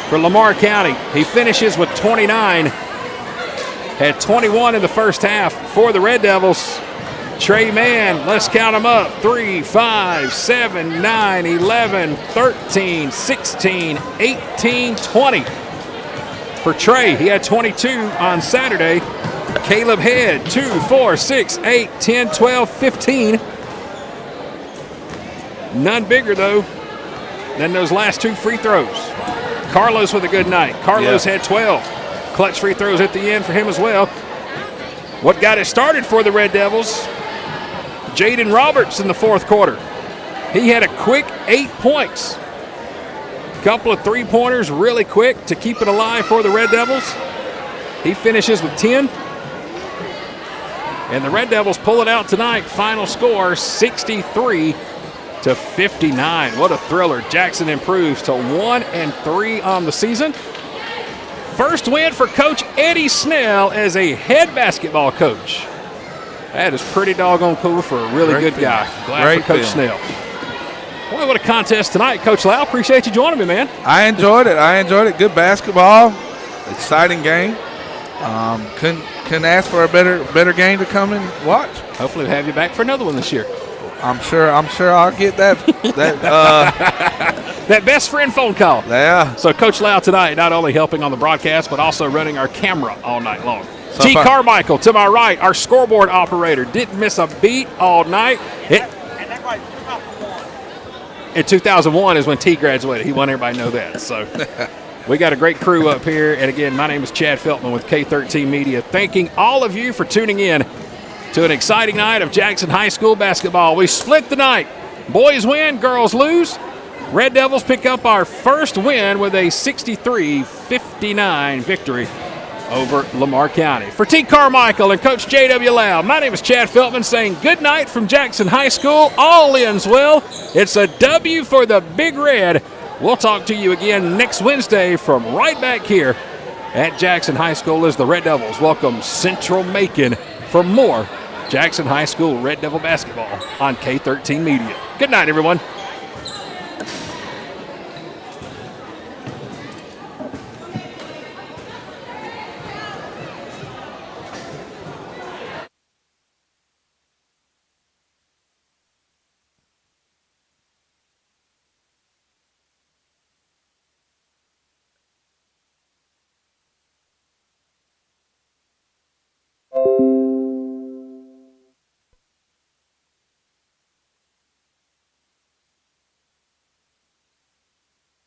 for Lamar County? He finishes with 29, had 21 in the first half for the Red Devils. Trey Mann, let's count them up. 3, 5, 7, 9, 11, 13, 16, 18, 20. For Trey, he had 22 on Saturday. Caleb Head, 2, 4, 6, 8, 10, 12, 15. None bigger, though, than those last 2 free throws. Carlos with a good night. Carlos had 12. Clutch free throws at the end for him as well. What got it started for the Red Devils? Jaden Roberts in the fourth quarter. He had a quick 8 points. Couple of three-pointers really quick to keep it alive for the Red Devils. He finishes with 10. And the Red Devils pull it out tonight. Final score, 63-59. What a thriller. Jackson improves to 1-3 on the season. First win for Coach Eddie Snell as a head basketball coach. That is pretty doggone cool for a really good guy. Glad for Coach Snell. Boy, what a contest tonight, Coach Lau. Appreciate you joining me, man. I enjoyed it. Good basketball. Exciting game. Couldn't ask for a better game to come and watch. Hopefully we'll have you back for another one this year. I'm sure I'll get that that best friend phone call. Yeah. So Coach Lau tonight not only helping on the broadcast, but also running our camera all night long. So T. Carmichael to my right, our scoreboard operator, didn't miss a beat all night. In 2001 is when T graduated. He wanted everybody to know that. So we got a great crew up here. And again, my name is Chad Feltman with K13 Media. Thanking all of you for tuning in to an exciting night of Jackson High School basketball. We split the night. Boys win, girls lose. Red Devils pick up our first win with a 63-59 victory over Lamar County. For T. Carmichael and Coach J.W. Lau, my name is Chad Feltman saying good night from Jackson High School. All ends well. It's a W for the Big Red. We'll talk to you again next Wednesday from right back here at Jackson High School as the Red Devils welcome Central Macon for more Jackson High School Red Devil basketball on K13 Media. Good night, everyone.